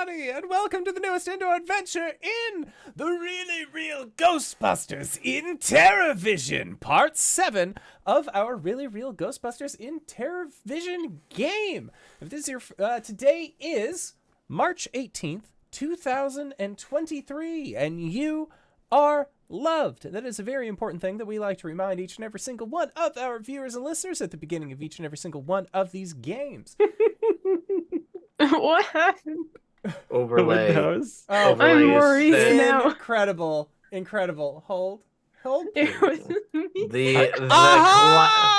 everybody, and welcome to the newest indoor adventure in the really real Ghostbusters in TerraVision, Part 7 of our really real Ghostbusters in TerraVision game. If this is your today is March 18th, 2023, and you are loved. That is a very important thing that we like to remind each and every single one of our viewers and listeners at the beginning of each and every single one of these games. What happened? Overlay. Oh, I'm Maurice now. Incredible. Hold. It was me. Aha!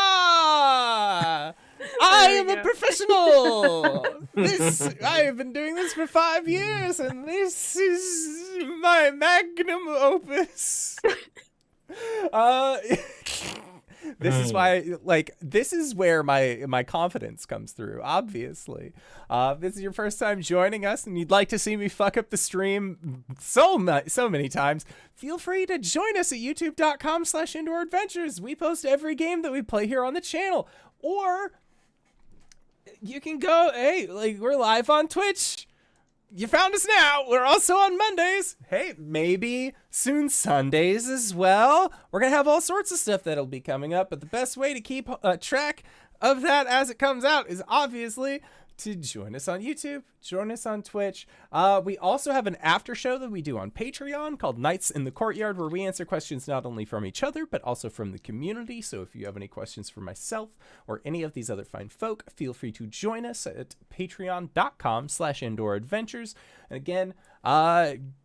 I am a go. professional. I have been doing this for 5 years, and this is my magnum opus. This is why, this is where my confidence comes through, obviously. This is your first time joining us and you'd like to see me fuck up the stream so many times, feel free to join us at youtube.com/indooradventures. We post every game that we play here on the channel. Or you can go, we're live on Twitch. You found us now. We're also on Mondays. Hey, maybe soon Sundays as well. We're going to have all sorts of stuff that'll be coming up, but the best way to keep track of that as it comes out is obviously to join us on YouTube, join us on Twitch. We also have an after show that we do on Patreon called Nights in the Courtyard, where we answer questions not only from each other, but also from the community. So if you have any questions for myself or any of these other fine folk, feel free to join us at patreon.com/indooradventures. And again,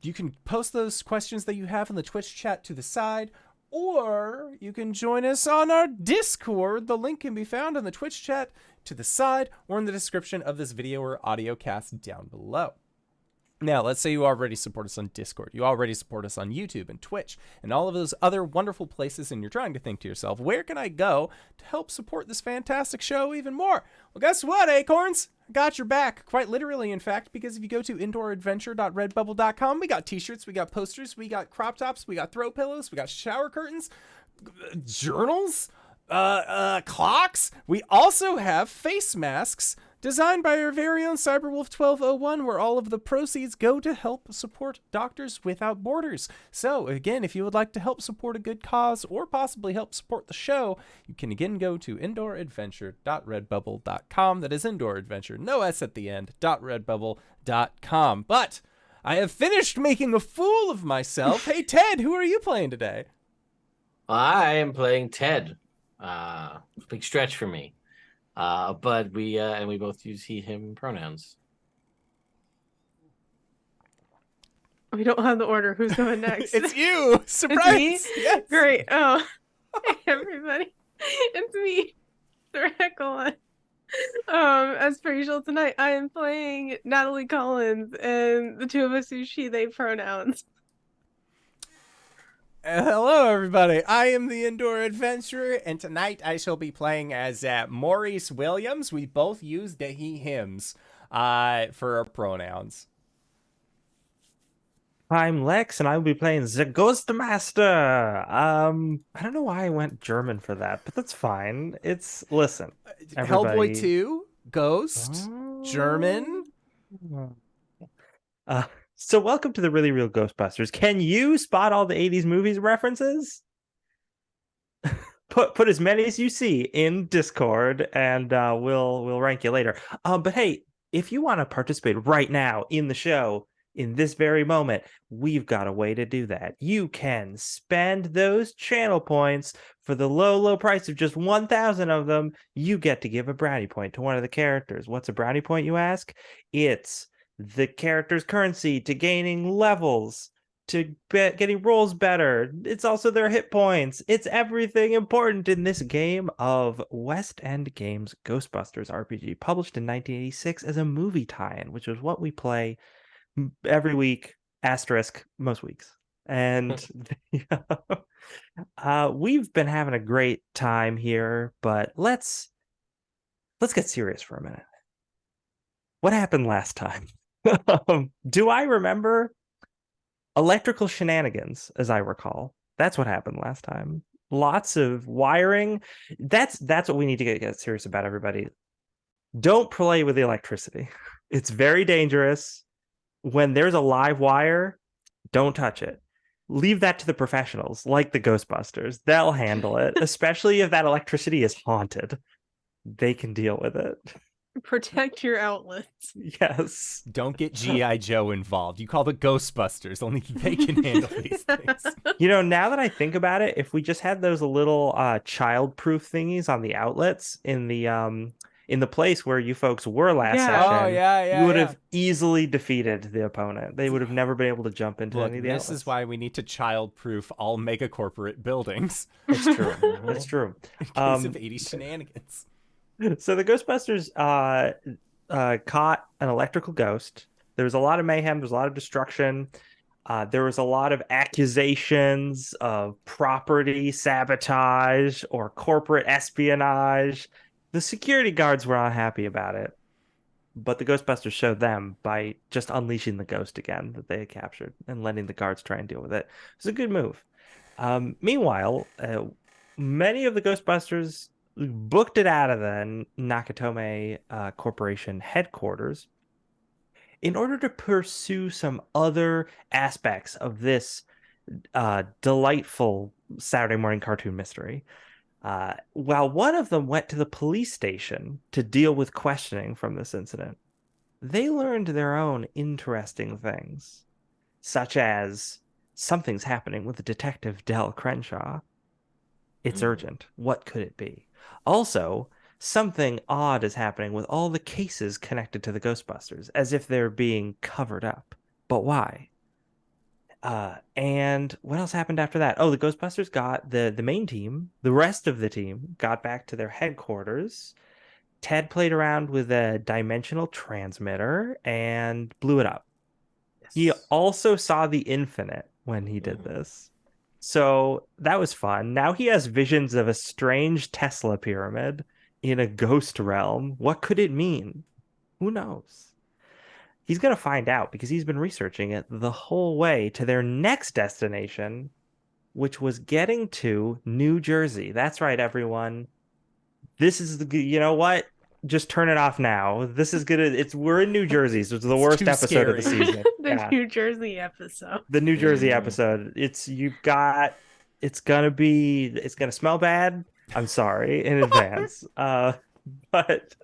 you can post those questions that you have in the Twitch chat to the side, or you can join us on our Discord. The link can be found in the Twitch chat to the side or in the description of this video or audio cast down below. Now, let's say you already support us on Discord, you already support us on YouTube and Twitch and all of those other wonderful places, and you're trying to think to yourself, where can I go to help support this fantastic show even more? Well, guess what, Acorns? I got your back, quite literally, in fact, because if you go to indooradventure.redbubble.com, we got t-shirts, we got posters, we got crop tops, we got throw pillows, we got shower curtains, journals, clocks. We also have face masks designed by our very own Cyberwolf1201, where all of the proceeds go to help support Doctors Without Borders. So again, if you would like to help support a good cause or possibly help support the show, you can again go to indooradventure.redbubble.com. That is indooradventure, no S at the end, .redbubble.com. But I have finished making a fool of myself. Hey Ted, who are you playing today? I am playing Ted. Big stretch for me. But we both use he, him pronouns. We don't have the order. Who's going next? It's you! Surprise! It's me? Yes. Great. Oh, hey everybody. It's me, SirHeckalot. As per usual tonight, I am playing Natalie Collins, and the two of us use she, they pronouns. Hello, everybody. I am the Indoor Adventurer, and tonight I shall be playing as Maurice Williams. We both use the he, hims for our pronouns. I'm Lex, and I will be playing the Ghostmaster. I don't know why I went German for that, but that's fine. Listen, everybody... Hellboy 2, Ghost, German. So welcome to the Really Real Ghostbusters. Can you spot all the 80s movies references? Put as many as you see in Discord, and we'll rank you later. But hey, if you want to participate right now in the show, in this very moment, we've got a way to do that. You can spend those channel points for the low price of just 1,000 of them. You get to give a brownie point to one of the characters. What's a brownie point, you ask? It's the character's currency to gaining levels, to getting rolls better. It's also their hit points. It's everything important in this game of West End Games Ghostbusters RPG, published in 1986 as a movie tie-in, which is what we play every week, asterisk, most weeks. And we've been having a great time here, but let's get serious for a minute. What happened last time? Do I remember? Electrical shenanigans, as I recall. That's what happened last time. Lots of wiring. That's what we need to get serious about, everybody. Don't play with the electricity. It's very dangerous. when there's a live wire, don't touch it. Leave that to the professionals, like the Ghostbusters. They'll handle it, especially if that electricity is haunted. They can deal with it. Protect your outlets. Yes. Don't get G.I. Joe involved. You call the Ghostbusters. Only they can handle these things. You know, now that I think about it, if we just had those little child-proof thingies on the outlets in the place where you folks were last Yeah. session, Oh, yeah, you would yeah. have easily defeated the opponent. They would have never been able to jump into Look, any of the this outlets. is why we need to child-proof all mega corporate buildings It's true. It's true. in case of 80s shenanigans. So the Ghostbusters caught an electrical ghost. There was a lot of mayhem. There was a lot of destruction. There was a lot of accusations of property sabotage or corporate espionage. The security guards were not happy about it, but the Ghostbusters showed them by just unleashing the ghost again that they had captured and letting the guards try and deal with it. It was a good move. Meanwhile, many of the Ghostbusters booked it out of the Nakatomi Corporation headquarters in order to pursue some other aspects of this delightful Saturday morning cartoon mystery. While one of them went to the police station to deal with questioning from this incident, they learned their own interesting things, such as something's happening with Detective Del Crenshaw. It's urgent. What could it be? Also, something odd is happening with all the cases connected to the Ghostbusters, as if they're being covered up. But why? And what else happened after that? Oh, the Ghostbusters got the main team, the rest of the team got back to their headquarters. Ted played around with a dimensional transmitter and blew it up. Yes. He also saw the infinite when he did this. So that was fun. Now he has visions of a strange Tesla pyramid in a ghost realm. What could it mean? Who knows? He's going to find out because he's been researching it the whole way to their next destination, which was getting to New Jersey. That's right, everyone. This is you know what? Just turn it off now. This is we're in New Jersey, so it's the worst too episode of the scary. season. The New Jersey episode. The New Jersey episode. It's gonna smell bad. I'm sorry in advance. But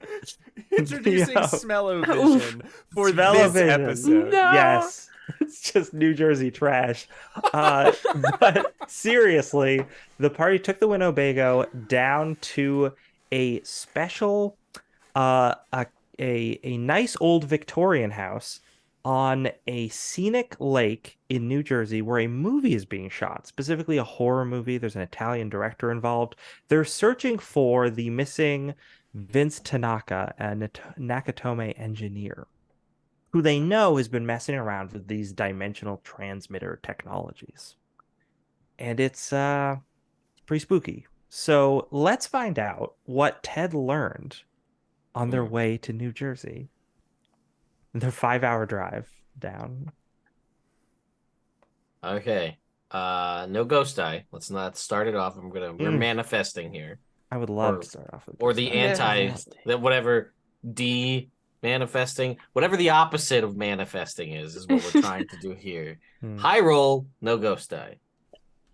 Introducing Smell-O-Vision for this Smell-O-Vision. episode. No. Yes, it's just New Jersey trash. But seriously, the party took the Winnebago down to a special, a nice old Victorian house on a scenic lake in New Jersey where a movie is being shot, specifically a horror movie. There's an Italian director involved. They're searching for the missing Vince Tanaka, a Nakatomi engineer, who they know has been messing around with these dimensional transmitter technologies. And it's pretty spooky. So let's find out what Ted learned on their way to New Jersey. Their 5-hour drive down. Okay. No ghost eye. Let's not start it off. We're manifesting here. I would love to start off with or ghost the eye. whatever manifesting, whatever the opposite of manifesting is what we're trying to do here. High roll, no ghost eye.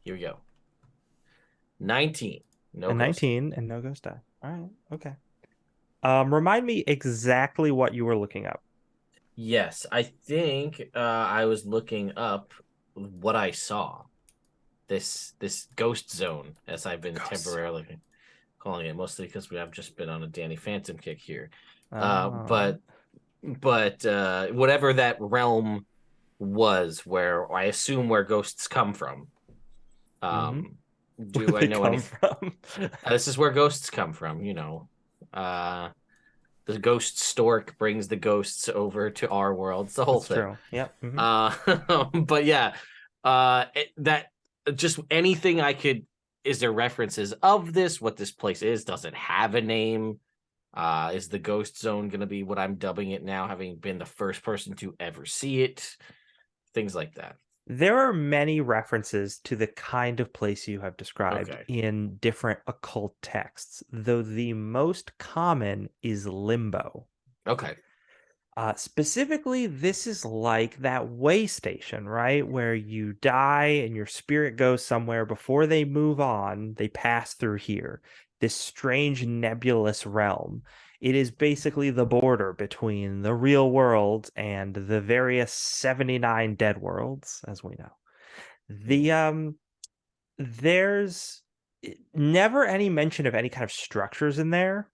Here we go. 19. No ghost 19 and no ghost eye. All right. Okay. Remind me exactly what you were looking up. Yes, I think I was looking up what I saw. This ghost zone, as I've been temporarily calling it, mostly because we have just been on a Danny Phantom kick here. But whatever that realm was, where I assume where ghosts come from. Do I know anything? This is where ghosts come from. You know, the ghost stork brings the ghosts over to our world. It's the whole thing. True. Yep. But yeah, that just anything I could. Is there references of this? What this place is? Does it have a name? Is the ghost zone going to be what I'm dubbing it now, having been the first person to ever see it? Things like that. There are many references to the kind of place you have described in different occult texts, though the most common is limbo. Okay. Specifically, this is like that way station, right? Where you die and your spirit goes somewhere before they move on, they pass through here. This strange nebulous realm. It is basically the border between the real world and the various 79 dead worlds, as we know. There's never any mention of any kind of structures in there.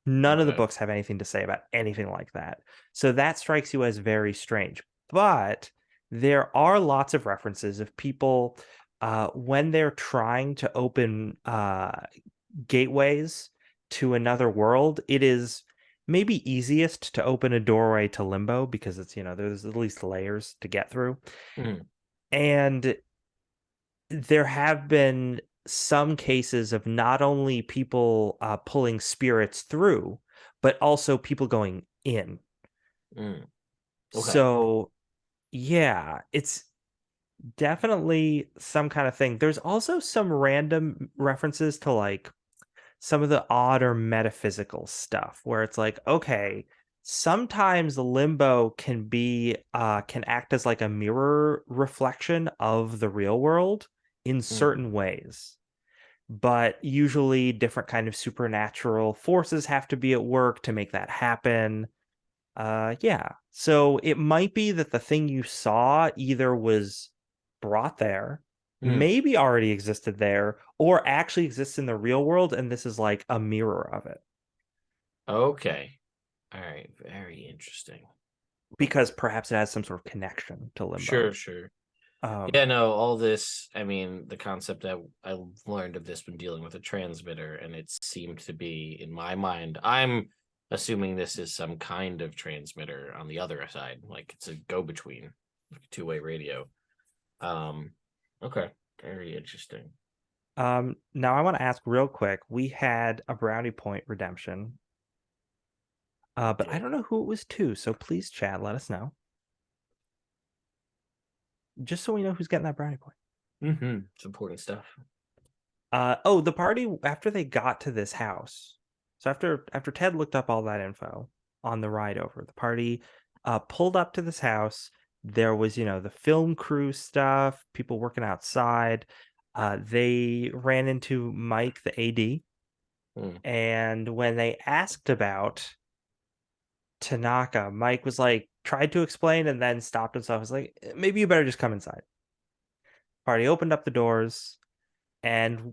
None of the Okay. books have anything to say about anything like that. So that strikes you as very strange. But there are lots of references of people when they're trying to open gateways to another world. It is maybe easiest to open a doorway to Limbo because it's, there's at least layers to get through. Mhm. And there have been some cases of not only people pulling spirits through, but also people going in. Okay. So, yeah, it's definitely some kind of thing. There's also some random references to like some of the odd or metaphysical stuff where it's like, okay, sometimes limbo can act as like a mirror reflection of the real world in certain ways. But usually different kind of supernatural forces have to be at work to make that happen. Yeah. So it might be that the thing you saw either was brought there, maybe already existed there, or actually exists in the real world, and this is like a mirror of it. Okay. All right. Very interesting. Because perhaps it has some sort of connection to Limbo. Sure. Um, Yeah, no, all this, I mean, the concept that I learned of this when dealing with a transmitter, and it seemed to be, in my mind, I'm assuming this is some kind of transmitter on the other side, like it's a go-between, like a two-way radio. Okay, very interesting. Now I want to ask real quick. We had a brownie point redemption. But I don't know who it was to, so please, chat, let us know. Just so we know who's getting that brownie point. It's important stuff. The party after they got to this house. So after Ted looked up all that info on the ride over, the party pulled up to this house. There was, the film crew stuff, people working outside. They ran into Mike, the AD, and when they asked about Tanaka, Mike was like, tried to explain and then stopped himself. Was like, maybe you better just come inside. Party opened up the doors and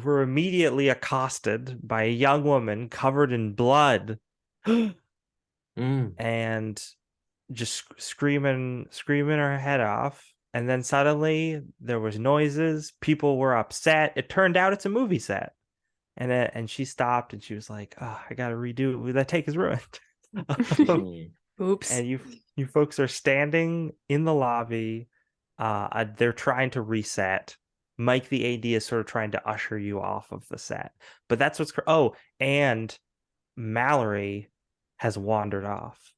were immediately accosted by a young woman covered in blood and just screaming her head off. And then suddenly there was noises. People were upset. It turned out it's a movie set. And she stopped and she was like, oh, I got to redo it. That take is ruined. Oops. And you folks are standing in the lobby. They're trying to reset. Mike the AD is sort of trying to usher you off of the set. But that's what's and Mallory has wandered off.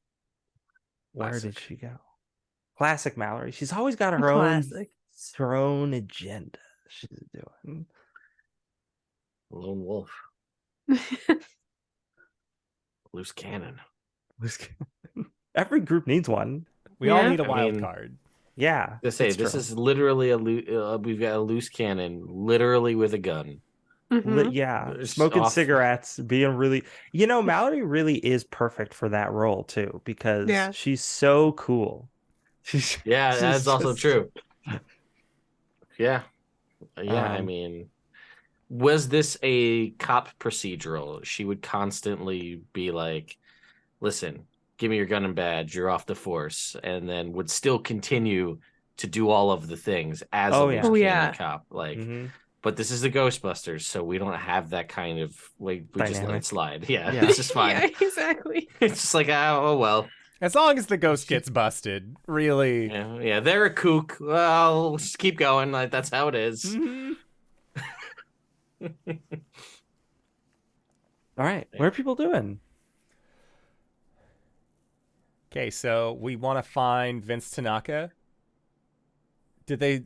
Where did she go? Classic Mallory. She's always got her own agenda she's doing. Lone wolf. Loose cannon. Every group needs one. We all need a wild card. Yeah. To say this is literally we've got a loose cannon, literally with a gun. Yeah, smoking cigarettes, being really, Mallory really is perfect for that role too, because she's so cool. That's also true. Yeah. I Um, mean, was this a cop procedural? She would constantly be like, listen, give me your gun and badge, you're off the force, and then would still continue to do all of the things as a loose cannon cop. Like, but this is the Ghostbusters, so we don't have that kind of, like, we just let it slide. Yeah. It's just fine. Yeah, exactly. It's just like, oh well. As long as the ghost gets busted, really. Yeah, they're a kook. Well, let's just keep going. Like, that's how it is. Mm-hmm. All right, what are people doing? Okay, so we want to find Vince Tanaka. Did they,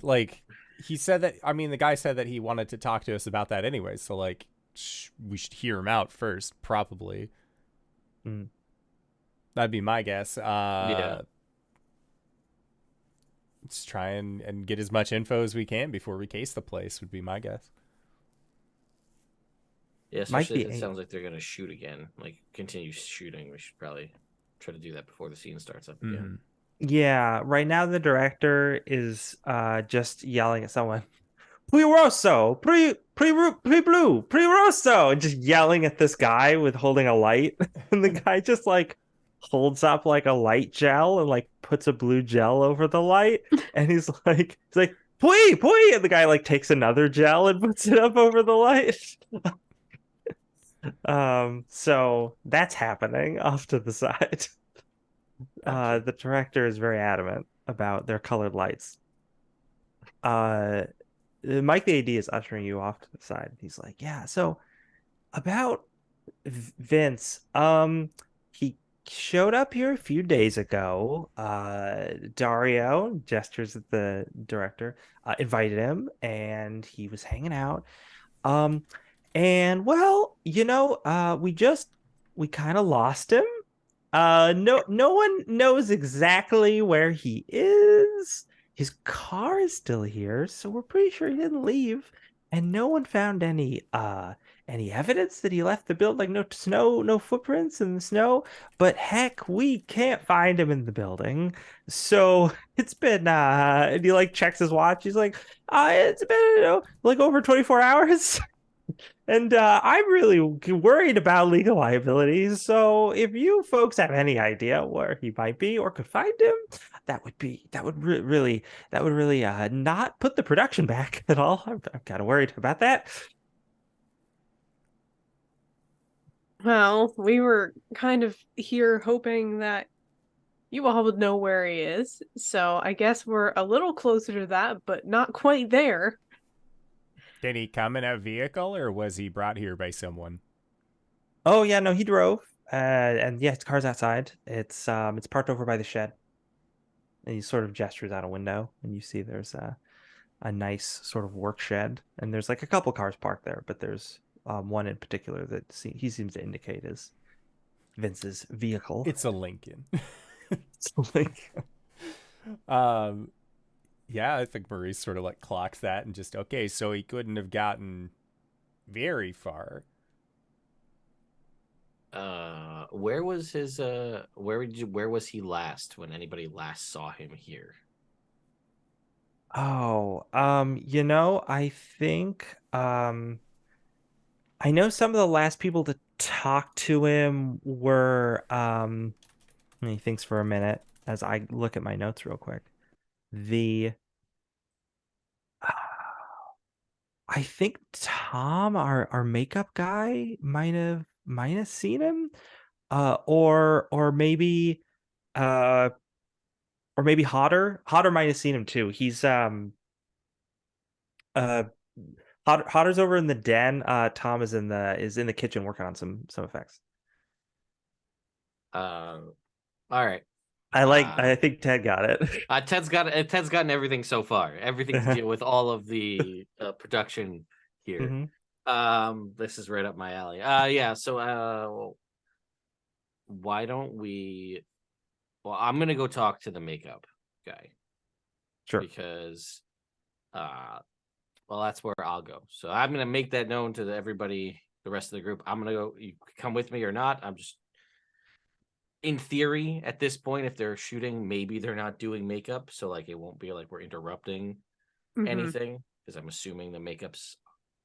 he said that, the guy said that he wanted to talk to us about that anyway, so, we should hear him out first, probably. That'd be my guess. Yeah. Let's try and get as much info as we can before we case the place, would be my guess. Yeah, Might especially if be it a sounds like they're gonna shoot again, like continue shooting. We should probably try to do that before the scene starts up again. Mm-hmm. Yeah, right now the director is just yelling at someone. Rosso, blue, Rosso, and just yelling at this guy with holding a light. And the guy just like holds up like a light gel and like puts a blue gel over the light. And he's like, pui. And the guy like takes another gel and puts it up over the light. So that's happening off to the side. Gotcha. The director is very adamant about their colored lights. Uh, Mike the AD is ushering you off to the side. He's like, "Yeah, so about Vince, he showed up here a few days ago. Dario gestures at the director, invited him, and he was hanging out. Um, and well, we kind of lost him. No one knows exactly where he is. His car is still here, so we're pretty sure he didn't leave. And no one found any evidence that he left the building, like no snow, no footprints in the snow. But heck, we can't find him in the building. So it's been and he like checks his watch. He's like, it's been like over 24 hours. And I'm really worried about legal liabilities. So if you folks have any idea where he might be or could find him, that would really not put the production back at all. I'm kind of worried about that. Well, we were kind of here hoping that you all would know where he is. So I guess we're a little closer to that, but not quite there. Did he come in a vehicle or was he brought here by someone? Oh yeah, no, he drove. And yeah, his car's outside. It's parked over by the shed. And he sort of gestures out a window, and you see there's a nice sort of work shed, and there's like a couple cars parked there, but there's one in particular that he seems to indicate is Vince's vehicle. It's a Lincoln. So, like, um, yeah, I think Maurice sort of like clocks that and just, okay, so he couldn't have gotten very far. Where was his where was he last when anybody last saw him here? oh, I think I know some of the last people to talk to him were and he thinks for a minute as I look at my notes real quick. The I think Tom, our makeup guy, might have seen him, or maybe uh, or maybe Hodder. Hodder might have seen him too. He's uh, Hodder's over in the den. Tom is in the kitchen working on some effects. All right. I think Ted got it. Ted's gotten everything so far. Everything to deal with all of the production here. This is right up my alley. Yeah. So, why don't we? Well, I'm gonna go talk to the makeup guy. Sure. Because, well, that's where I'll go. So I'm gonna make that known to everybody, the rest of the group. I'm gonna go. You come with me or not? I'm just. In theory, at this point, if they're shooting, maybe they're not doing makeup, so like it won't be like we're interrupting anything, because I'm assuming the makeup's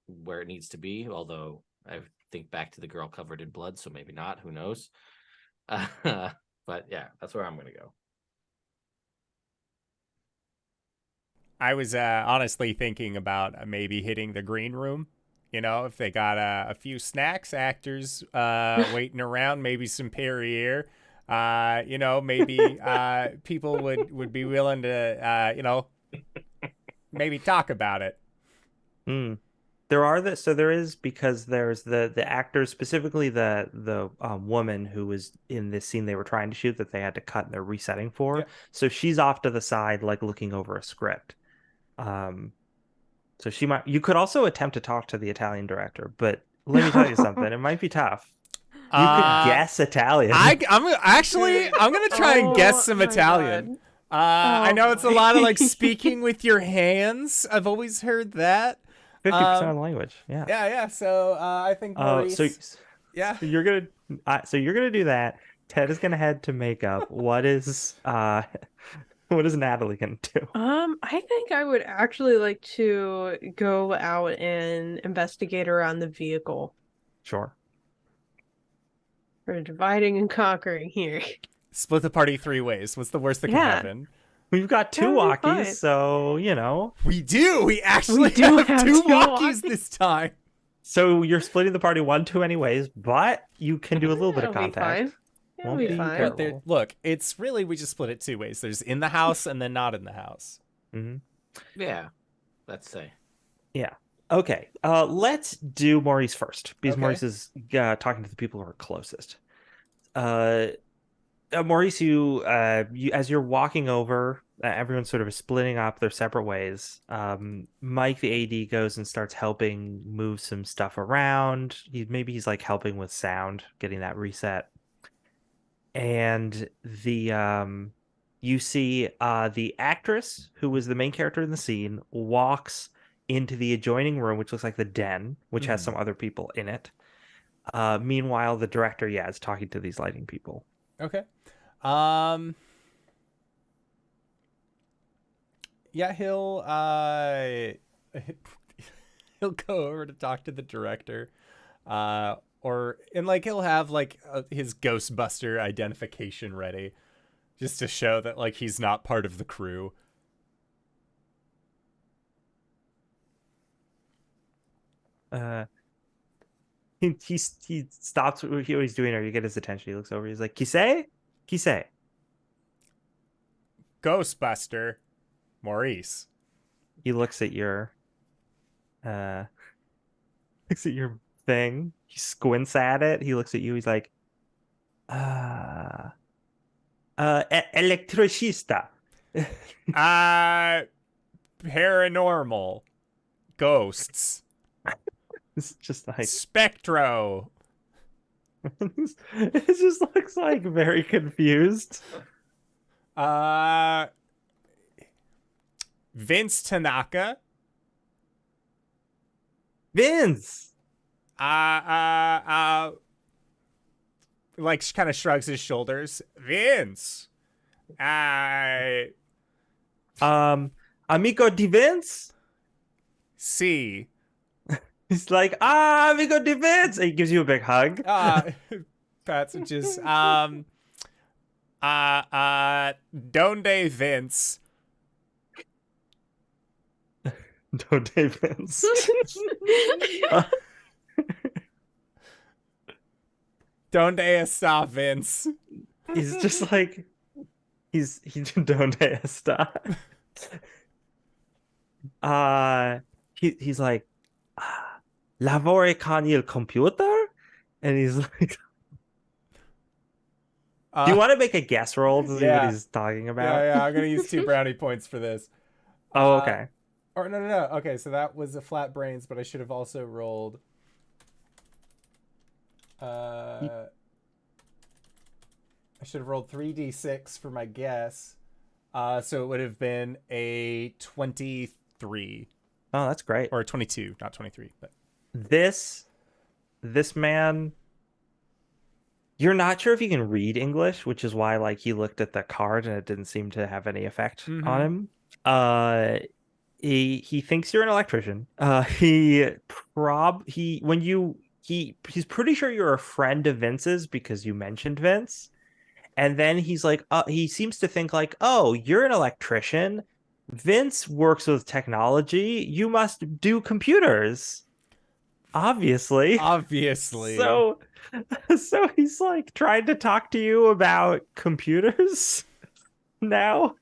where it needs to be. Although I think back to the girl covered in blood, so maybe not. Who knows? But yeah, that's where I'm gonna go. I was honestly thinking about maybe hitting the green room. You know, if they got a few snacks, actors waiting around, maybe some Perrier. Maybe people would be willing to, maybe talk about it. There is, because there's the actors, specifically the woman who was in this scene they were trying to shoot that they had to cut and they're resetting for. Yep. So she's off to the side, like looking over a script. So you could also attempt to talk to the Italian director, but let me tell you something, it might be tough. You could guess Italian. I'm gonna try and guess some my Italian. God. I know it's a lot of like boy. speaking with your hands. I've always heard that. 50% of the language. Yeah. Yeah. So I think Maurice. So you're gonna do that. Ted is gonna head to makeup. What is Natalie gonna do? I think I would actually like to go out and investigate around the vehicle. Sure. We're dividing and conquering here. Split the party 3 ways. What's the worst that can Yeah. happen? We've got 2 That'll be walkies, fine. so you know. We do. We actually do have have 2 2 walkies walkies. this time. So you're splitting the party 1-2 anyways, but you can do a little bit of That'll be contact. fine. It'll Won't be be fine. terrible. But look, it's really we just split it 2 ways. There's in the house and then not in the house. Mhm. Yeah, let's say. Yeah. Okay. Let's do Maurice first because Okay. Maurice is talking to the people who are closest. Maurice, you as you're walking over, everyone's sort of splitting up their separate ways. Mike, the AD, goes and starts helping move some stuff around. He's like helping with sound, getting that reset. And you see the actress who was the main character in the scene walks into the adjoining room, which looks like the den, which has some other people in it. Meanwhile, the director, is talking to these lighting people. Okay. Yeah, he'll he'll go over to talk to the director. He'll have like his Ghostbuster identification ready just to show that like he's not part of the crew. He stops what he's doing, or you get his attention. He looks over. He's like, "Kise, Kise." Ghostbuster, Maurice. He looks at your thing. He squints at it. He looks at you. He's like, electricista. Paranormal, ghosts, It's just like Spectro. it just looks like very confused. Vince Tanaka. Vince. Like kind of shrugs his shoulders. Vince. Amico di Vince. See. He's like, amigo di Vince. And he gives you a big hug. Passages. Donde Vince. Don't Vince. Donde está Vince? He's just like he's donde está. He's like lavore con il computer, and he's like, do you want to make a guess roll to see yeah. what he's talking about? Yeah, I'm gonna use 2 brownie points for this. Oh, okay. Or no. Okay, so that was a flat brains, but I should have also rolled. I should have rolled 3d6 for my guess. So it would have been a 23. Oh, that's great. Or a 22, not 23. But This man, you're not sure if he can read English, which is why like he looked at the card and it didn't seem to have any effect on him. He thinks you're an electrician. He's pretty sure you're a friend of Vince's because you mentioned Vince. And then he's like, he seems to think like, oh, you're an electrician. Vince works with technology. You must do computers. Obviously. So he's like trying to talk to you about computers now.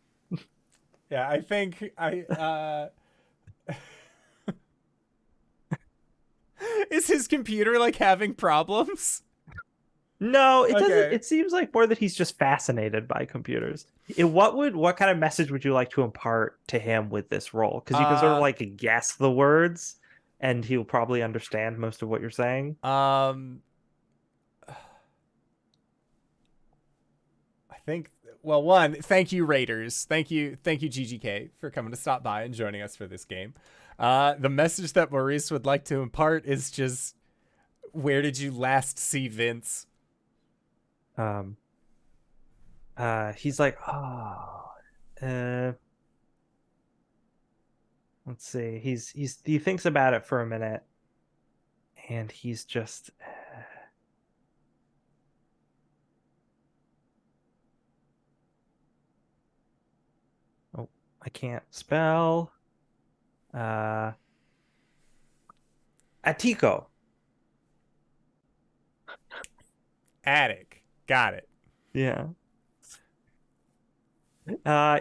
Yeah, I think is his computer like having problems? No, it doesn't. Okay. It seems like more that he's just fascinated by computers. What kind of message would you like to impart to him with this role? Because you can sort of like guess the words, and he'll probably understand most of what you're saying. think. Well, one, thank you, Raiders. Thank you, GGK, for coming to stop by and joining us for this game. The message that Maurice would like to impart is just, where did you last see Vince? He's like, oh, let's see. He thinks about it for a minute, and he's just. Oh, I can't spell. Atiko. Attic. Got it. Yeah.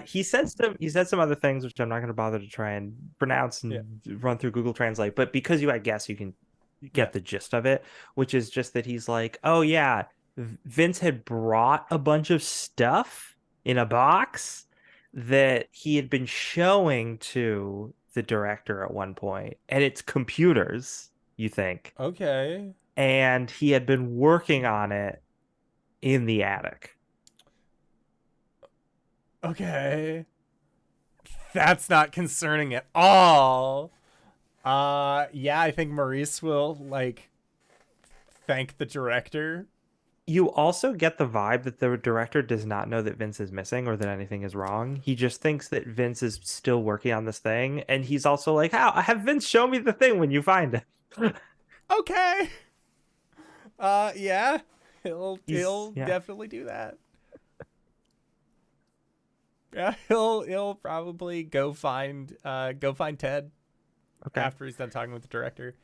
He said some other things which I'm not going to bother to try and pronounce and run through Google Translate, but because I guess you can get the gist of it, which is just that he's like, oh yeah, Vince had brought a bunch of stuff in a box that he had been showing to the director at one point, and it's computers, you think. Okay. And he had been working on it in the attic. Okay. That's not concerning at all. Yeah, I think Maurice will, like, thank the director. You also get the vibe that the director does not know that Vince is missing or that anything is wrong. He just thinks that Vince is still working on this thing. And he's also like, how? Have Vince show me the thing when you find it. Okay. Yeah. He'll Yeah. definitely do that. Yeah, he'll probably go find Ted after he's done talking with the director.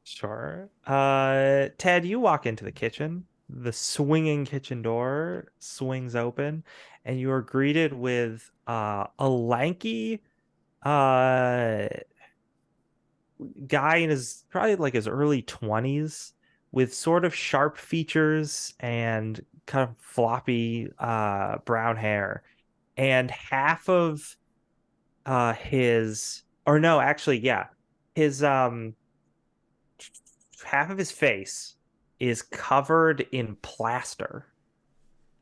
Sure. Ted, you walk into the kitchen. The swinging kitchen door swings open, and you are greeted with a lanky guy in his probably like his early 20s with sort of sharp features and kind of floppy brown hair. And half of his or no, actually, yeah. His half of his face is covered in plaster.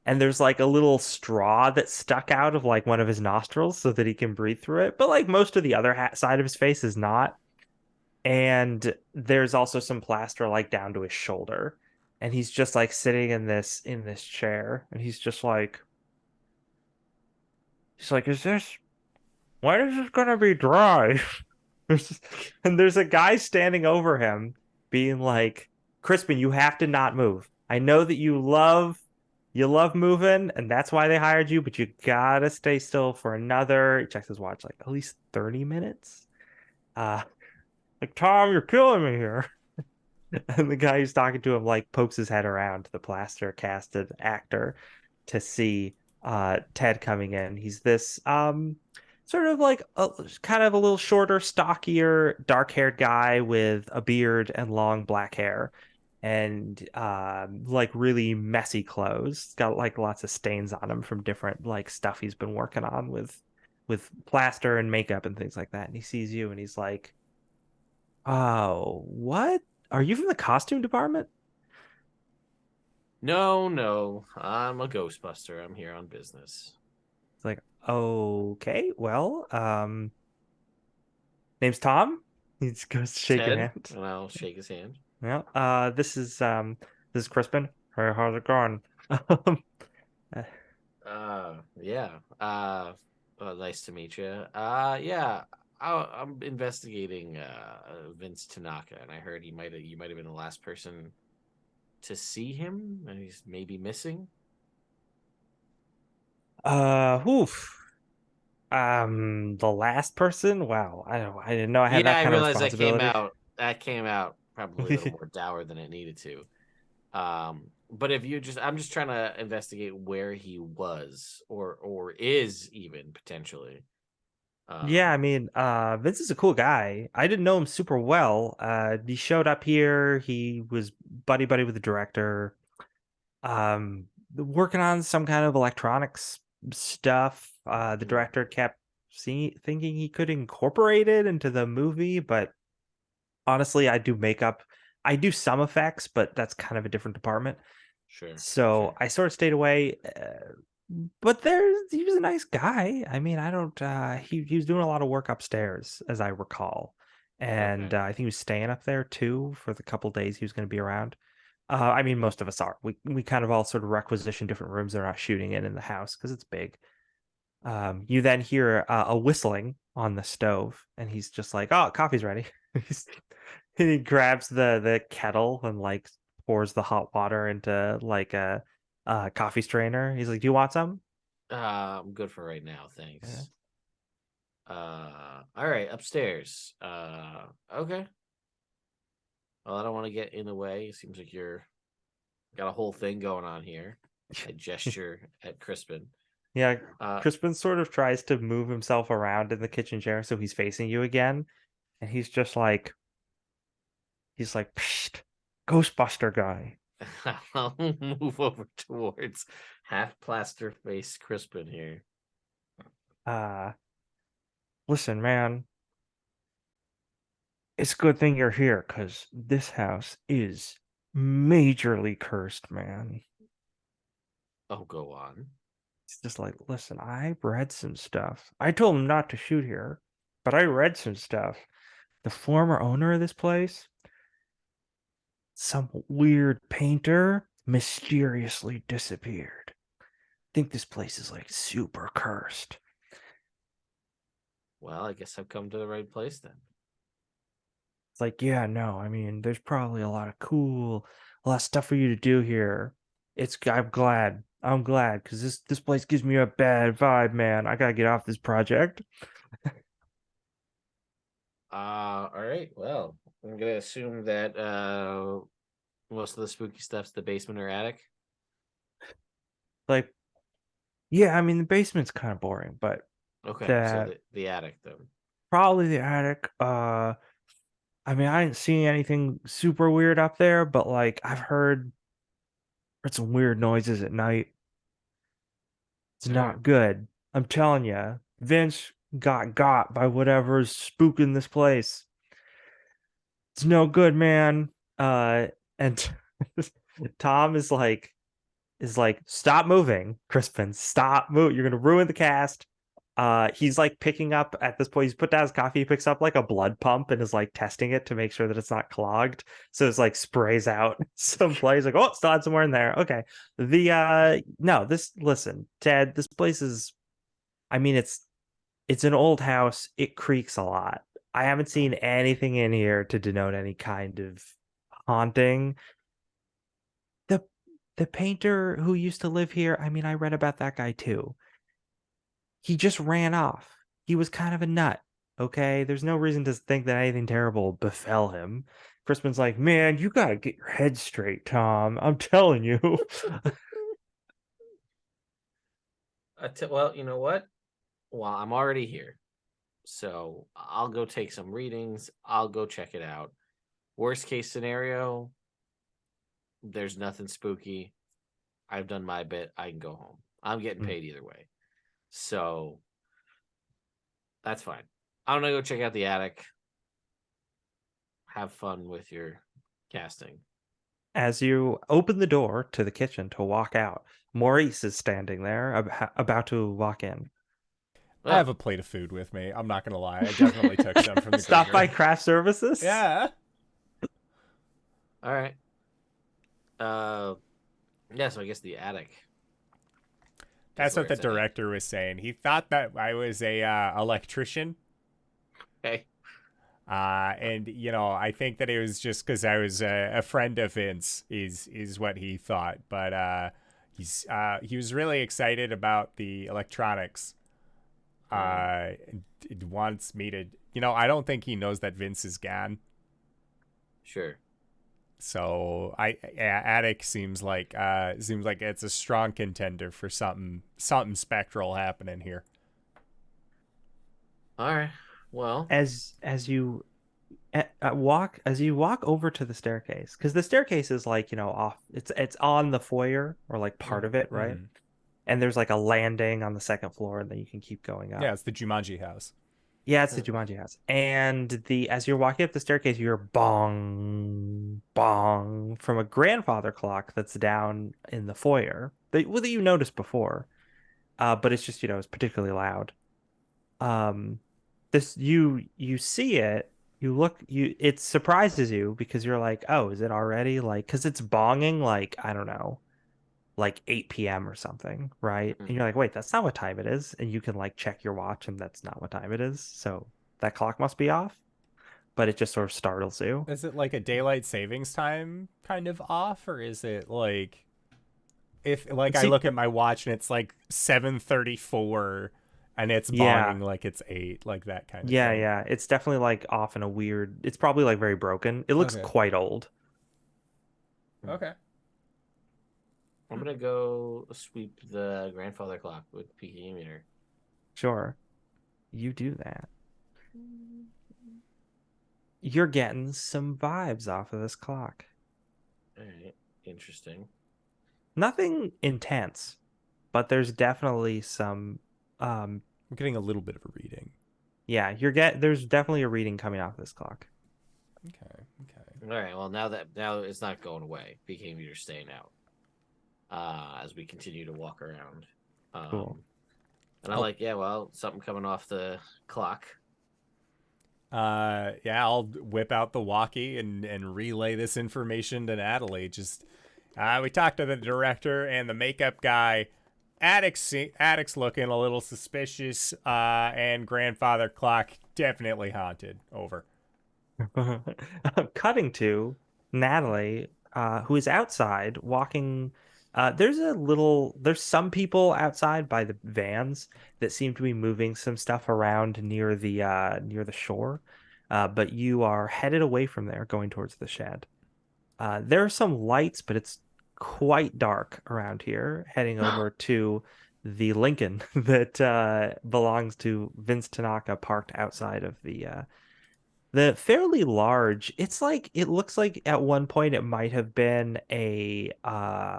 And there's like a little straw that stuck out of like one of his nostrils so that he can breathe through it. But like most of the other side of his face is not. And there's also some plaster like down to his shoulder. And he's just like sitting in this chair. And he's like, is this, when is this gonna be dry? And there's a guy standing over him being like, Crispin, you have to not move. I know that you love moving, and that's why they hired you, but you gotta stay still for another, he checks his watch, like at least 30 minutes. Like, Tom, you're killing me here. And the guy who's talking to him like pokes his head around the plaster casted actor to see Ted coming in. He's this sort of like kind of a little shorter, stockier, dark-haired guy with a beard and long black hair, and like really messy clothes. He's got like lots of stains on him from different like stuff he's been working on with plaster and makeup and things like that. And he sees you and he's like, "Oh, what? Are you from the costume department?" No, I'm a Ghostbuster. I'm here on business. It's like, okay, well, name's Tom. He just goes to shake your hand. And I'll shake his hand. Yeah. This is Crispin. Hey, how's it going? Yeah. Nice to meet you. Yeah. I'm investigating Vince Tanaka, and I heard you might have been the last person to see him, and he's maybe missing. Oof. The last person? Wow. I didn't know I had that kind of responsibility. That came out probably a little more dour than it needed to. But if I'm just trying to investigate where he was or is even potentially. Yeah, I mean, Vince is a cool guy. I didn't know him super well. He showed up here. He was buddy with the director, working on some kind of electronics stuff. The director kept thinking he could incorporate it into the movie, but honestly, I do makeup. I do some effects, but that's kind of a different department. Sure. So I sort of stayed away. But he was a nice guy. I mean, I don't he was doing a lot of work upstairs, as I recall. And Okay. I think he was staying up there too for the couple days he was going to be around. I mean, most of us are. We kind of all sort of requisition different rooms they're not shooting in the house because it's big. You then hear a whistling on the stove, and he's just like, "Oh, coffee's ready." He's, he grabs the kettle and like pours the hot water into like a coffee strainer. He's like, "Do you want some?" I'm good for right now, Yeah. thanks. All right, upstairs. Okay. Well, I don't want to get in the way. It seems like you're got a whole thing going on here. I gesture at Crispin. Yeah, Uh, Crispin sort of tries to move himself around in the kitchen chair so he's facing you again, and he's like, Psst, Ghostbuster guy. I'll move over towards half plaster face Crispin here. Uh, Listen, man, it's a good thing you're here because this house is majorly cursed, man. Oh, go on. It's just like, listen, I read some stuff. I told him not to shoot here, but I read some stuff. The former owner of this place, some weird painter, mysteriously disappeared. Think this place is like super cursed. Well, I guess I've come to the right place then. It's like, yeah, no, I mean, there's probably a lot of stuff for you to do here. I'm glad, because this place gives me a bad vibe, man. I gotta get off this project. All right. Well, I'm gonna assume that most of the spooky stuff's the basement or attic. Like, yeah, I mean, the basement's kind of boring, but Okay, so that the attic then. probably the attic. I mean, I didn't see anything super weird up there, but like I've heard some weird noises at night. It's All right. not good. I'm telling you, Vince got by whatever's spooking this place. It's no good, man. And Tom is like, stop moving, Crispin. Stop move. You're gonna ruin the cast. He's like picking up at this point. He's put down his coffee. He picks up like a blood pump and is like testing it to make sure that it's not clogged. So it's like sprays out some place. Like, oh, still had somewhere in there. Okay. No, listen, Ted. This place is. I mean, it's an old house. It creaks a lot. I haven't seen anything in here to denote any kind of haunting. The the painter who used to live here, I mean, I read about that guy too. He just ran off. He was kind of a nut. Okay, there's no reason to think that anything terrible befell him. Crispin's like, man, you gotta get your head straight, Tom. I'm telling you. Well, you know what? Well, I'm already here, so I'll go take some readings. I'll go check it out. Worst case scenario, there's nothing spooky. I've done my bit. I can go home. I'm getting paid either way. So that's fine. I'm gonna go check out the attic. Have fun with your casting. As you open the door to the kitchen to walk out, Maurice is standing there about to walk in. I have a plate of food with me. I'm not gonna lie. I definitely took some from the Stop by Gregor. craft services? Yeah. All right. Yeah, so I guess the attic. That's what the where it's at. director was saying. He thought that I was a electrician. Okay. And I think that it was just because I was a friend of Vince is what he thought. But he was really excited about the electronics. It wants me to, I don't think he knows that Vince is gone. Sure. So attic seems like it's a strong contender for something spectral happening here. All right. Well, As you walk over to the staircase, because the staircase is like off. It's on the foyer or like part of it, right? Mhm. And there's like a landing on the second floor, and then you can keep going up. Yeah, it's the Jumanji house. Yeah, it's the Jumanji house. And as you're walking up the staircase, you hear bong, bong from a grandfather clock that's down in the foyer that you noticed before. but it's just, it's particularly loud. Um, this you see it, you look, it surprises you because you're like, oh, is it already like, because it's bonging like, I don't know, like 8 p.m. or something, right? And you're like, wait, that's not what time it is. And you can like check your watch and that's not what time it is. So that clock must be off, but it just sort of startles you. Is it like a daylight savings time kind of off, or is it like if like I See, look at my watch and it's like 7:34 and it's yeah, bonging like it's 8, like that kind of yeah, thing? yeah. It's definitely like off in a weird, it's probably like very broken. It looks Okay. quite old. Okay. I'm gonna go sweep the grandfather clock with peaking meter. Sure. You do that. You're getting some vibes off of this clock. All right, interesting. Nothing intense, but there's definitely some I'm getting a little bit of a reading. yeah, there's definitely a reading coming off this clock. Okay. All right, well now it's not going away. Peaking meter's staying out. As we continue to walk around. Cool. And I'm like, yeah, well, something coming off the clock. Yeah, I'll whip out the walkie and relay this information to Natalie. Just we talked to the director and the makeup guy. Attic's looking a little suspicious, and grandfather clock definitely haunted. Over. Cutting to Natalie, who is outside walking. There's some people outside by the vans that seem to be moving some stuff around near the shore. But you are headed away from there, going towards the shed. There are some lights, but it's quite dark around here, heading over to the Lincoln that belongs to Vince Tanaka, parked outside of the fairly large. It's like, it looks like at one point it might have been a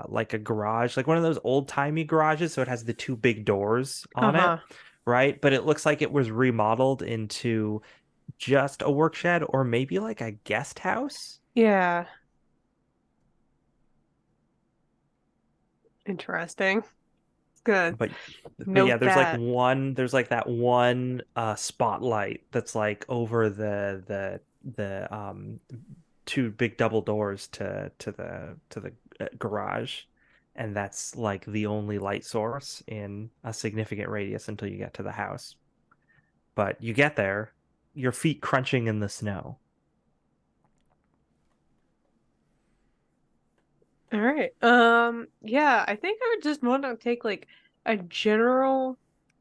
like a garage, like one of those old-timey garages, so it has the two big doors on it, Uh-huh. right? But it looks like it was remodeled into just a work shed or maybe like a guest house. Yeah. Interesting. It's good. But yeah, Note that. there's like that one spotlight that's like over the two big double doors to the garage, and that's like the only light source in a significant radius until you get to the house. But you get there, your feet crunching in the snow. All right. Yeah, I think I would just want to take like a general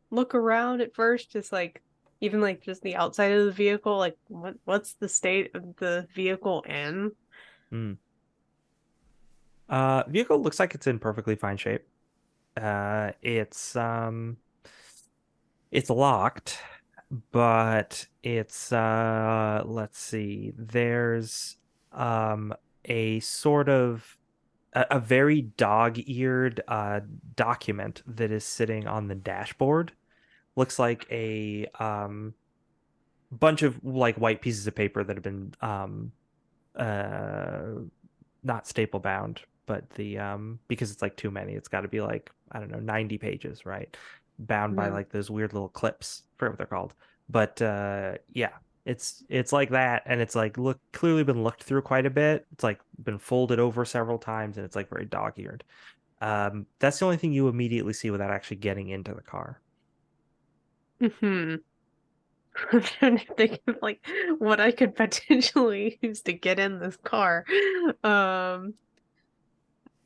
look around at first, just like even like just the outside of the vehicle, like what's the state of the vehicle in? Mm. Vehicle looks like it's in perfectly fine shape. It's locked, but it's let's see. There's um a sort of a very dog-eared document that is sitting on the dashboard. Looks like a bunch of like white pieces of paper that have been uh not staple bound, but the because it's like too many, it's got to be like, I don't know, 90 pages, right? Bound by Hmm. like those weird little clips, I forget what they're called. But yeah, it's like that, and it's like clearly been looked through quite a bit. It's like been folded over several times, and it's like very dog-eared. That's the only thing you immediately see without actually getting into the car. Hmm. I'm trying to think of like what I could potentially use to get in this car. Um,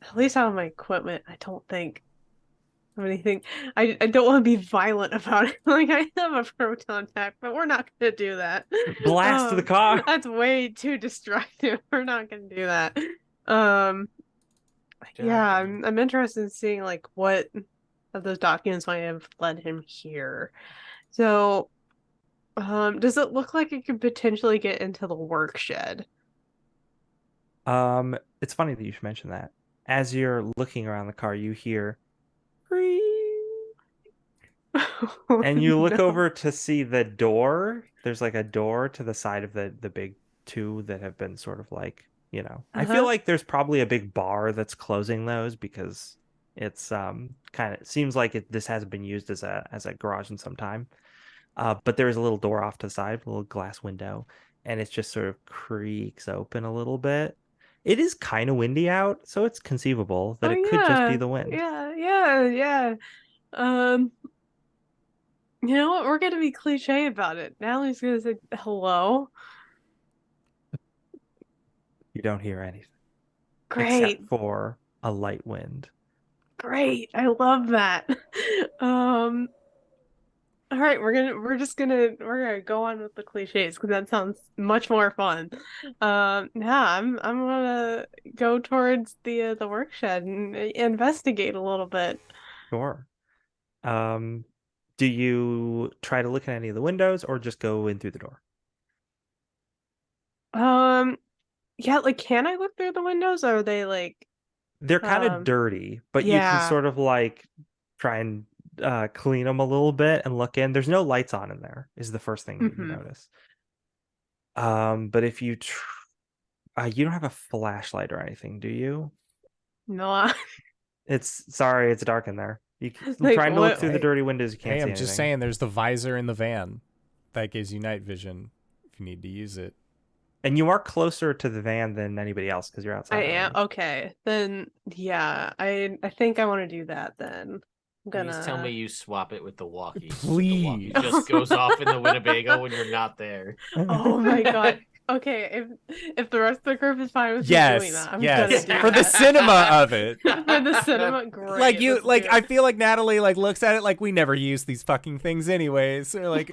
at least out of my equipment, I don't think of anything. I don't want to be violent about it. Like I have a proton pack, but we're not gonna do that. Blast the car. That's way too destructive. We're not gonna do that. Um, yeah, I'm interested in seeing like what of those documents might have led him here. So, does it look like it could potentially get into the work shed? It's funny that you should mention that. As you're looking around the car, you hear Oh, and you look no. over to see the door. There's like a door to the side of the big two that have been sort of like, I feel Uh-huh. like there's probably a big bar that's closing those because It's kind of seems like this hasn't been used as a garage in some time. But there is a little door off to the side, a little glass window, and it just sort of creaks open a little bit. It is kind of windy out, so it's conceivable that Oh it could just be yeah, the wind. yeah. Um, you know what? We're gonna be cliche about it. Natalie's gonna say hello. You don't hear anything except Great, for a light wind. great. I love that. Um, all right, we're gonna go on with the cliches because that sounds much more fun. Yeah, I'm gonna go towards the work shed and investigate a little bit. Sure. Um, do you try to look at any of the windows or just go in through the door? Um, yeah, like can I look through the windows? Or are they like They're kind of um dirty, but you can yeah. sort of like try and clean them a little bit and look in. There's no lights on in there, is the first thing that you Mm-hmm. notice. But if you don't have a flashlight or anything, do you? No, Sorry, it's dark in there. like Trying to look what through the Hey, dirty windows, you can't hey, see I'm just anything. saying there's the visor in the van that gives you night vision if you need to use it. And you are closer to the van than anybody else because you're I outside am already. okay. Then yeah, I think I want to do that then. I'm Please tell me gonna you swap it with the walkie, so the walkie Please. just goes off in the Winnebago when you're not there. Oh my God. Okay, if the rest of the group is fine with me doing Yes, that, I'm gonna yes. do For the that. cinema of it. For the cinema, great. Like you Let's like do I it. feel like Natalie like looks at it like we never use these fucking things anyways. Or like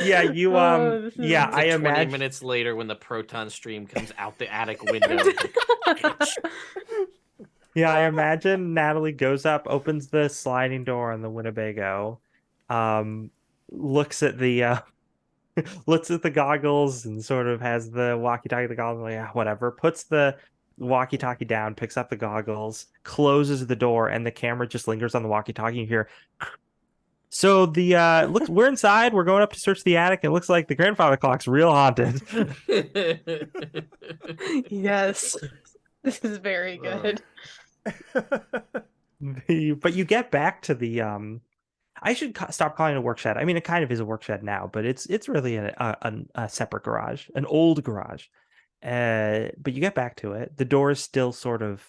Yeah, Oh, this yeah, It's is I like 20 imagine. minutes later when the proton stream comes out the attic window. Yeah, I imagine Natalie goes up, opens the sliding door on the Winnebago, um, looks at the looks at the goggles and sort of has the walkie-talkie, the goggles, like, "Ah, whatever," puts the walkie-talkie down, picks up the goggles, closes the door, and the camera just lingers on the walkie-talkie. You hear, so the looks we're inside, we're going up to search the attic. It looks like the grandfather clock's real haunted. yes. This is very good. But you get back to the I should stop calling it a work shed. I mean, it kind of is a work shed now, but it's really a separate garage, an old garage. But you get back to it. The door is still sort of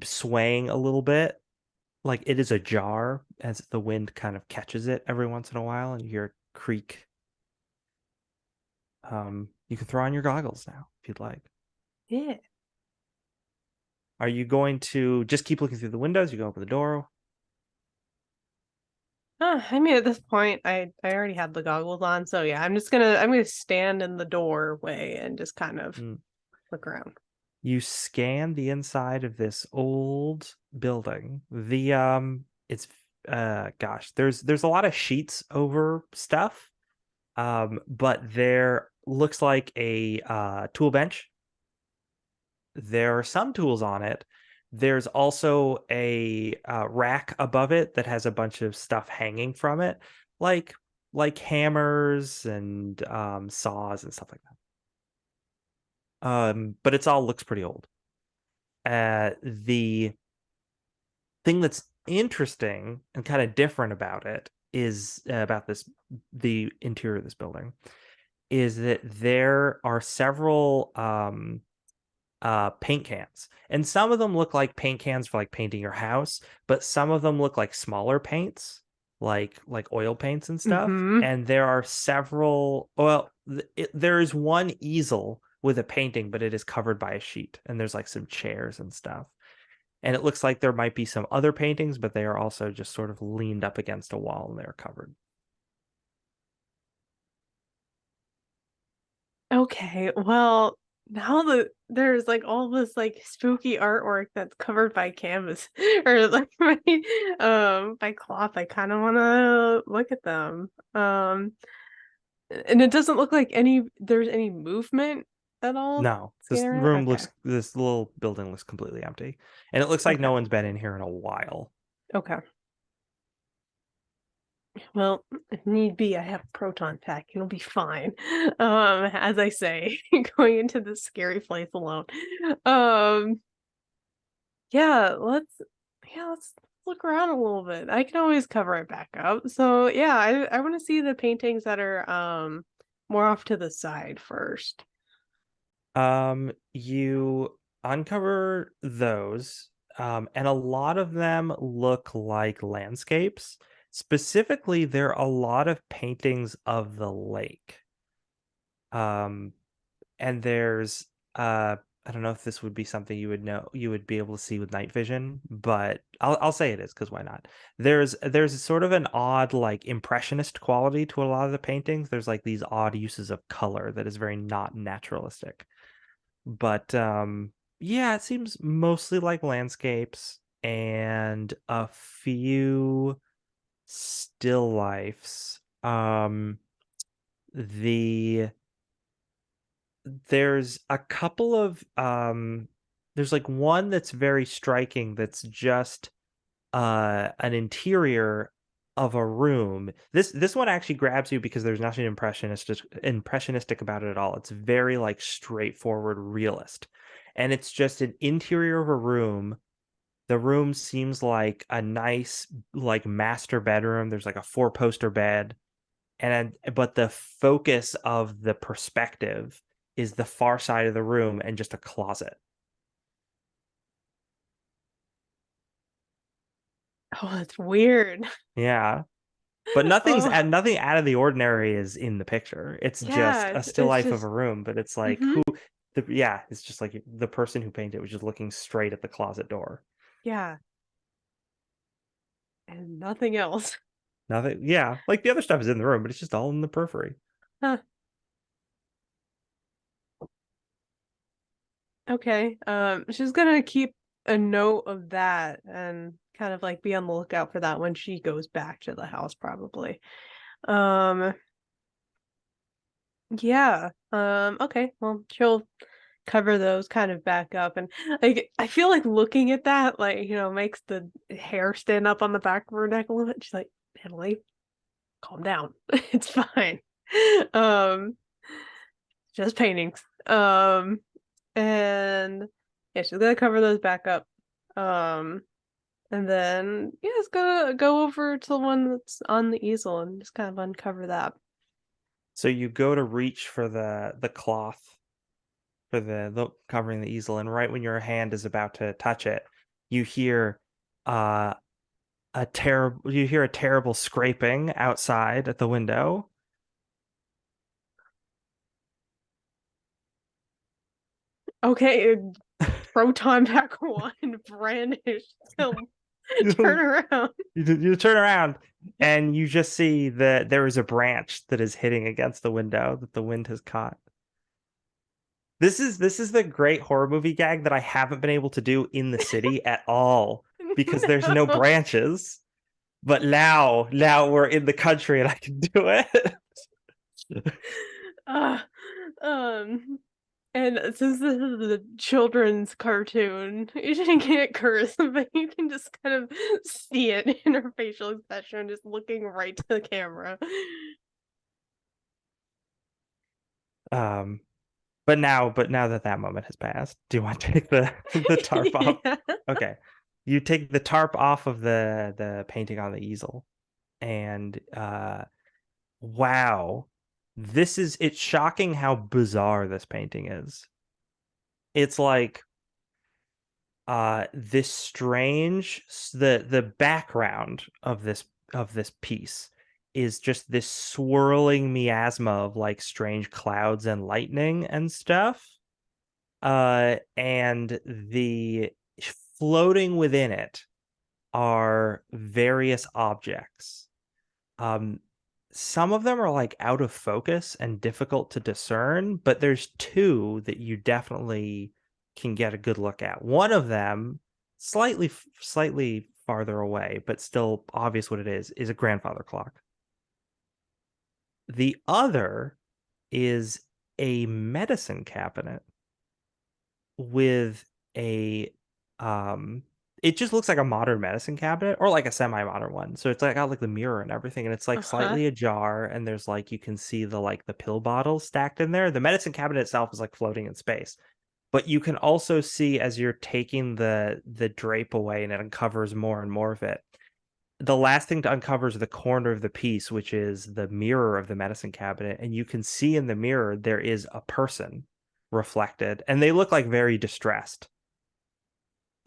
swaying a little bit, like it is ajar as the wind kind of catches it every once in a while, and you hear a creak. You can throw on your goggles now if you'd like. Yeah. Are you going to just keep looking through the windows? You go open the door. I mean, at this point, I already had the goggles on, so yeah, I'm gonna stand in the doorway and just kind of Mm. look around. You scan the inside of this old building. It's gosh, there's a lot of sheets over stuff. But there looks like a tool bench. There are some tools on it. There's also a rack above it that has a bunch of stuff hanging from it, like hammers and saws and stuff like that. But it's all looks pretty old. The thing that's interesting and kind of different about it is about the interior of this building is that there are several paint cans, and some of them look like paint cans for like painting your house, but some of them look like smaller paints, like oil paints and stuff. Mm-hmm. And there are several, well, there is one easel with a painting, but it is covered by a sheet, and there's like some chairs and stuff. And it looks like there might be some other paintings, but they are also just sort of leaned up against a wall and they're covered. Okay, well, now that there's like all this like spooky artwork that's covered by canvas or like by cloth, I kind of want to look at them. And it doesn't look like there's any movement at all. No, Scanning around. Okay. this little building looks completely empty. And it looks like no Okay. one's been in here in a while. Okay. Well, if need be, I have a proton pack. It'll be fine. As I say, going into this scary place alone. Um, Let's look around a little bit. I can always cover it back up. So yeah, I want to see the paintings that are more off to the side first. You uncover those, and a lot of them look like landscapes. Specifically, there are a lot of paintings of the lake. Um, and there's I don't know if this would be something you would be able to see with night vision, but I'll say it is because why not? There's sort of an odd like impressionist quality to a lot of the paintings. There's like these odd uses of color that is very not naturalistic. But yeah, it seems mostly like landscapes and a few still lifes. The There's a couple of there's like one that's very striking that's just an interior of a room. This one actually grabs you because there's nothing impressionistic about it at all. It's very like straightforward realist. And it's just an interior of a room. The room seems like a nice like master bedroom. There's like a four-poster bed, but the focus of the perspective is the far side of the room and just a closet. Oh, that's weird. Yeah. But Oh, nothing out of the ordinary is in the picture. It's just yeah, a still it's life of just a room, but it's like mm-hmm. it's just like the person who painted was just looking straight at the closet door. Yeah, and nothing else. Nothing, yeah, like the other stuff is in the room, but it's just all in the periphery. Huh. Okay. She's gonna keep a note of that and kind of like be on the lookout for that when she goes back to the house, probably. Um, yeah. Okay. Well, she'll cover those kind of back up, and like I feel like looking at that, like, makes the hair stand up on the back of her neck a little bit. She's like, Natalie, calm down. It's fine. Um, just paintings. And yeah, she's gonna cover those back up. Um, and then yeah, it's gonna go over to the one that's on the easel and just kind of uncover that. So you go to reach for the cloth for the covering the easel, and right when your hand is about to touch it, you hear uh you hear a terrible scraping outside at the window. Okay, proton pack one, brandish, turn around. You turn around and you just see that there is a branch that is hitting against the window that the wind has caught. This is the great horror movie gag that I haven't been able to do in the city at all because there's no No. branches. But now we're in the country and I can do it. Uh, um, and since this is the children's cartoon, you didn't get cursive, but you can just kind of see it in her facial expression, just looking right to the camera. Um, but now that moment has passed, do you want to take the tarp off? Yeah. Okay. You take the tarp off of the painting on the easel, and wow, it's shocking how bizarre this painting is. It's like this strange the background of this piece is just this swirling miasma of like strange clouds and lightning and stuff. And the floating within it are various objects. Um, some of them are like out of focus and difficult to discern, but there's two that you definitely can get a good look at. One of them, slightly farther away, but still obvious what it is a grandfather clock. The other is a medicine cabinet with a it just looks like a modern medicine cabinet or like a semi-modern one. So it's like got like the mirror and everything, and it's like Uh-huh. slightly ajar, and there's like you can see the pill bottles stacked in there. The medicine cabinet itself is like floating in space. But you can also see as you're taking the drape away and it uncovers more and more of it. The last thing to uncover is the corner of the piece, which is the mirror of the medicine cabinet. And you can see in the mirror there is a person reflected, and they look like very distressed.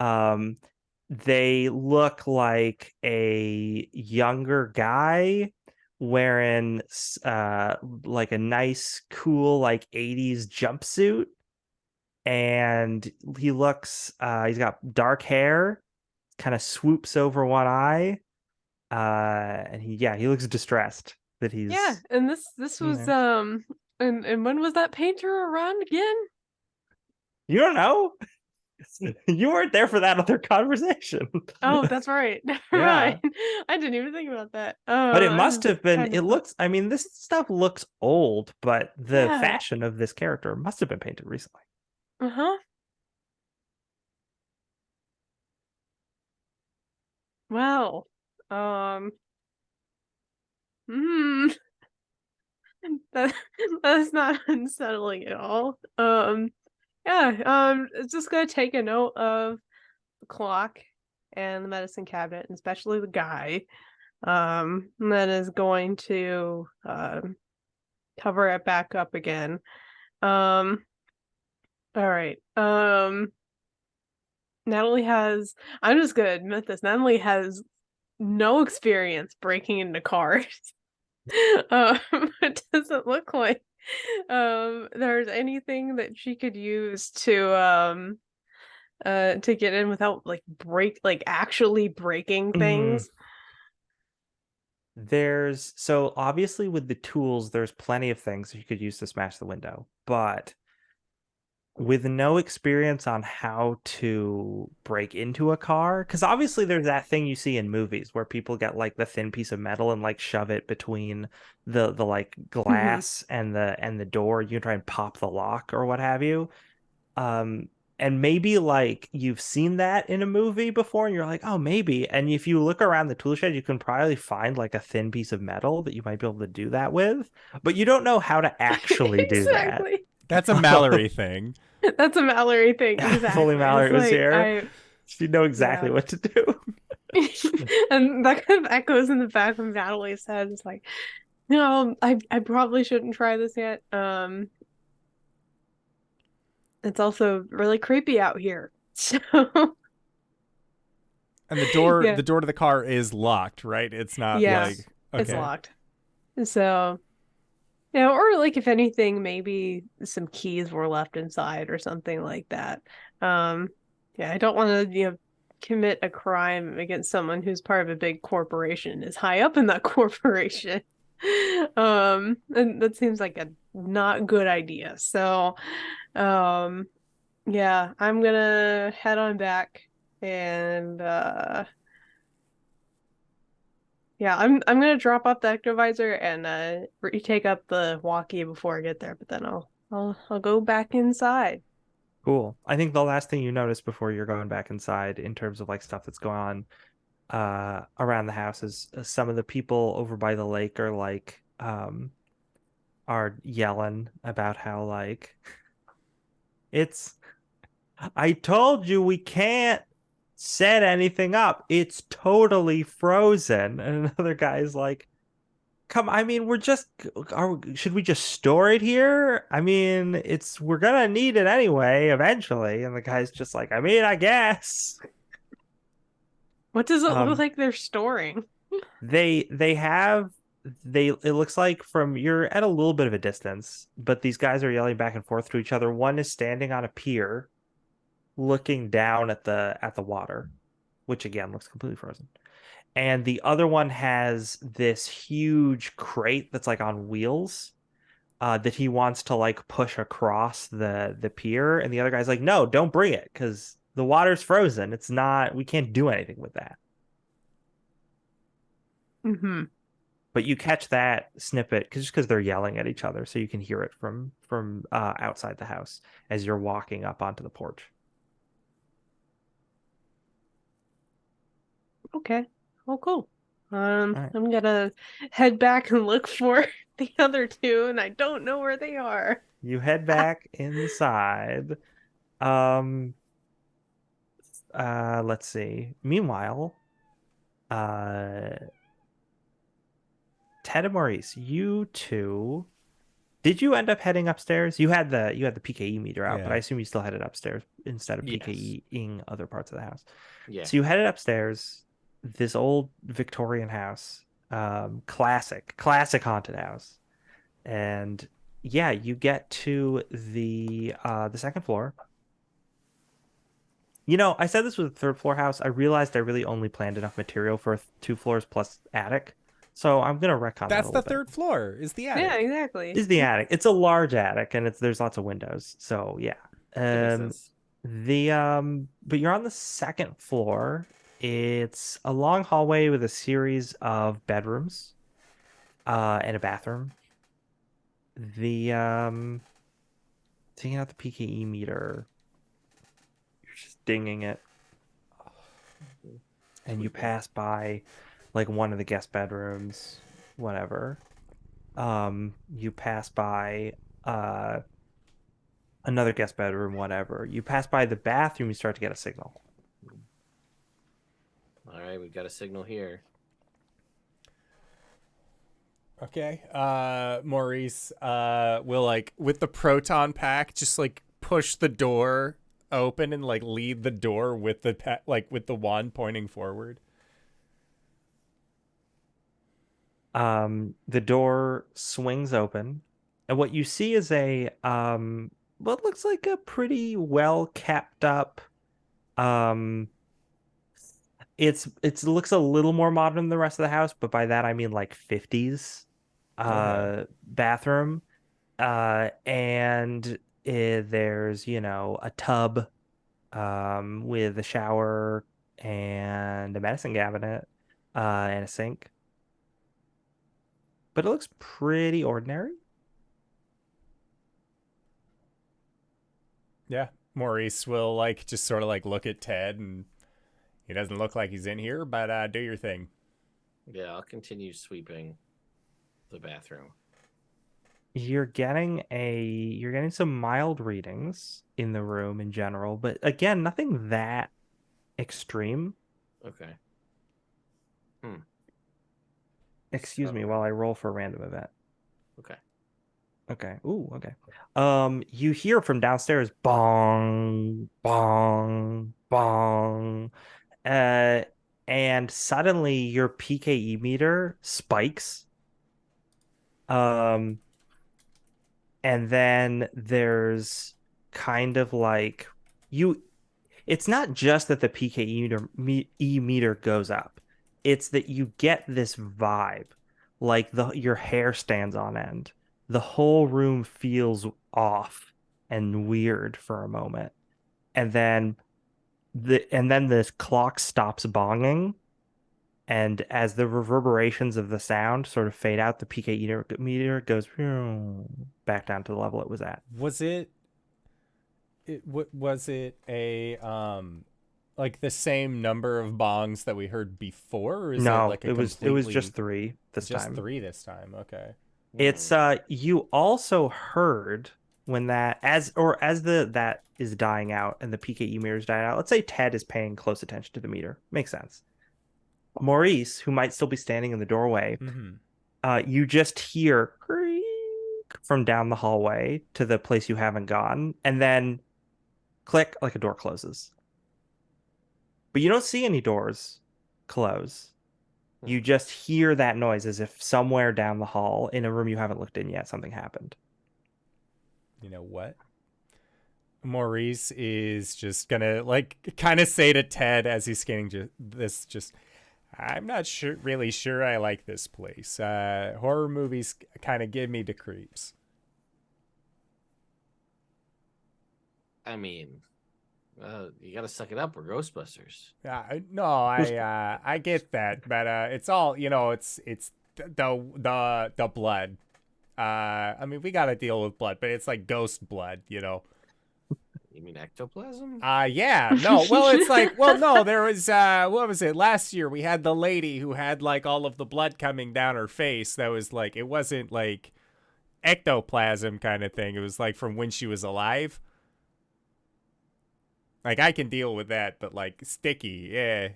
They look like a younger guy wearing like a nice, cool, like 80s jumpsuit. And he looks he's got dark hair, kind of swoops over one eye. And he looks distressed that he's Yeah, and this was and when was that painter around again? You don't know. You weren't there for that other conversation. Oh, that's right. Never Yeah. mind. I didn't even think about that. But it I must was have been, kind it of looks, I mean, this stuff looks old, but the Yeah. fashion of this character must have been painted recently. Uh-huh. Well, hmm. That that's not unsettling at all. Yeah, it's just gonna take a note of the clock and the medicine cabinet, and especially the guy. And then is going to cover it back up again. All right. Natalie has. I'm just gonna admit this. Natalie has no experience breaking into cars. It doesn't look like there's anything that she could use to get in without actually breaking things. So obviously with the tools, there's plenty of things you could use to smash the window, but with no experience on how to break into a car, because obviously there's that thing you see in movies where people get like the thin piece of metal and like shove it between the like glass and the door. You can try and pop the lock or what have you. And maybe like you've seen that in a movie before and you're like, oh, maybe. And if you look around the tool shed, you can probably find like a thin piece of metal that you might be able to do that with, but you don't know how to actually do that. Exactly. That's a Mallory thing. That's a Mallory thing. If Exactly. only Mallory It's was like, here. She'd know exactly Yeah. what to do. And that kind of echoes in the back of Natalie's head. It's like, no, I probably shouldn't try this yet. It's also really creepy out here. So And the door Yeah. the door to the car is locked, right? It's not Yeah. like okay. It's locked. So yeah, or like if anything, maybe some keys were left inside or something like that. Yeah, I don't want to, commit a crime against someone who's part of a big corporation, is high up in that corporation. And that seems like a not good idea. So, yeah, I'm gonna head on back and yeah, I'm gonna drop off the ectovisor and retake up the walkie before I get there, but then I'll go back inside. Cool. I think the last thing you notice before you're going back inside in terms of like stuff that's going on around the house is some of the people over by the lake are yelling about how like it's I told you we can't set anything up. It's totally frozen. And another guy's like, come, I mean, should we just store it here? I mean, we're gonna need it anyway, eventually. And the guy's just like, I mean, I guess. What does it look like they're storing? It looks like you're at a little bit of a distance, but these guys are yelling back and forth to each other. One is standing on a pier looking down at the water, which again looks completely frozen. And the other one has this huge crate that's like on wheels that he wants to like push across the pier. And the other guy's like, no, don't bring it because the water's frozen. We can't do anything with that. Mm-hmm. But you catch that snippet because they're yelling at each other, so you can hear it from outside the house as you're walking up onto the porch. Okay. Oh, cool. right. I'm gonna head back and look for the other two, and I don't know where they are. You head back inside. Um. Let's see. Meanwhile, uh, Ted and Maurice, you two, did you end up heading upstairs? You had the PKE meter out, but I Yeah. assume you still headed upstairs instead of Yes. PKEing other parts of the house. Yeah. So you headed upstairs, this old Victorian house, classic haunted house, and yeah, you get to the second floor. You know, I said this was a third floor house. I realized I really only planned enough material for 2 floors plus attic, so I'm gonna retcon that a That's little the bit. third floor. Is the attic? Yeah, exactly. Is the attic? It's a large attic, and there's lots of windows. So yeah. That makes Um, sense. but you're on the second floor. It's a long hallway with a series of bedrooms, and a bathroom. The taking out the PKE meter, you're just dinging it, and you Sweet. pass by like one of the guest bedrooms, whatever. You pass by another guest bedroom, whatever. You pass by the bathroom, you start to get a signal. All right, we've got a signal here. Okay. Maurice will like with the proton pack just like push the door open and like lead the door with the with the wand pointing forward. The door swings open, and what you see is a what looks like a pretty well kept up um it looks a little more modern than the rest of the house, but by that I mean like 50s Okay. bathroom. And there's, a tub with a shower and a medicine cabinet and a sink. But it looks pretty ordinary. Yeah. Maurice will like just sort of like look at Ted and he doesn't look like he's in here, but do your thing. Yeah, I'll continue sweeping the bathroom. You're getting some mild readings in the room in general, but again, nothing that extreme. Okay. Excuse me So- while I roll for a random event. Okay. Okay. Ooh, okay. You hear from downstairs bong, bong, bong. Uh, and suddenly your PKE meter spikes. Um, and then there's kind of like you it's not just that the PKE meter goes up. It's that you get this vibe, like your hair stands on end. The whole room feels off and weird for a moment. And then this clock stops bonging, and as the reverberations of the sound sort of fade out, the PKE meter goes back down to the level it was at. Was it was it a like the same number of bongs that we heard before, or is it No, like a it was just completely 3 this just time. 3 this time? Okay. It's you also heard when as that is dying out and the PKE meter is dying out. Let's say Ted is paying close attention to the meter. Makes sense. Maurice, who might still be standing in the doorway, you just hear creak from down the hallway to the place you haven't gone, and then click like a door closes. But you don't see any doors close. You just hear that noise as if somewhere down the hall in a room you haven't looked in yet, something happened. You know what? Maurice is just gonna like kind of say to Ted as he's scanning I'm not really sure I like this place. Horror movies kind of give me the creeps. I mean, you gotta suck it up. We're Ghostbusters. No, I get that, but it's all it's the blood. I mean, we gotta deal with blood, but it's like ghost blood. You mean ectoplasm? Yeah, no. Well, it's like, no, there was what was it? Last year we had the lady who had like all of the blood coming down her face. That was like, it wasn't like ectoplasm kind of thing. It was like from when she was alive. Like I can deal with that, but like sticky, yeah.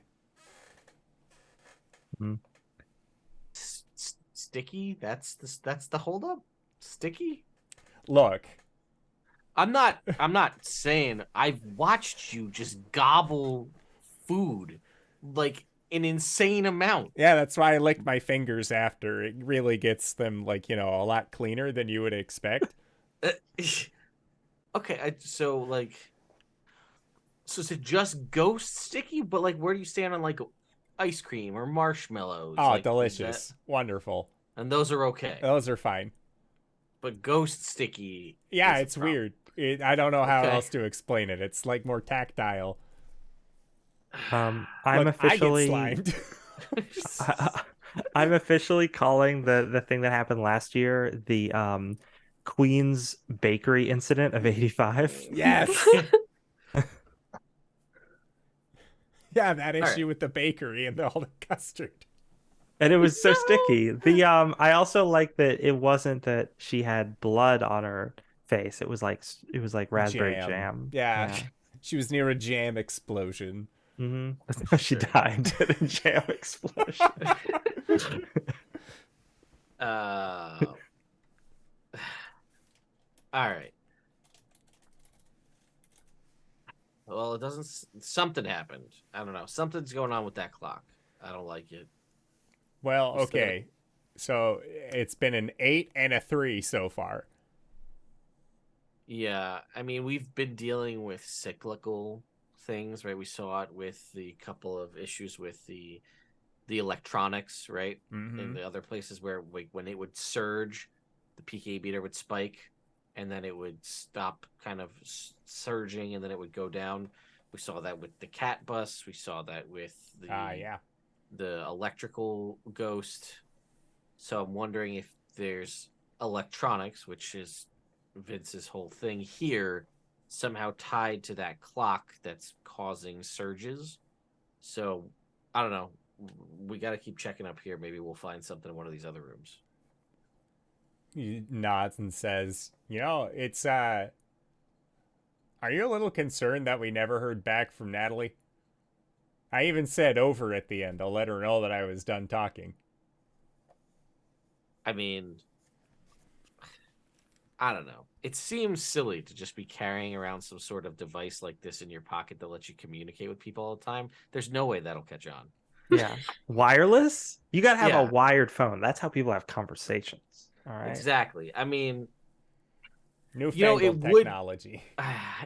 Mm. Sticky? That's the holdup? Sticky? Look, I'm not saying I've watched you just gobble food like an insane amount. yeah, that's why I lick my fingers after. It really gets them like, a lot cleaner than you would expect. Uh, okay, so is it just ghost sticky? But like, where do you stand on like ice cream or marshmallows? Oh, Like, is that delicious. Wonderful. and those are okay, Those are fine. but ghost sticky Yeah, is a it's problem. weird. I don't know how Okay. else to explain it. It's like more tactile. I'm Look, I get officially slimed. I'm officially calling the thing that happened last year the Queen's Bakery incident of '85. Yes. Yeah, that All right. issue with the bakery and all the custard. And it was so No. sticky. I also like that it wasn't that she had blood on her face. It was like raspberry jam. Yeah. Yeah. She was near a jam explosion. That's how she Sure. died in a jam explosion. Uh, all right. Well, it doesn't. Something happened. I don't know. Something's going on with that clock. I don't like it. Well, What's that? okay. So it's been an 8 and a 3 so far. Yeah, I mean, we've been dealing with cyclical things, right? We saw it with the couple of issues with the electronics, right? Mm-hmm. In the other places where when it would surge, the PK meter would spike, and then it would stop kind of surging, and then it would go down. We saw that with the cat bus. We saw that with Yeah. the electrical ghost. So I'm wondering if there's electronics, which is Vince's whole thing here, somehow tied to that clock that's causing surges. So I don't know. We got to keep checking up here. Maybe we'll find something in one of these other rooms. He nods and says, it's are you a little concerned that we never heard back from Natalie? I even said over at the end. I'll let her know that I was done talking. I mean, I don't know. It seems silly to just be carrying around some sort of device like this in your pocket that lets you communicate with people all the time. There's no way that'll catch on. Yeah. Wireless? You gotta have a Yeah. wired phone. That's how people have conversations. All right. Exactly. I mean, Newfangled technology.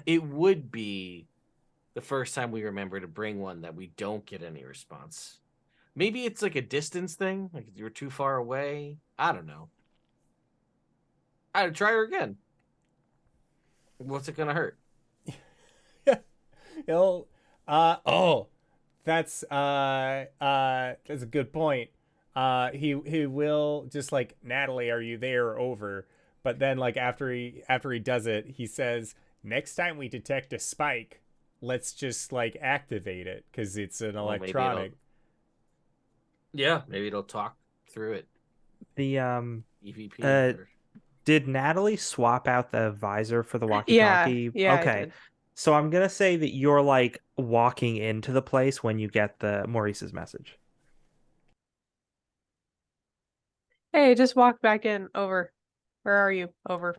it would be the first time we remember to bring one that we don't get any response. Maybe it's like a distance thing, like you're too far away. I don't know. I'd try her again. What's it gonna hurt? He'll that's a good point. He will just like, Natalie, are you there? Over. But then like after he does it, he says, next time we detect a spike, let's just like activate it because it's an electronic. Maybe it'll talk through it. The EVP. Did Natalie swap out the visor for the Yeah, walkie-talkie? yeah, I Okay. did. So I'm gonna say that you're like walking into the place when you get the Maurice's message. Hey, just walk back in. Over. Where are you? Over.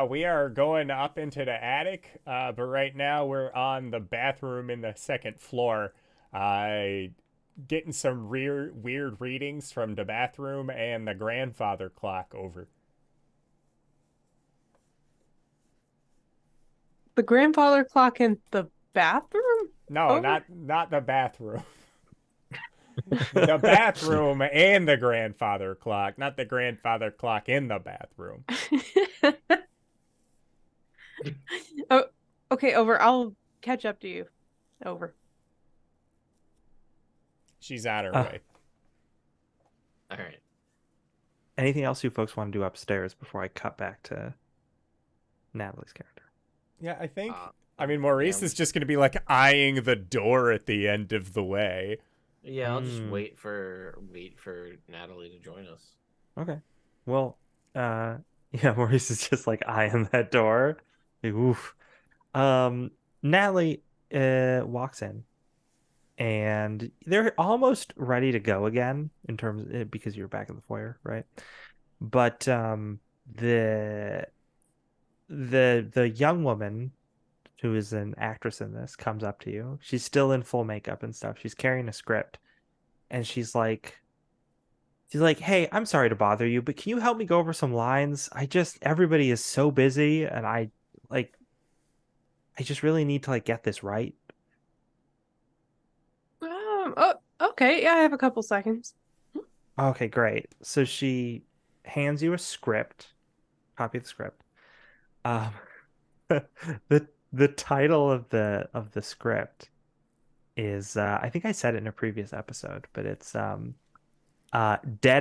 We are going up into the attic, but right now we're on the bathroom in the second floor. Getting some weird readings from the bathroom and the grandfather clock. Over. The grandfather clock in the bathroom? No, Over? not the bathroom. The bathroom and the grandfather clock, not the grandfather clock in the bathroom. Oh, okay, over. I'll catch up to you. Over. She's on her Uh, way. All right. Anything else you folks want to do upstairs before I cut back to Natalie's character? Yeah, I think. I mean, Maurice is just going to be like eyeing the door at the end of the way. Yeah, I'll just wait for Natalie to join us. Okay. Well, yeah, Maurice is just like eyeing that door. Like, oof. Natalie, walks in, and they're almost ready to go again in terms because you're back in the foyer, right? But the the young woman who is an actress in this comes up to you. She's still in full makeup and stuff. She's carrying a script, and she's like, "Hey, I'm sorry to bother you, but can you help me go over some lines? Everybody is so busy, and like I just really need to like get this right." Oh, okay. Yeah, I have a couple seconds. Okay, great. So she hands you a script, copy of the script. Um, the title of the script is I think I said it in a previous episode, but it's Dead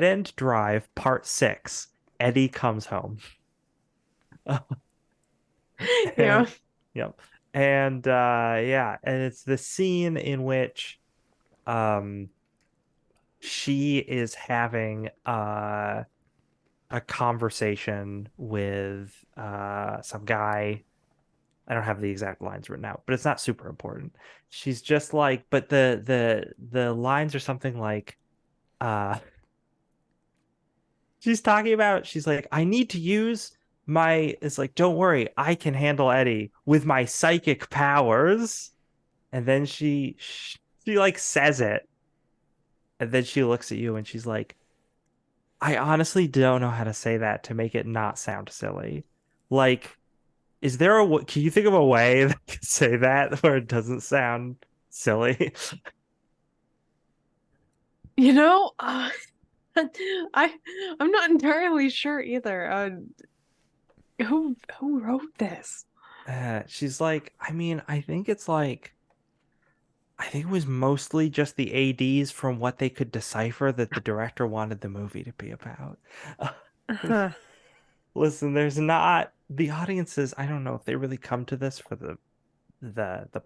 End Drive Part 6. Eddie Comes Home. Yeah. And yep. And yeah, and it's the scene in which um she is having a conversation with some guy. I don't have the exact lines written out, but it's not super important. She's just like, but the lines are something like uh she's talking about, she's like, I need to use my, it's like, don't worry, I can handle Eddie with my psychic powers. And then she like says it, and then she looks at you and she's like, I honestly don't know how to say that to make it not sound silly. Like, is there can you think of a way that I could say that where it doesn't sound silly? You know, I'm not entirely sure either. Who wrote this? She's like, I mean, I think it was mostly just the ADs from what they could decipher that the director wanted the movie to be about. Uh-huh. Listen, there's not the audiences. I don't know if they really come to this for the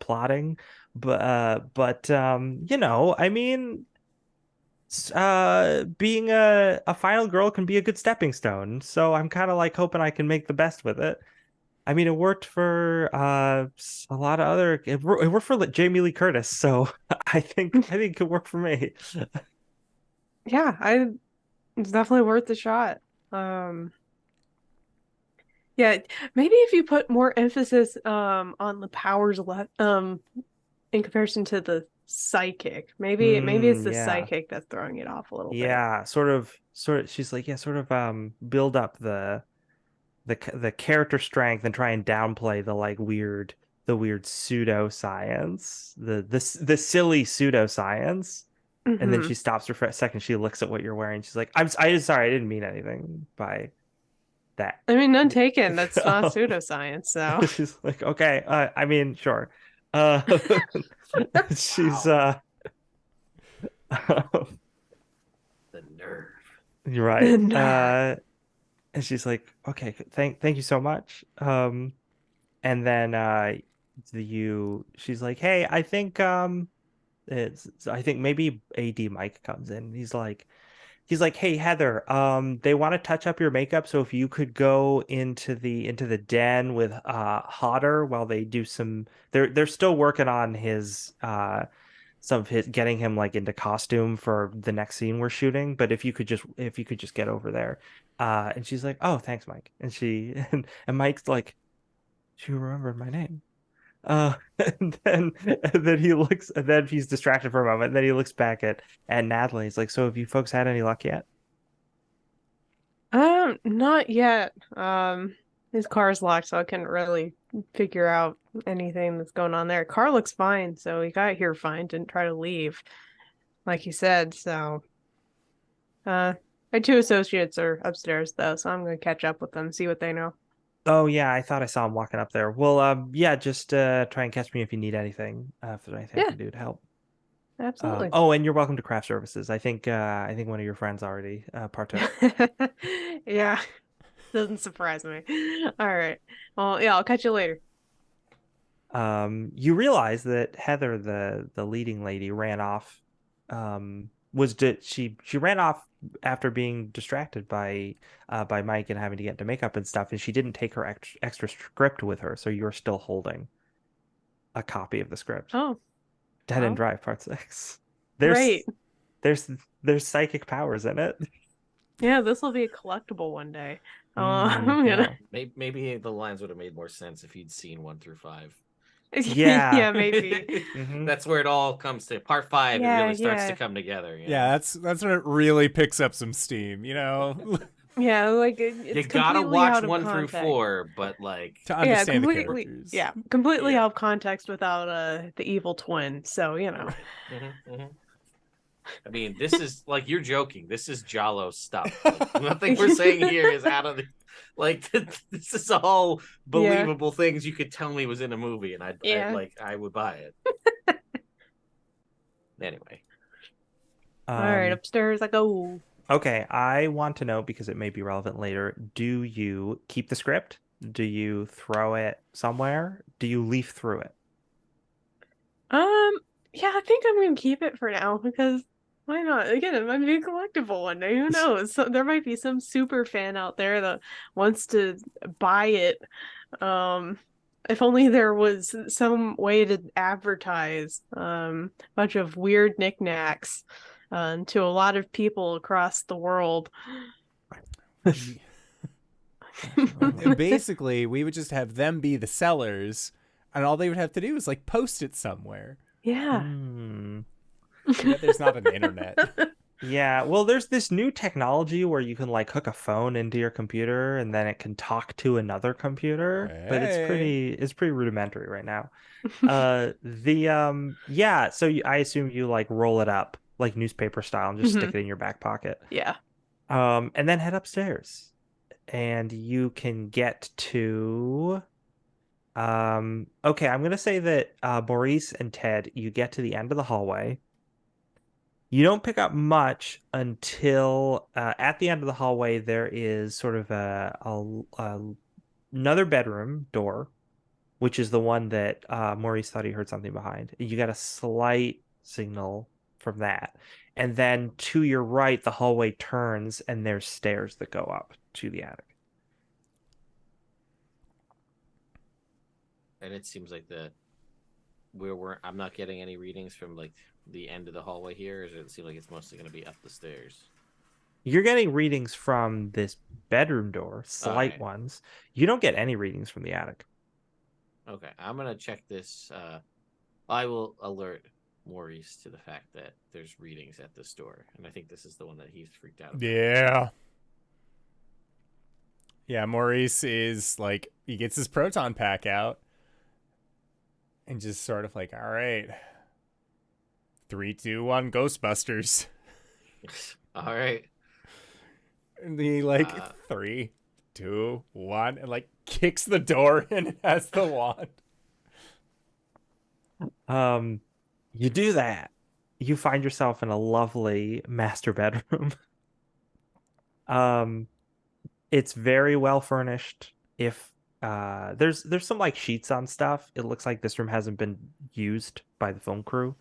plotting, but you know, I mean, being a final girl can be a good stepping stone. So I'm kind of like hoping I can make the best with it. I mean, it worked for a lot of other. It worked for Jamie Lee Curtis, so I think it could work for me. Yeah, it's definitely worth the shot. Um, yeah, maybe if you put more emphasis on the powers left in comparison to the psychic. Maybe it's the Yeah, psychic that's throwing it off a little bit. yeah, sort of. She's like, yeah, sort of build up the character strength and try and downplay the weird pseudoscience, the silly pseudoscience. And then Hmm. she stops for a second. She looks at what you're wearing. She's like, I'm sorry, I didn't mean anything by that. I mean, none taken. That's not pseudoscience, so. She's like, okay, I mean, sure. Uh, she's Wow, the nerve. you're right. Nerd. And she's like, okay, thank you so much. And then she's like, hey, I think maybe AD Mike comes in. He's like, hey Heather, they want to touch up your makeup, so if you could go into the den with Hodder while they do some, they're still working on his some of his getting him like into costume for the next scene we're shooting. But if you could just get over there. And she's like, oh, thanks, Mike. And and Mike's like, she remembered my name. And then he looks, and then he's distracted for a moment. And then he looks back at Natalie. He's like, "So have you folks had any luck yet?" Not yet. His car's locked, so I couldn't really figure out anything that's going on there. Car looks fine, so he got here fine, didn't try to leave, like he said, so my two associates are upstairs though, so I'm gonna catch up with them, see what they know. Oh yeah, I thought I saw him walking up there. Well, yeah, just try and catch me if you need anything. If there's anything I Yeah, can do to help. absolutely. Oh, and you're welcome to craft services. I think one of your friends already partook. Yeah, doesn't surprise me. All right. Well, yeah, I'll catch you later. You realize that Heather, the leading lady, ran off. She ran off after being distracted by Mike and having to get into makeup and stuff, and she didn't take her extra script with her, so you're still holding. a copy of the script. Oh, Dead End well, Drive Part 6. great. There's psychic powers in it. Yeah, this will be a collectible one day. Mm, I'm yeah. gonna. Maybe the lines would have made more sense if you'd seen 1 through 5. Yeah. Yeah, maybe. Mhm. That's where it all comes to. Part 5, it Yeah, really starts to yeah. come together. You Yeah, know? that's when it really picks up some steam, you know, Yeah, like You it's gotta completely watch out of 1 through context. 4, but like, to Yeah, understand the characters. completely Yeah. out of context without the evil twin. So, you know. I mean, this is like you're joking. This is Jalo stuff. Like, nothing we're saying here is out of the like. This is all Yeah. believable things you could tell me was in a movie, and Yeah. I would buy it. Anyway, All right, Um, upstairs I go. okay, I want to know because it may be relevant later. Do you keep the script? Do you throw it somewhere? Do you leaf through it? Um, yeah, I think I'm gonna keep it for now because why not? Again, it might be a collectible one day. Who knows? So there might be some super fan out there that wants to buy it. Um, if only there was some way to advertise a bunch of weird knickknacks to a lot of people across the world. Basically, we would just have them be the sellers, and all they would have to do is like post it somewhere. Yeah. Hmm. Too bad there's not an internet. Yeah, well, there's this new technology where you can like hook a phone into your computer and then it can talk to another computer, but Hey. it's pretty rudimentary right now. Yeah, so I assume you like roll it up like newspaper style and just stick Mhm. it in your back pocket. Yeah. And then head upstairs and you can get to okay, I'm gonna say that Maurice and Ted, you get to the end of the hallway. You don't pick up much until at the end of the hallway there is sort of another bedroom door, which is the one that Maurice thought he heard something behind. You got a slight signal from that. And then to your right, the hallway turns and there's stairs that go up to the attic. and it seems like I'm not getting any readings from like the end of the hallway here. Or does it seem like it's mostly going to be up the stairs? You're getting readings from this bedroom door, slight Alright. ones. You don't get any readings from the attic. Okay, I'm gonna check this. I will alert Maurice to the fact that there's readings at the store, and I think this is the one that he's freaked out about. Yeah. Yeah, Maurice is like, he gets his proton pack out and just sort of like, all right, 3, 2, 1, Ghostbusters. All right. And he like, Uh, 3, 2, 1, and like kicks the door in and has the wand. You do that. You find yourself in a lovely master bedroom. Um, it's very well furnished. If there's some like sheets on stuff. It looks like this room hasn't been used by the film crew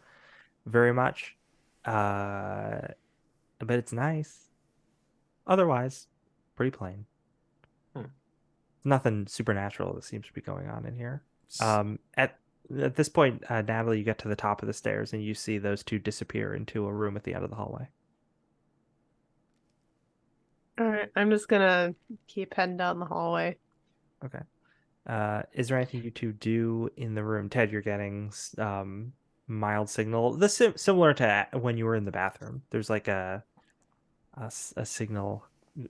very much. Uh, but it's nice. Otherwise, pretty plain. Hmm. Nothing supernatural that seems to be going on in here. At this point, Natalie, you get to the top of the stairs and you see those two disappear into a room at the end of the hallway. All right, I'm just gonna keep heading down the hallway. Okay. Is there anything you two do in the room? Ted, you're getting mild signal. Similar to when you were in the bathroom. There's like a signal,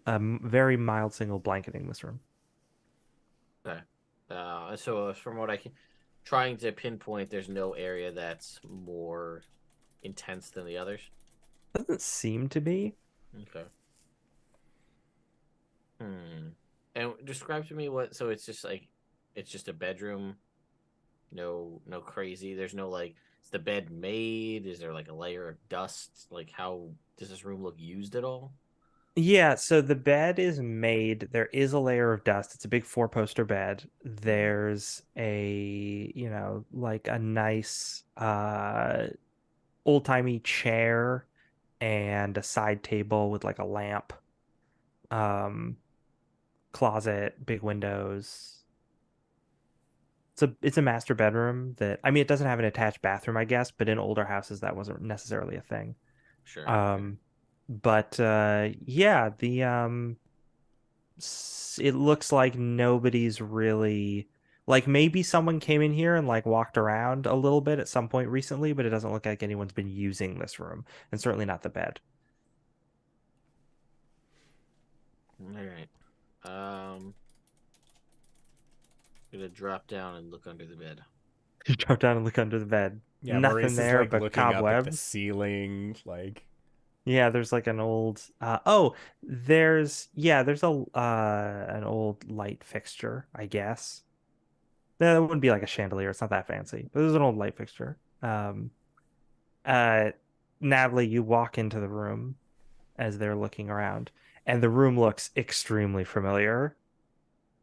very mild signal blanketing this room. Okay. So from what I can, trying to pinpoint, there's no area that's more intense than the others. Doesn't seem to be. Okay. And describe to me what. So it's just like, it's just a bedroom. No crazy. There's no like. Is the bed made? Is there like a layer of dust? Like, how does this room look used at all? Yeah, so the bed is made. There is a layer of dust. It's a big four-poster bed. There's like a nice old-timey chair and a side table with like a lamp. Closet, big windows. It's a master bedroom that, I mean, it doesn't have an attached bathroom, I guess, but in older houses that wasn't necessarily a thing. Sure. But yeah, it looks like nobody's really, like, maybe someone came in here and like walked around a little bit at some point recently, but it doesn't look like anyone's been using this room, and certainly not the bed. All right. Gonna drop down and look under the bed. You drop down and look under the bed. Yeah, Nothing Maurice is there like but looking up at the cobwebs. ceiling, like. Yeah, there's like an old there's a an old light fixture, I guess. That wouldn't be like a chandelier, it's not that fancy. But there's an old light fixture. Uh Natalie, you walk into the room as they're looking around, and the room looks extremely familiar.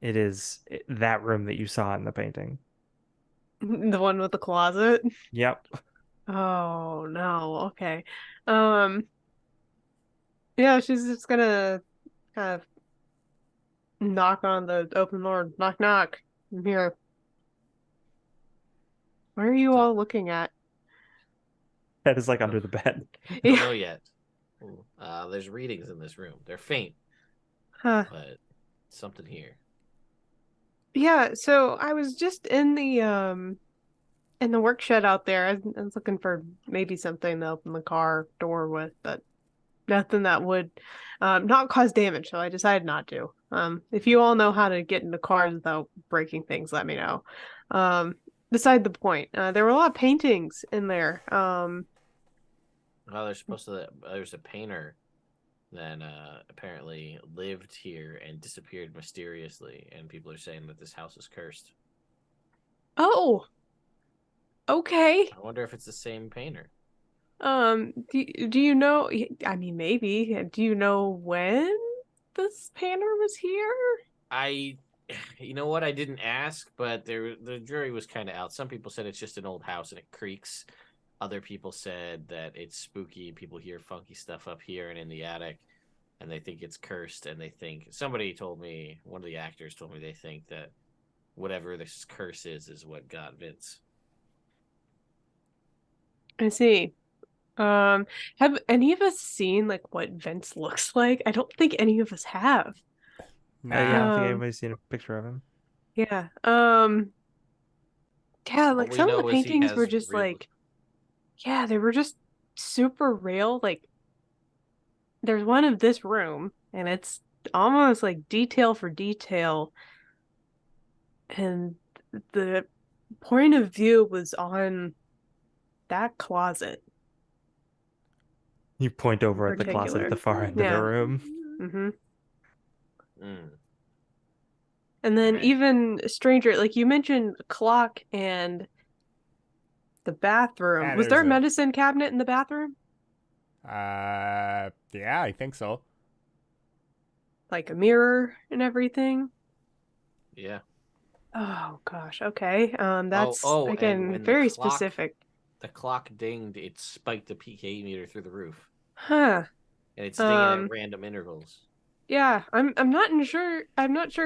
It is that room that you saw in the painting. The one with the closet. Yep. Oh no. Okay. Um. Yeah, she's just gonna kind of knock on the open door. Knock, knock. I'm here. What are you all looking at? That is like Don't under the bed. don't know yet. There's readings in this room. They're faint, Huh. but something here. Yeah, so I was just in the work shed out there. I was looking for maybe something to open the car door with, but nothing that would not cause damage, so I decided not to. If you all know how to get into cars without breaking things, let me know. Beside the point, there were a lot of paintings in there. Oh, there's a painter that apparently lived here and disappeared mysteriously, and people are saying that this house is cursed. Oh, okay. I wonder if it's the same painter. Do you know? I mean, maybe. Do you know when this painter was here? You know what? I didn't ask, but the jury was kind of out. Some people said it's just an old house and it creaks. Other people said that it's spooky. People hear funky stuff up here and in the attic, and they think it's cursed. And they think somebody told me, one of the actors told me, they think that whatever this curse is what got Vince. I see. Have any of us seen like what Vince looks like? I don't think any of us have. Nah. Yeah, I don't think Um, anybody's seen a picture of him. Yeah. Yeah, All like we some of the know is he paintings were has just real. like, yeah, they were just super real. Like there's one of this room and it's almost like detail for detail. And the point of view was on that closet You point in over at the closet at particular. the far end of the Yeah. room. Mm-hmm. Mm. And then Right. even stranger, like you mentioned, a clock and the bathroom. Was there there's a medicine cabinet in the bathroom? Yeah, I think so. Like a mirror and everything? Yeah. Oh gosh, okay. That's And again when very specific. the clock dinged, it spiked the PK meter through the roof, Huh. and it's dinging at random intervals. Yeah, I'm not sure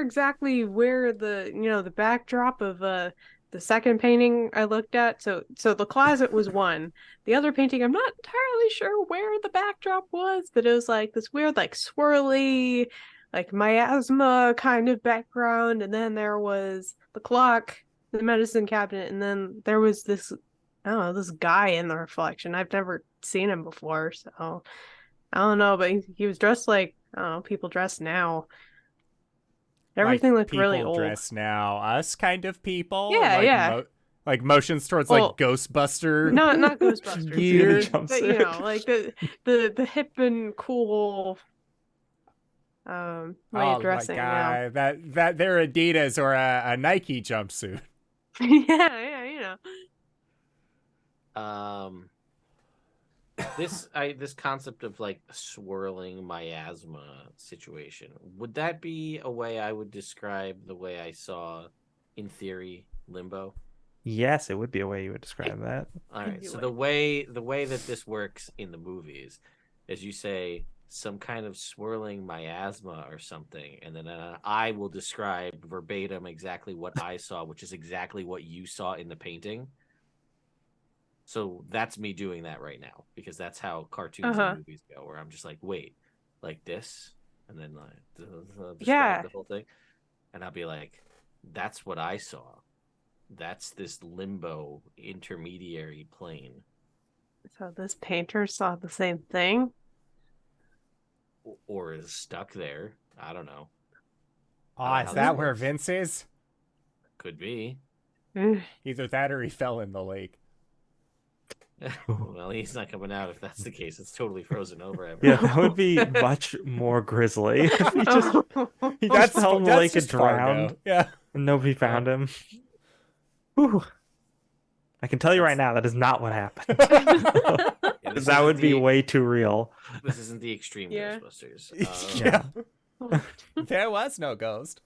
exactly where the backdrop of the second painting I looked at. So the closet was one. The other painting I'm not entirely sure where the backdrop was, but it was like this weird like swirly like miasma kind of background, and then there was the clock, the medicine cabinet, and then there was this I don't know, this guy in the reflection. I've never seen him before, so I don't know, but he was dressed like, I don't know, people dress now. Everything Like looked really people old. dress now, us kind of people, Yeah, yeah. like motions towards Well, like Ghostbuster not Ghostbusters, See in a gear. but you know, jumpsuit. like the hip and cool way of Oh my dressing now. god, that they're Adidas or a Nike jumpsuit. Yeah, you know. This concept of like swirling miasma situation, would that be a way I would describe the way I saw, in theory, Limbo? Yes, it would be a way you would describe that. All right. You So would. the way that this works in the movies is you say some kind of swirling miasma or something, and then I will describe verbatim exactly what I saw, which is exactly what you saw in the painting. So that's me doing that right now, because that's how cartoons and movies go, where I'm just like, wait, like this, and then like describe the whole thing, and I'll be like, that's what I saw. That's this limbo intermediary plane. So this painter saw the same thing? Or is stuck there. I don't know. Is that where Vince is? Could be. Either that or he fell in the lake. Well, he's not coming out if that's the case. It's totally frozen over. Yeah, that would be much more grisly. If he just fell in the lake and drowned. Yeah. And nobody found him. Whew. I can tell you right now that is not what happened. Because that would be way too real. This isn't the extreme Ghostbusters. Yeah. There was no ghost.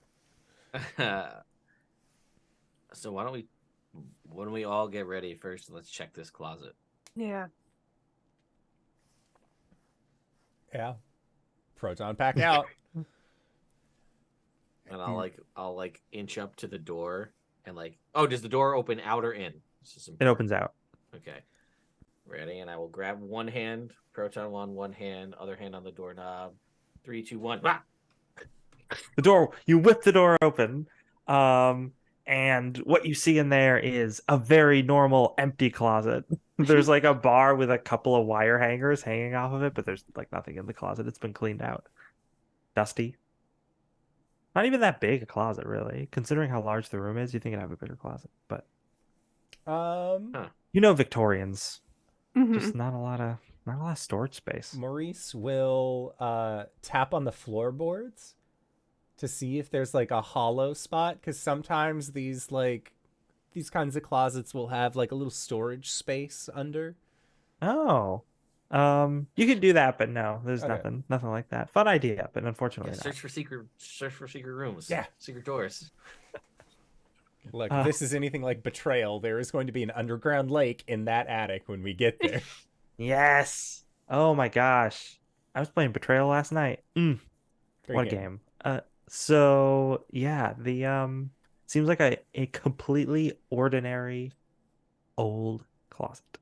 So why don't we all get ready first and let's check this closet. Yeah. Yeah. Proton pack out. And I'll inch up to the door and does the door open out or in? It opens out. Okay. Ready, and I will grab one hand, proton one hand, other hand on the doorknob. 3, 2, 1. Ah! You whip the door open. And what you see in there is a very normal empty closet. There's like a bar with a couple of wire hangers hanging off of it, but there's like nothing in the closet. It's been cleaned out. Dusty. Not even that big a closet, really. Considering how large the room is, you think it'd have a bigger closet. But Victorians. Just not a lot of storage space. Maurice will tap on the floorboards to see if there's like a hollow spot, because sometimes these kinds of closets will have like a little storage space under. Oh. You can do that, but no, there's nothing like that. Fun idea, but unfortunately not. Search for secret rooms. Yeah. Secret doors. Look, if this is anything like Betrayal, there is going to be an underground lake in that attic when we get there. Yes. Oh my gosh. I was playing Betrayal last night. What a game. So yeah, the seems like a completely ordinary old closet.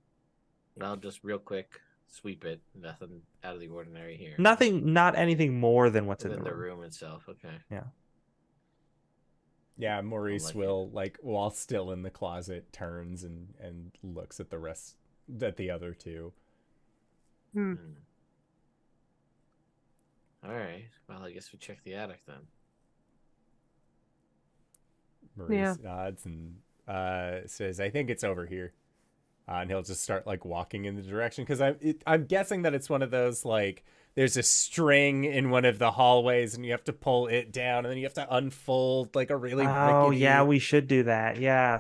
I'll just real quick sweep it. Nothing out of the ordinary here. Not anything more than what's in the room itself. Okay. Yeah. Yeah, Maurice will while still in the closet turns and looks at the other two. All right. Well, I guess we check the attic then. Maurice nods and says, "I think it's over here," and he'll just start walking in the direction, because I'm guessing that it's one of those there's a string in one of the hallways and you have to pull it down and then you have to unfold a really rickety... yeah, we should do that. Yeah,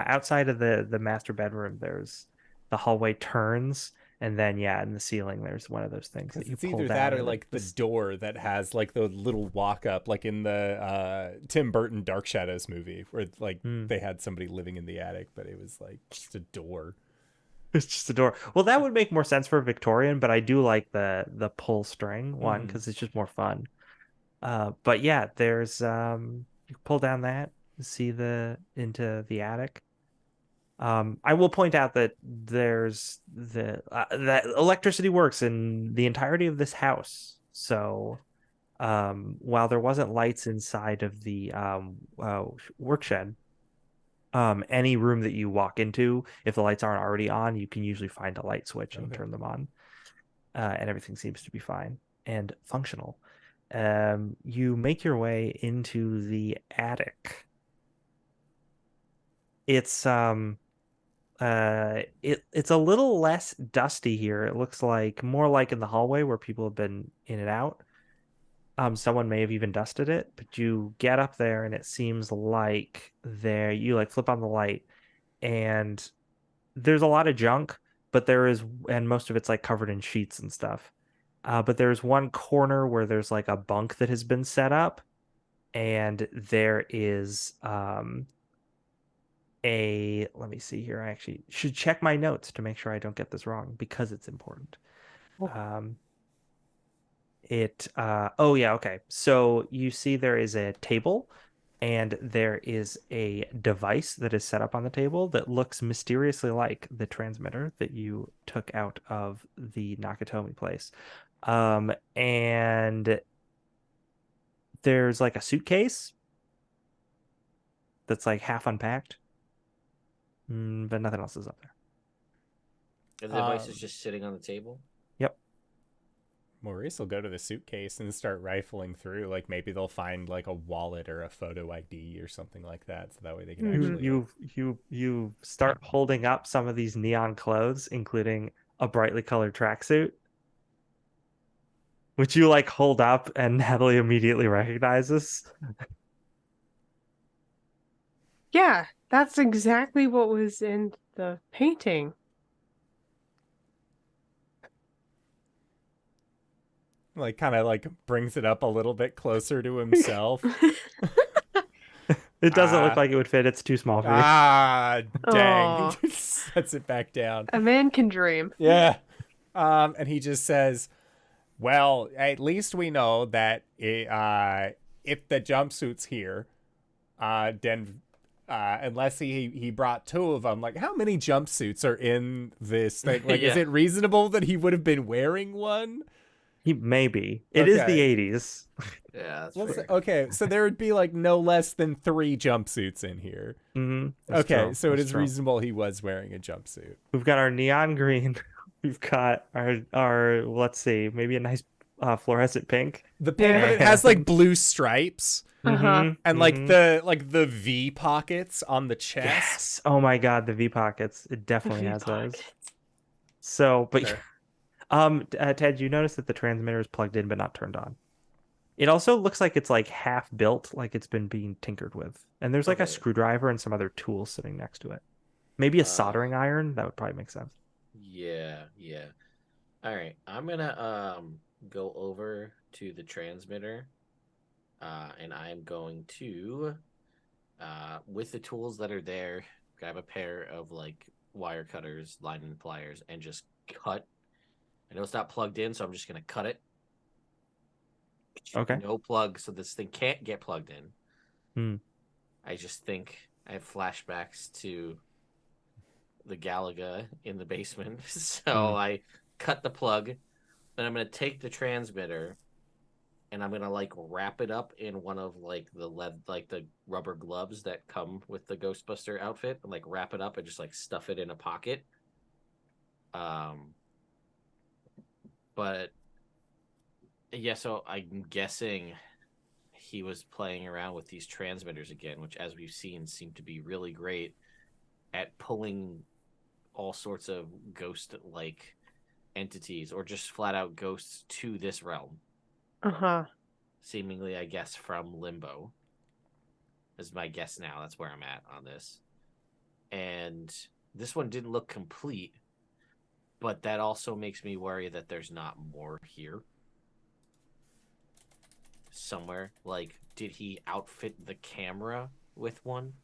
outside of the master bedroom there's the hallway turns, and then in the ceiling there's one of those things that you pull down. It's either that or the door that has the little walk up, in the Tim Burton Dark Shadows movie, where they had somebody living in the attic, but it was just a door. It's just a door. Well, that would make more sense for Victorian, but I do like the pull string one because it's just more fun. But yeah, there's you pull down that, see into the attic. I will point out that there's that electricity works in the entirety of this house. So while there wasn't lights inside of the work shed, any room that you walk into, if the lights aren't already on, you can usually find a light switch and turn them on, and everything seems to be fine and functional. You make your way into the attic. It's it's a little less dusty here. It looks more like in the hallway where people have been in and out. Someone may have even dusted it, but you get up there and it seems like you flip on the light and there's a lot of junk, but and most of it's covered in sheets and stuff. But there's one corner where there's a bunk that has been set up, and there is let me see here. I actually should check my notes to make sure I don't get this wrong because it's important. Um, oh yeah, okay. So you see there is a table and there is a device that is set up on the table that looks mysteriously like the transmitter that you took out of the Nakatomi place. And there's like a suitcase that's like half unpacked, but nothing else is up there. And the device is just sitting on the table. Yep. Maurice will go to the suitcase and start rifling through. Like maybe they'll find like a wallet or a photo ID or something like that, so that way they can actually. You start holding up some of these neon clothes, including a brightly colored tracksuit, which you like hold up, and Natalie immediately recognizes. Yeah, that's exactly what was in the painting. Like kind of like brings it up a little bit closer to himself. It doesn't look like it would fit. It's too small for you. Ah, dang. Aw. He just sets it back down. A man can dream. Yeah. And he just says, well, at least we know that if the jumpsuit's here, then unless he brought two of them, like how many jumpsuits are in this thing? Like, is Yeah. it reasonable that he would have been wearing one? Maybe. It is the Okay. 80s. Yeah, that's fair. Okay, so there would be like no less than 3 jumpsuits in here. That's Okay, true. so it That's is true. reasonable he was wearing a jumpsuit. We've got our neon green. We've got our let's see, maybe a nice fluorescent pink. The pink, but it has like blue stripes Uh-huh. and like the V pockets on the chest. Yes. Oh my God, the V pockets. It definitely has those. So, but Fair. Ted, you notice that the transmitter is plugged in but not turned on. It also looks like it's like half built, like it's been being tinkered with. And there's like a Okay. screwdriver and some other tools sitting next to it. Maybe a soldering iron. That would probably make sense. Yeah. All right, I'm gonna go over to the transmitter, and I'm going to, with the tools that are there, grab a pair of like wire cutters, line and pliers, and just cut. I know it's not plugged in, so I'm just gonna cut it. Okay. No plug, so this thing can't get plugged in. Hmm. I just think I have flashbacks to the Galaga in the basement. So I cut the plug, then I'm gonna take the transmitter and I'm gonna like wrap it up in one of like the rubber gloves that come with the Ghostbuster outfit, and like wrap it up and just like stuff it in a pocket. But yeah, so I'm guessing he was playing around with these transmitters again, which, as we've seen, seem to be really great at pulling all sorts of ghost-like entities or just flat-out ghosts to this realm. Uh-huh. Seemingly, I guess, from Limbo. Is my guess now. That's where I'm at on this. And this one didn't look complete, but that also makes me worry that there's not more here. Somewhere. Like, did he outfit the camera with one?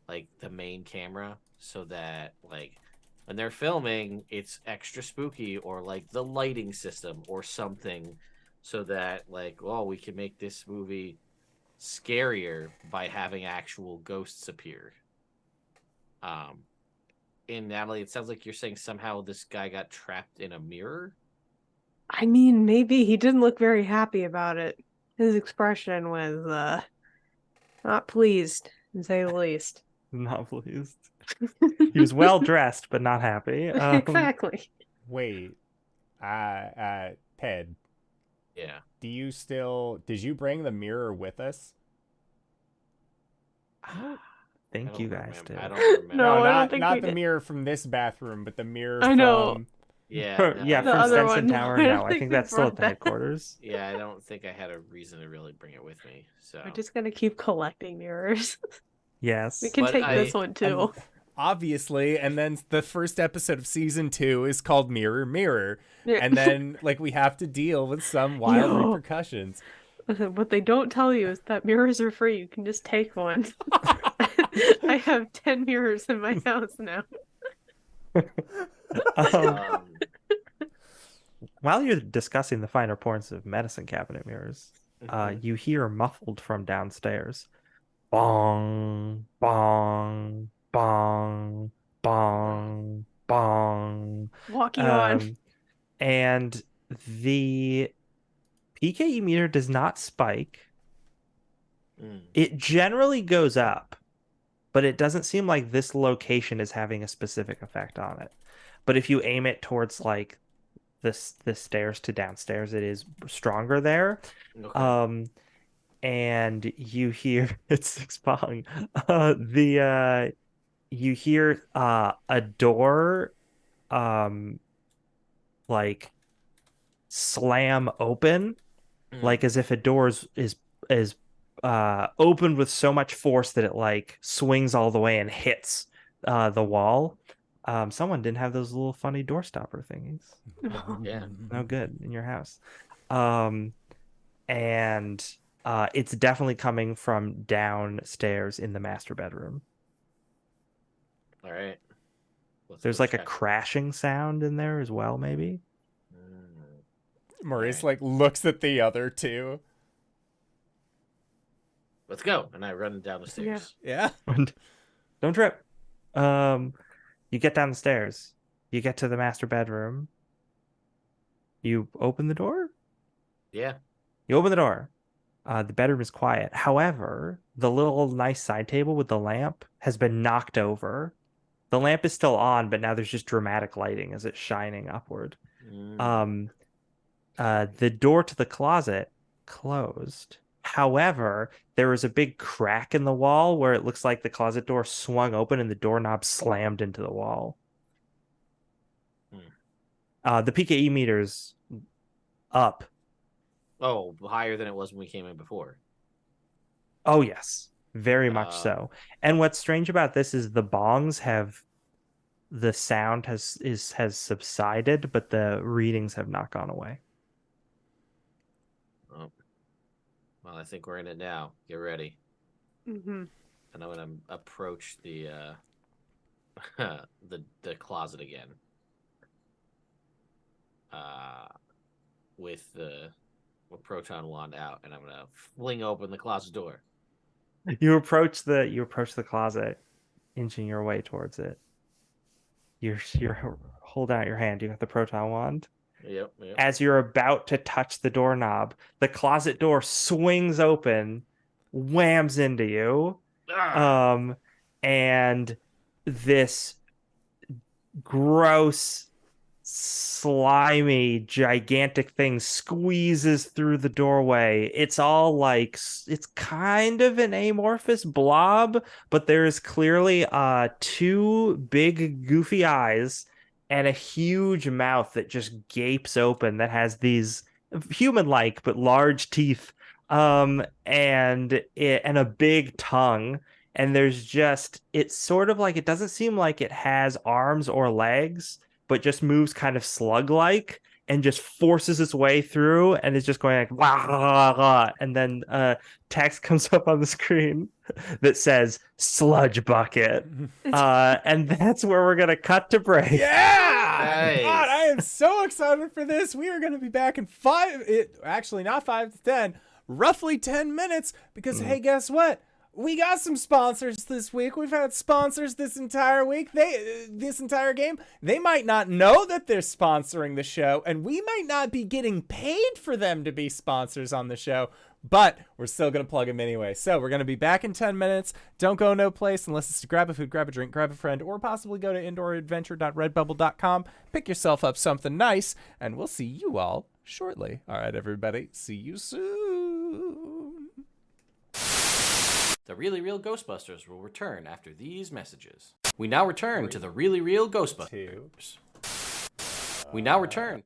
Like, the main camera? So that, like, when they're filming, it's extra spooky, or, like, the lighting system or something, so that, like, oh, we can make this movie scarier by having actual ghosts appear. And Natalie, it sounds like you're saying somehow this guy got trapped in a mirror? I mean, maybe he didn't look very happy about it. His expression was not pleased, to say the least. Not pleased. He was well dressed, but not happy. Exactly. Wait, Ted, Yeah. did you bring the mirror with us? Thank you guys did. I don't remember. No, I don't not think not we the did. mirror from this bathroom, but the mirror I know. from Yeah. Yeah, The from other Stenson one, no, Tower. I don't No, I think think we that's still at brought the that. headquarters. Yeah, I don't think I had a reason to really bring it with me. So We're just gonna keep collecting mirrors. Yes. We can But take I- this one too. obviously, and then the first episode of season 2 is called Mirror Mirror, Yeah. and then like we have to deal with some wild Yo. repercussions. What they don't tell you is that mirrors are free. You can just take one. I have 10 mirrors in my house now. Um, While you're discussing the finer points of medicine cabinet mirrors, Mhm. you hear muffled from downstairs, bong, bong, bong, bong, bong. Walking on. Um, and the PKE meter does not spike. Mm. It generally goes up, but it doesn't seem like this location is having a specific effect on it. But if you aim it towards like the stairs to downstairs, it is stronger there. Okay. Um, and you hear it's six pong. The you hear a door like slam open, like Mm. as if a door is opened with so much force that it like swings all the way and hits the wall. Someone didn't have those little funny door stopper thingies. Yeah. No good in your house. Um, and it's definitely coming from downstairs in the master bedroom. All right. Let's There's go like a check. crashing sound in there as well, maybe. Mm. Maurice Alright. like looks at the other two. Let's go. And I run down the stairs. Yeah. And don't trip. You get down the stairs. You get to the master bedroom. You open the door. Yeah. You open the door. The bedroom is quiet. However, the little nice side table with the lamp has been knocked over. The lamp is still on, but now there's just dramatic lighting as it's shining upward. Mm. The door to the closet closed. However, there is a big crack in the wall where it looks like the closet door swung open and the doorknob slammed into the wall. The PKE meter's up. Oh, higher than it was when we came in before. Oh, yes. Very much Uh, so. And what's strange about this is the bongs have the sound has subsided, but the readings have not gone away. Oh. Well, I think we're in it now. Get ready. Mm-hmm. And I'm gonna approach the the closet again. With the proton wand out, and I'm gonna fling open the closet door. You approach the closet, inching your way towards it. You're hold out your hand. You got the proton wand. Yep. As you're about to touch the doorknob, the closet door swings open, whams into you. Ah! And this gross, slimy, gigantic thing squeezes through the doorway. It's all like it's kind of an amorphous blob, but there is clearly two big goofy eyes and a huge mouth that just gapes open that has these human-like but large teeth and a big tongue. And there's just it's sort of like it doesn't seem like it has arms or legs, but just moves kind of slug-like and just forces its way through and is just going like blah, blah, blah. And then text comes up on the screen that says sludge bucket. And that's where we're gonna cut to break. Yeah! Nice. God, I am so excited for this. We are going to be back in actually not 5 to 10, roughly 10 minutes because hey, guess what? We got some sponsors this week. We've had sponsors this entire week. This entire game. They might not know that they're sponsoring the show, and we might not be getting paid for them to be sponsors on the show, but we're still going to plug them anyway. So we're going to be back in 10 minutes. Don't go no place unless it's to grab a food, grab a drink, grab a friend, or possibly go to indooradventure.redbubble.com, pick yourself up something nice, and we'll see you all shortly. All right, everybody. See you soon. The Really Real Ghostbusters will return after these messages. We now return to the Really Real Ghostbusters. We now return.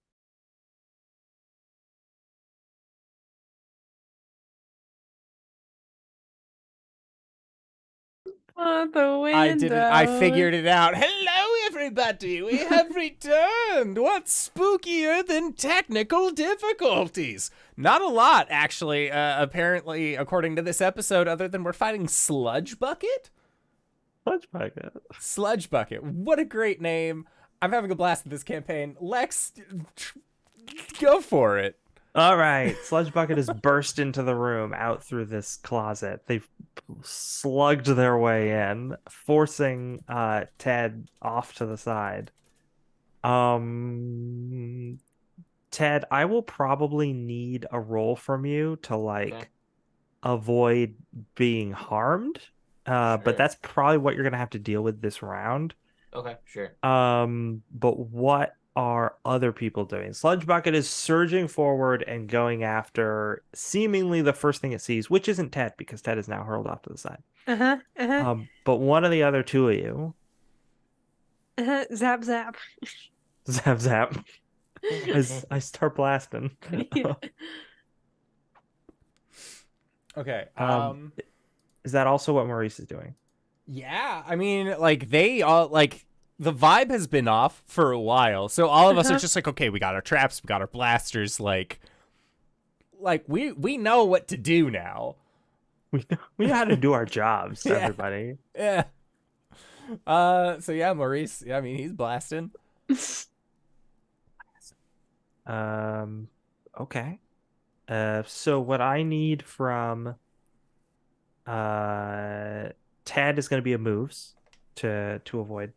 On the window. I didn't. I figured it out. Hello, everybody. We have returned. What's spookier than technical difficulties? Not a lot, actually. Apparently, according to this episode, other than we're fighting Sludge Bucket. Sludge bucket. Sludge Bucket. What a great name. I'm having a blast with this campaign. Lex, Go for it. All right, Sludge Bucket has burst into the room out through this closet. They've slugged their way in, forcing Ted off to the side. Ted, I will probably need a roll from you to Okay. avoid being harmed. But Sure. that's probably what you're gonna have to deal with this round. Okay, sure. But what are other people doing? Sludge Bucket is surging forward and going after seemingly the first thing it sees, which isn't Ted, because Ted is now hurled off to the side. But one of the other two of you, Zap zap. zap zap, as I start blasting. Yeah. Okay. Is that also what Maurice is doing? Yeah, I mean, like they all like the vibe has been off for a while, so all of us are just like, okay, we got our traps, we got our blasters, like we know what to do now. We know how to do our jobs, Yeah. everybody. Yeah. So yeah, Maurice. Yeah, I mean, he's blasting. Okay. So what I need from Tad is going to be a moves to avoid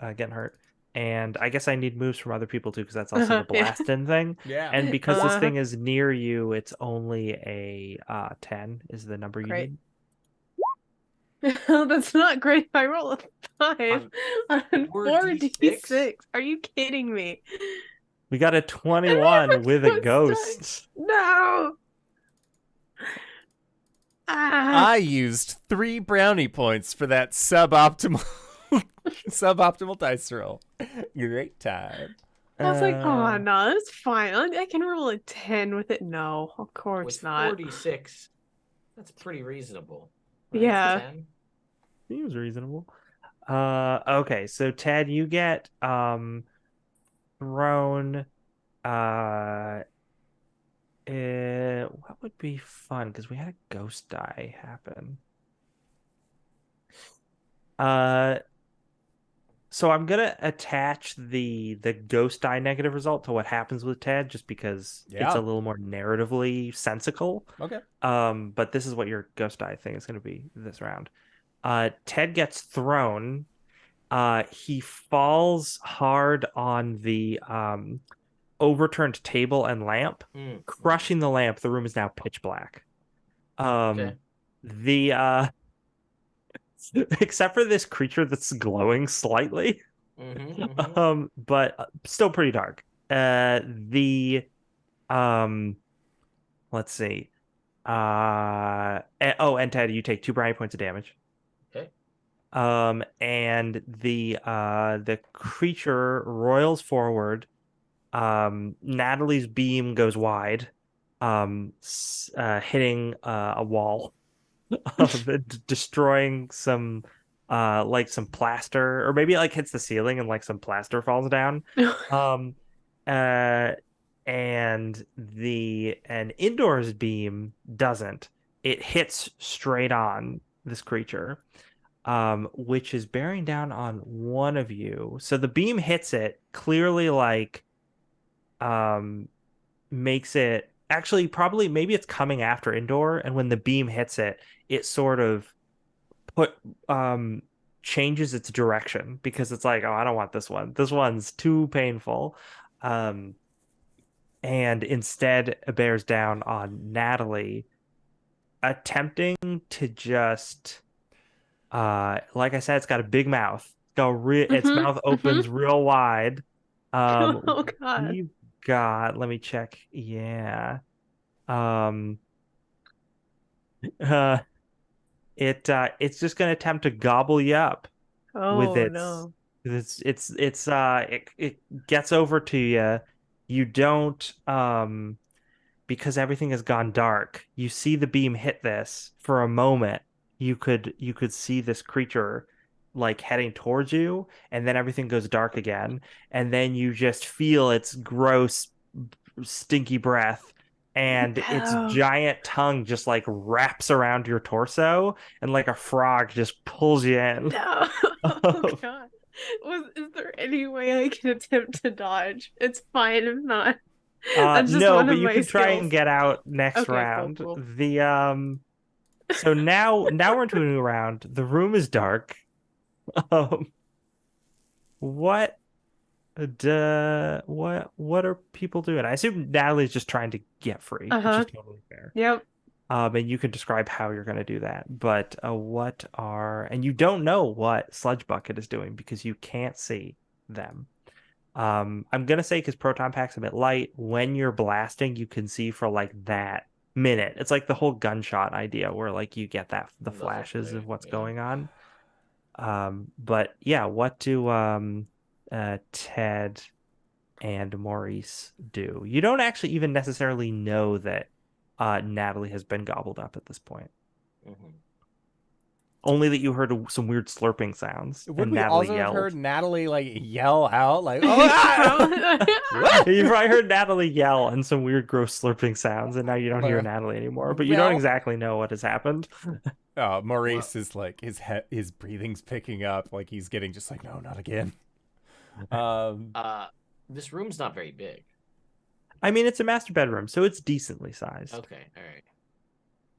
getting hurt, and I guess I need moves from other people too, because that's also the Yeah. blasting thing. Yeah. And because this Uh-huh. thing is near you, it's only a 10 is the number you Great. need. That's not great if I roll a 5 on 4d6? 4d6. Are you kidding me? We got a 21 with a Ghost ghost. No. Ah. I used 3 brownie points for that suboptimal dice roll. Great time. I was like, oh Uh, no, that's fine. I can roll a 10 with it. No, of course With not. 46, that's pretty reasonable. Yeah. 10. Seems reasonable. Okay, so Ted, you get thrown. What would be fun? Because we had a ghost die happen. So I'm gonna attach the ghost die negative result to what happens with Ted, just because Yeah. it's a little more narratively sensical. Okay. But this is what your ghost die thing is gonna be this round. Ted gets thrown. He falls hard on the overturned table and lamp, crushing the lamp. The room is now pitch black. Okay. The except for this creature that's glowing slightly, but still pretty dark. Let's see. And Ted, you take 2 brownie points of damage. Okay. And the creature roils forward. Natalie's beam goes wide, hitting a wall, destroying some some plaster, or maybe it hits the ceiling and some plaster falls down. And an indoors beam doesn't. It hits straight on this creature, which is bearing down on one of you. So the beam hits it, clearly makes it actually probably maybe it's coming after indoor, and when the beam hits it, it sort of changes its direction, because it's like, oh, I don't want this one. This one's too painful. And instead bears down on Natalie, attempting to just like I said, it's got a big mouth. Its mouth opens real wide. Oh god. We've got, let me check. Yeah. It's just gonna attempt to gobble you up with Oh its no. it gets over to you. You don't because everything has gone dark. You see the beam hit this for a moment. You could see this creature heading towards you, and then everything goes dark again, and then you just feel its gross stinky breath, and its giant tongue just wraps around your torso, and like a frog just pulls you in. No. Oh god. Is there any way I can attempt to dodge? It's fine if not. That's just No, one but of you my can try and skills. get out next Okay, round. cool. So now we're into a new round. The room is dark. Um, what what are people doing? I assume Natalie's just trying to get free, which Uh-huh. is totally fair. Yep. And you can describe how you're going to do that. But and you don't know what Sludge Bucket is doing because you can't see them. I'm gonna say because proton packs emit light, when you're blasting, you can see for like that minute. It's like the whole gunshot idea where like you get the flashes of what's going on. But yeah, what do Ted and Maurice do? You don't actually even necessarily know that Natalie has been gobbled up at this point. Mhm. Only that you heard some weird slurping sounds, Would and we Natalie also have yelled. heard Natalie like yell out like, "Oh, ah!" What? You probably heard Natalie yell and some weird, gross slurping sounds, and now you don't hear Uh, Natalie anymore. But you don't well- exactly know what has happened. Maurice is like his breathing's picking up, like he's getting just like, no, not again. This room's not very big. I mean, it's a master bedroom, so it's decently sized. Okay, all right.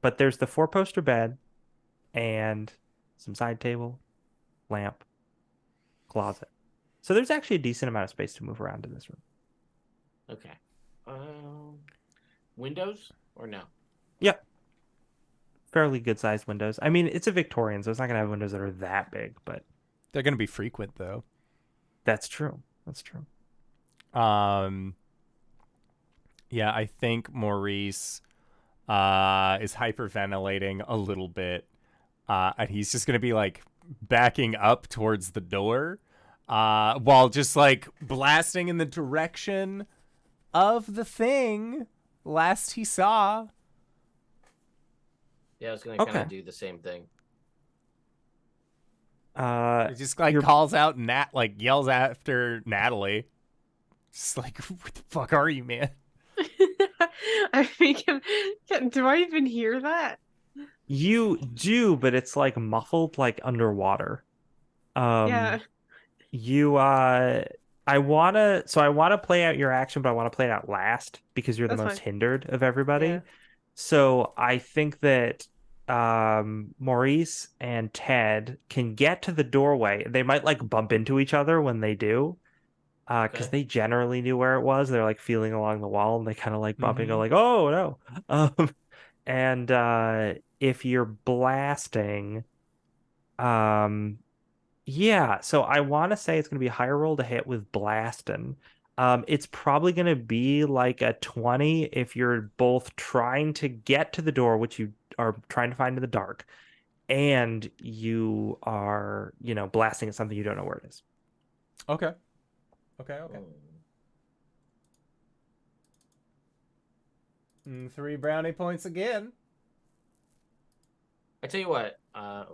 But there's the 4-poster bed and some side table, lamp, closet. So there's actually a decent amount of space to move around in this room. Okay. Windows or no? Yep. Fairly good sized windows. I mean, it's a Victorian, so it's not going to have windows that are that big, but They're gonna be frequent though. that's true. That's true. Yeah, I think Maurice is hyperventilating a little bit, and he's just gonna be like backing up towards the door, while just like blasting in the direction of the thing last he saw. Yeah, I was gonna kind Okay. of do the same thing. He just like You're- calls out yells after Natalie. Just like, what the fuck are you, man? I mean, do I even hear that? You do, but it's like muffled, like underwater. Yeah. I wanna play out your action, but I want to play it out last because you're the That's most fine. hindered of everybody. Yeah. So I think that Maurice and Ted can get to the doorway. They might like bump into each other when they do. Because Okay. they generally knew where it was. They're like feeling along the wall and they kind of like bump and go Mhm. like, oh no. And if you're blasting, yeah, so I want to say it's going to be a higher roll to hit with blasting. It's probably going to be like a 20 if you're both trying to get to the door, which you are trying to find in the dark, and you are, blasting at something you don't know where it is. Okay. Okay. Hmm. 3 brownie points again. I tell you what. Oh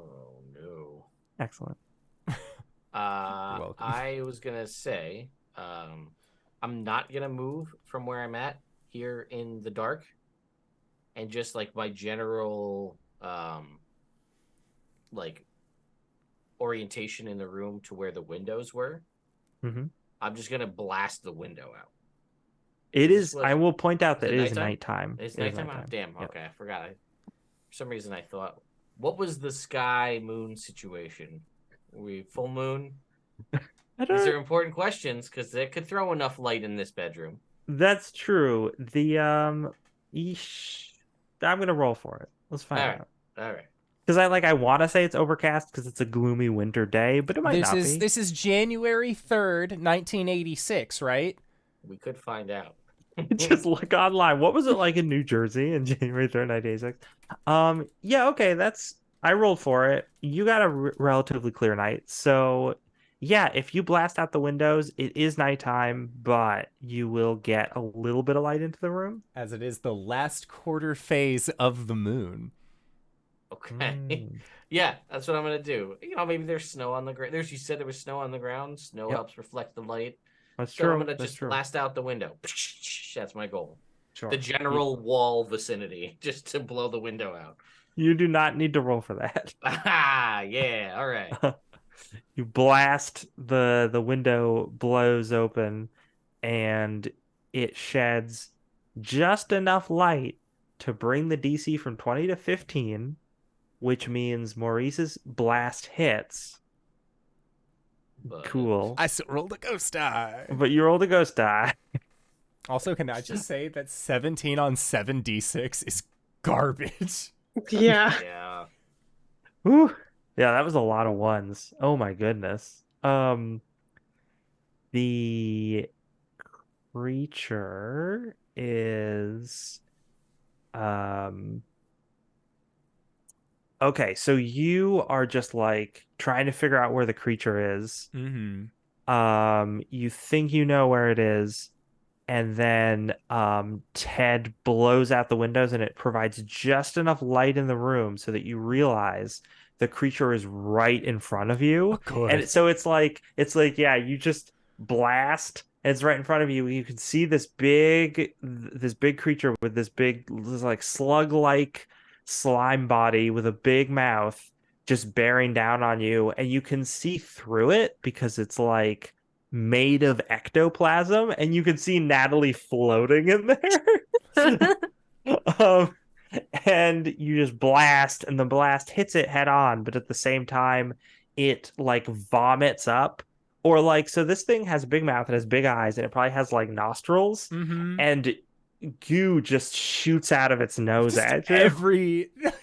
no. Excellent. welcome. I was gonna say, I'm not gonna move from where I'm at here in the dark, and just like my general, like orientation in the room to where the windows were. Mm-hmm. I'm just gonna blast the window out. It is. What- I will point out that it it is nighttime? nighttime. It's It is nighttime. Oh, damn. Yep. Okay, I forgot. For some reason, I thought, what was the sky moon situation? We full moon? I These are don't. important questions because they could throw enough light in this bedroom. That's true. I'm gonna roll for it. Let's find All right. out. All right. Because I want to say it's overcast because it's a gloomy winter day, but it might not be. This is January 3rd, 1986, right? We could find out. Just look online. What was it like in New Jersey in January 3rd, 1986? Yeah, okay, I rolled for it. You got a relatively clear night. So, yeah, if you blast out the windows, it is nighttime, but you will get a little bit of light into the room. As it is the last quarter phase of the moon. Okay. Yeah, that's what I'm gonna do. Maybe there's snow on the ground. You said there was snow on the ground. Snow Yep. helps reflect the light. That's So true. I'm gonna That's just true. blast out the window. That's my goal. Sure. The general wall vicinity, just to blow the window out. You do not need to roll for that. Ah, yeah. All right. You blast the window blows open, and it sheds just enough light to bring the DC from 20 to 15, which means Maurice's blast hits. But Cool. I still rolled a ghost die. But you rolled a ghost die. Also, can I just say that 17 on 7d6 is garbage? Yeah. yeah. Whew. Yeah, that was a lot of ones. Oh my goodness. The creature is okay, so you are just like trying to figure out where the creature is. Mm-hmm. You think you know where it is, and then Ted blows out the windows and it provides just enough light in the room so that you realize the creature is right in front of you. Good. And so it's like yeah, you just blast and it's right in front of you. You can see this big creature with this like slug-like slime body with a big mouth just bearing down on you, and you can see through it because it's like made of ectoplasm, and you can see Natalie floating in there. um, and you just blast, and the blast hits it head on, but at the same time, it like vomits up. Or like, so this thing has a big mouth, it has big eyes, and it probably has like nostrils, Mm-hmm. and goo just shoots out of its nose at you.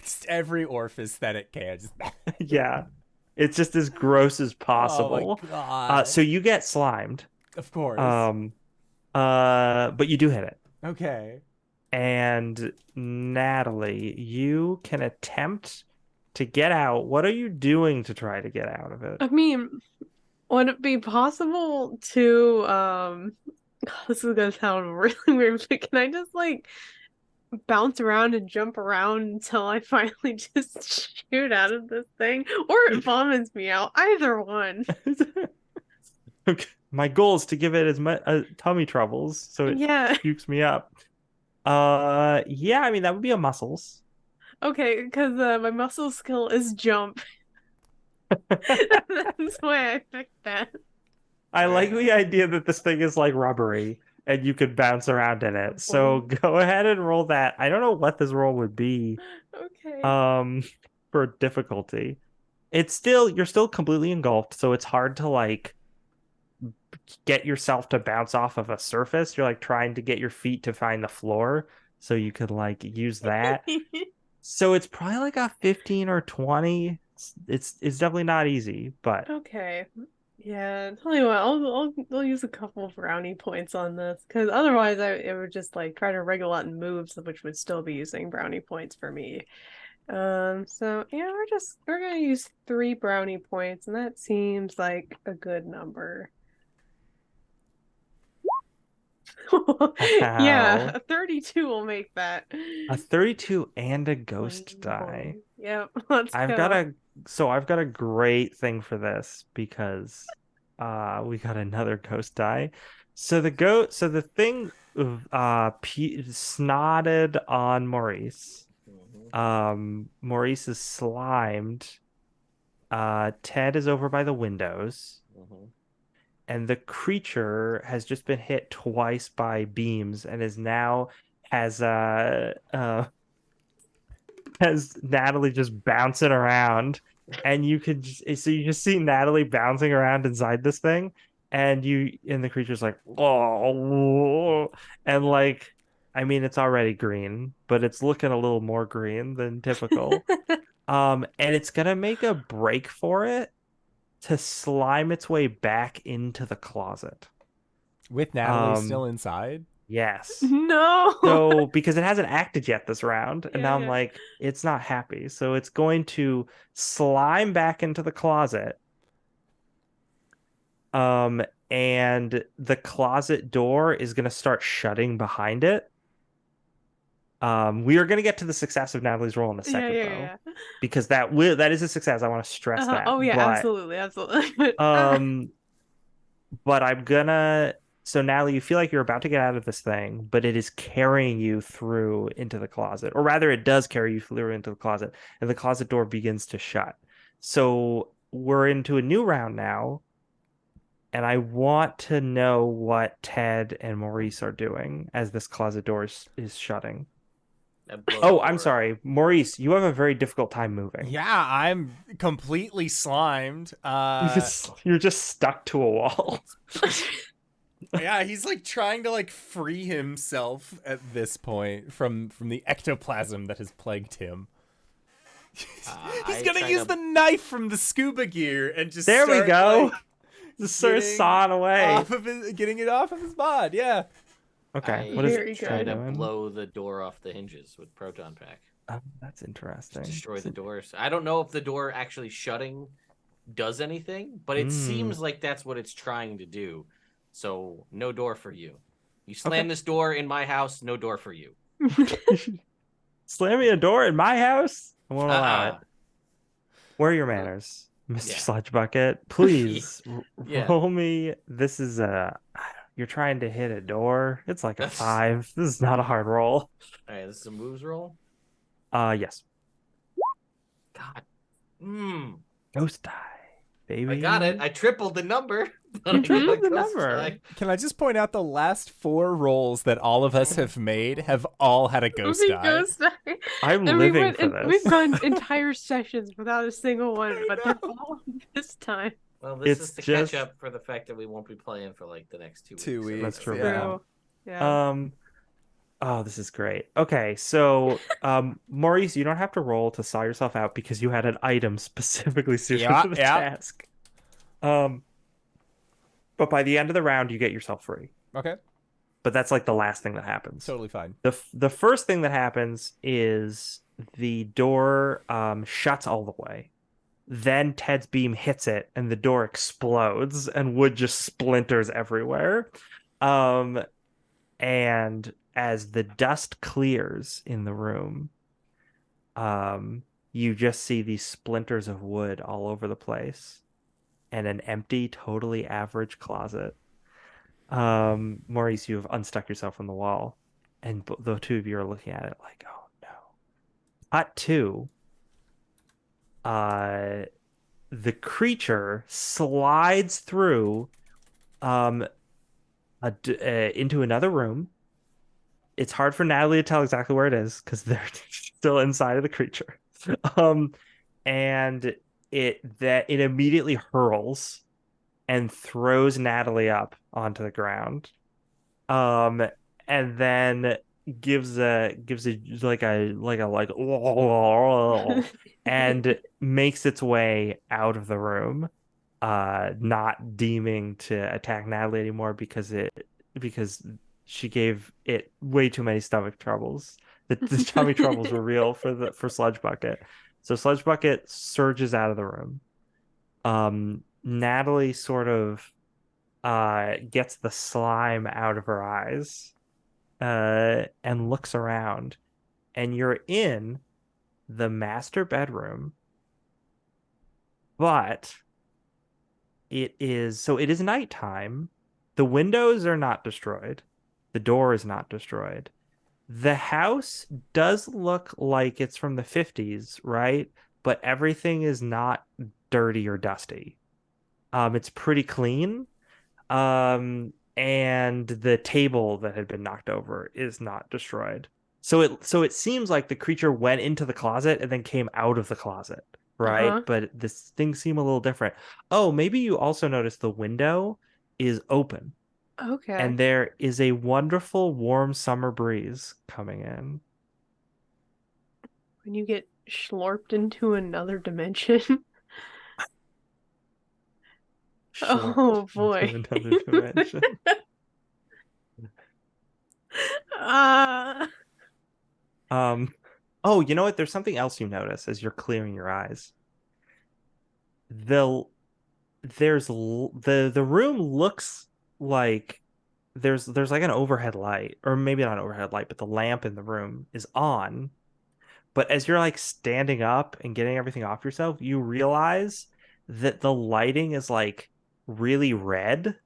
Just every orifice that it can. Just... Yeah. It's just as gross as possible. Oh my god. So you get slimed. Of course. But you do hit it. Okay. And Natalie, you can attempt to get out. What are you doing to try to get out of it? I mean, would it be possible to this is gonna sound really weird, but can I just like bounce around and jump around until I finally just shoot out of this thing? Or it vomits me out. Either one. Okay. My goal is to give it as much tummy troubles so it Yeah. pukes me up. Yeah, I mean that would be a muscles. Okay, because my muscle skill is jump. That's why I picked that. I like the idea that this thing is like rubbery and you could bounce around in it. So go ahead and roll that. I don't know what this roll would be Okay. for difficulty. You're still completely engulfed, so it's hard to like get yourself to bounce off of a surface. You're like trying to get your feet to find the floor so you could like use that. So it's probably like a 15 or 20. It's definitely not easy, but Okay. Yeah, tell you what, I'll use a couple of brownie points on this because otherwise it would just like try to Reggalot and moves, which would still be using brownie points for me. So yeah, we're gonna use 3 brownie points, and that seems like a good number. Yeah, Ow. a 32 will make that. A 32 and a ghost die. Yep, let's I've go. got a great thing for this because we got another ghost die. So the thing snotted on Maurice. Maurice is slimed. Ted is over by the windows. And the creature has just been hit twice by beams and is now has Natalie just bouncing around, and you just see Natalie bouncing around inside this thing, and the creature's like, oh, and like, I mean, it's already green, but it's looking a little more green than typical. And it's gonna make a break for it to slime its way back into the closet. With Natalie still inside? Yes. No. So because it hasn't acted yet this round, and now I'm Yeah. like, it's not happy. So it's going to slime back into the closet. And the closet door is going to start shutting behind it. We are going to get to the success of Natalie's roll in a second, Yeah. because that is a success. I want to stress that. Oh yeah, But, absolutely. but I'm gonna. So Natalie, you feel like you're about to get out of this thing, but it is carrying you through into the closet, or rather, it does carry you through into the closet, and the closet door begins to shut. So we're into a new round now. and I want to know what Ted and Maurice are doing as this closet door is shutting. Oh, I'm sorry. Maurice, you have a very difficult time moving. Yeah, I'm completely slimed. You're just stuck to a wall. Yeah, he's like trying to like free himself at this point from the ectoplasm that has plagued him. He's gonna use the knife from the scuba gear and just there we go. Like, just start sawing away, getting it off of his bod. Yeah. Okay. What is it? Try to blow the door off the hinges with proton pack. That's interesting. Just destroy the doors. I don't know if the door actually shutting does anything, but it seems like that's what it's trying to do. So no door for you. You slam this door in my house, no door for you. Slamming a door in my house? I won't allow it. Where are your manners, Mr. Sludgebucket? Please roll me. This is you're trying to hit a door. It's like a 5. This is not a hard roll. All right, this is a moves roll? Yes. God. Ghost die, baby. I got it. I tripled the number. You tripled the number. Can I just point out the last 4 rolls that all of us have made have all had a ghost die? I'm living for this. We've gone entire sessions without a single one, but they're all this time. Well, this is to catch up for the fact that we won't be playing for like the next 2 weeks. 2 weeks. That's true. Yeah. Oh, this is great. Okay, so Maurice, you don't have to roll to saw yourself out because you had an item specifically suited for the task. But by the end of the round, you get yourself free. Okay. But that's like the last thing that happens. Totally fine. The first thing that happens is the door shuts all the way. Then Ted's beam hits it, and the door explodes, and wood just splinters everywhere. And as the dust clears in the room, you just see these splinters of wood all over the place. And an empty, totally average closet. Maurice, you have unstuck yourself from the wall, and the two of you are looking at it like, "Oh no!" Cut 2. The creature slides through, into another room. It's hard for Natalie to tell exactly where it is because they're still inside of the creature. And it immediately hurls and throws Natalie up onto the ground, and then gives a and makes its way out of the room, not deeming to attack Natalie anymore because she gave it way too many stomach troubles. The tummy troubles were real for Sludgebucket. So Sludgebucket surges out of the room. Natalie sort of gets the slime out of her eyes and looks around. And you're in the master bedroom. But it is nighttime. The windows are not destroyed. The door is not destroyed. The house does look like it's from the 50s, right? But everything is not dirty or dusty. It's pretty clean. And the table that had been knocked over is not destroyed. So it seems like the creature went into the closet and then came out of the closet, right? Uh-huh. But this things seem a little different. Oh, maybe you also noticed the window is open. Okay. And there is a wonderful warm summer breeze coming in. When you get slurped into another dimension. Oh boy. Into another dimension. Oh, you know what? There's something else you notice as you're clearing your eyes. The room looks like there's like an overhead light, or maybe not an overhead light, but the lamp in the room is on. But as you're like standing up and getting everything off yourself, you realize that the lighting is like really red.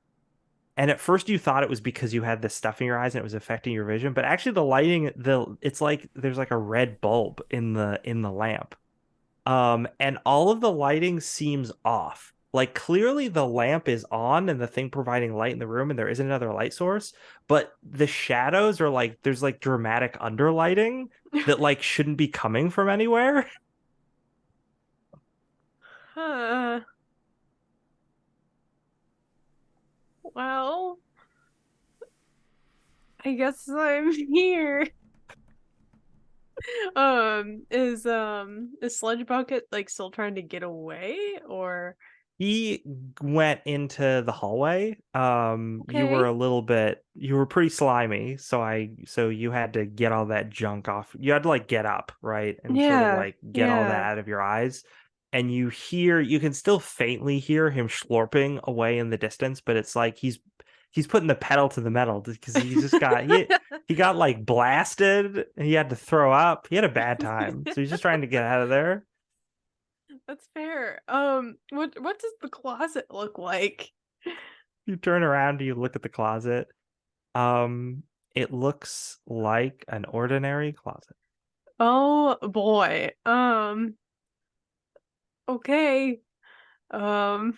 And at first you thought it was because you had this stuff in your eyes and it was affecting your vision, but actually the lighting, it's like there's like a red bulb in the lamp. And all of the lighting seems off. Like clearly the lamp is on and the thing providing light in the room and there isn't another light source, but the shadows are like there's like dramatic underlighting that like shouldn't be coming from anywhere. Huh. Well, I guess I'm here. Is Sludge Bucket like still trying to get away or He went into the hallway. You were okay? you were pretty slimy, so you had to get all that junk off. You had to like get up, right? And sort of Yeah, like get all that yeah. out of your eyes. And you can still faintly hear him slurping away in the distance, but it's like he's putting the pedal to the metal because he got like blasted and he had to throw up. He had a bad time. So he's just trying to get out of there. That's fair. What does the closet look like? You turn around and you look at the closet. Um, it looks like an ordinary closet. Oh boy. Okay. Um,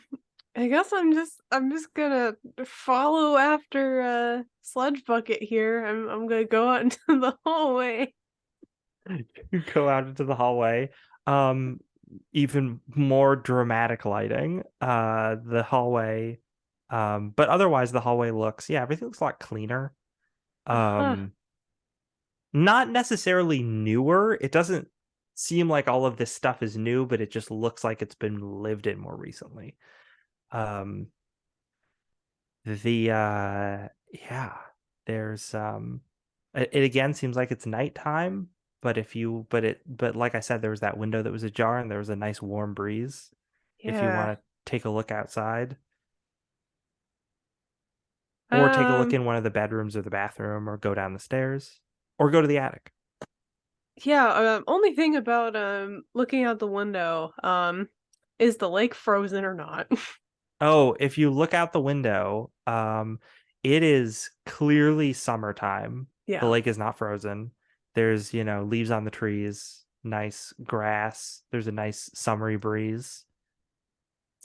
I guess I'm just gonna follow after Sludge Bucket here. I'm gonna go out into the hallway. You go out into the hallway. Um, Even more dramatic lighting. The hallway, but otherwise the hallway looks, yeah, everything looks a lot cleaner. Huh. Um, Not necessarily newer. It doesn't seem like all of this stuff is new, but it just looks like it's been lived in more recently. Um, the Yeah, there's it again seems like it's nighttime, but like I said, there was that window that was ajar and there was a nice warm breeze. If you Yeah. want to take a look outside or take a look Um, in one of the bedrooms or the bathroom or go down the stairs or go to the attic. yeah, only thing about looking out the window, is the lake frozen or not? Oh, if you look out the window, it is clearly summertime. The Yeah. lake is not frozen. There's, leaves on the trees, nice grass. There's a nice summery breeze.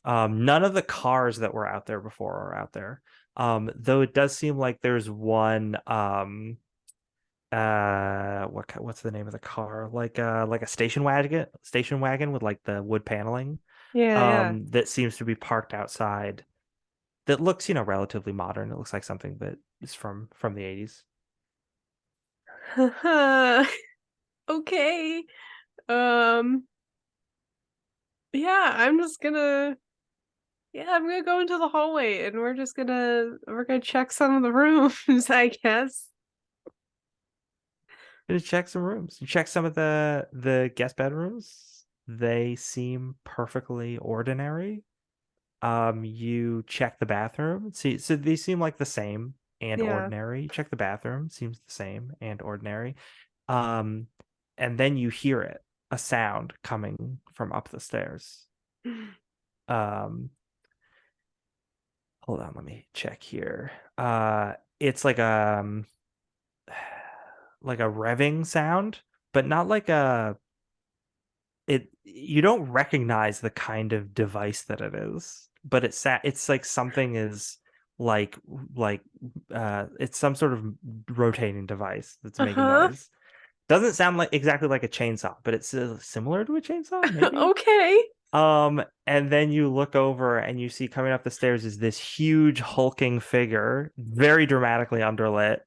None of the cars that were out there before are out there. Though it does seem like there's one what's the name of the car? Like a station wagon with like the wood paneling Yeah, yeah. that seems to be parked outside that looks, relatively modern. It looks like something that is from the 80s. Okay. Um, yeah, I'm gonna go into the hallway and we're gonna check some of the rooms, I guess. You check some rooms. You check some of the guest bedrooms. They seem perfectly ordinary. You check the bathroom. See, so they seem like the same and Yeah. ordinary. You check the bathroom, seems the same and ordinary. Um, and then you hear a sound coming from up the stairs. Um, Hold on, let me check here. It's like a revving sound, but not like a it you don't recognize the kind of device that it is, but it's like something is like like it's some sort of rotating device that's making Uh-huh. noise. Doesn't sound like exactly like a chainsaw, but it's similar to a chainsaw, maybe. Okay. And then you look over and you see coming up the stairs is this huge hulking figure, very dramatically underlit,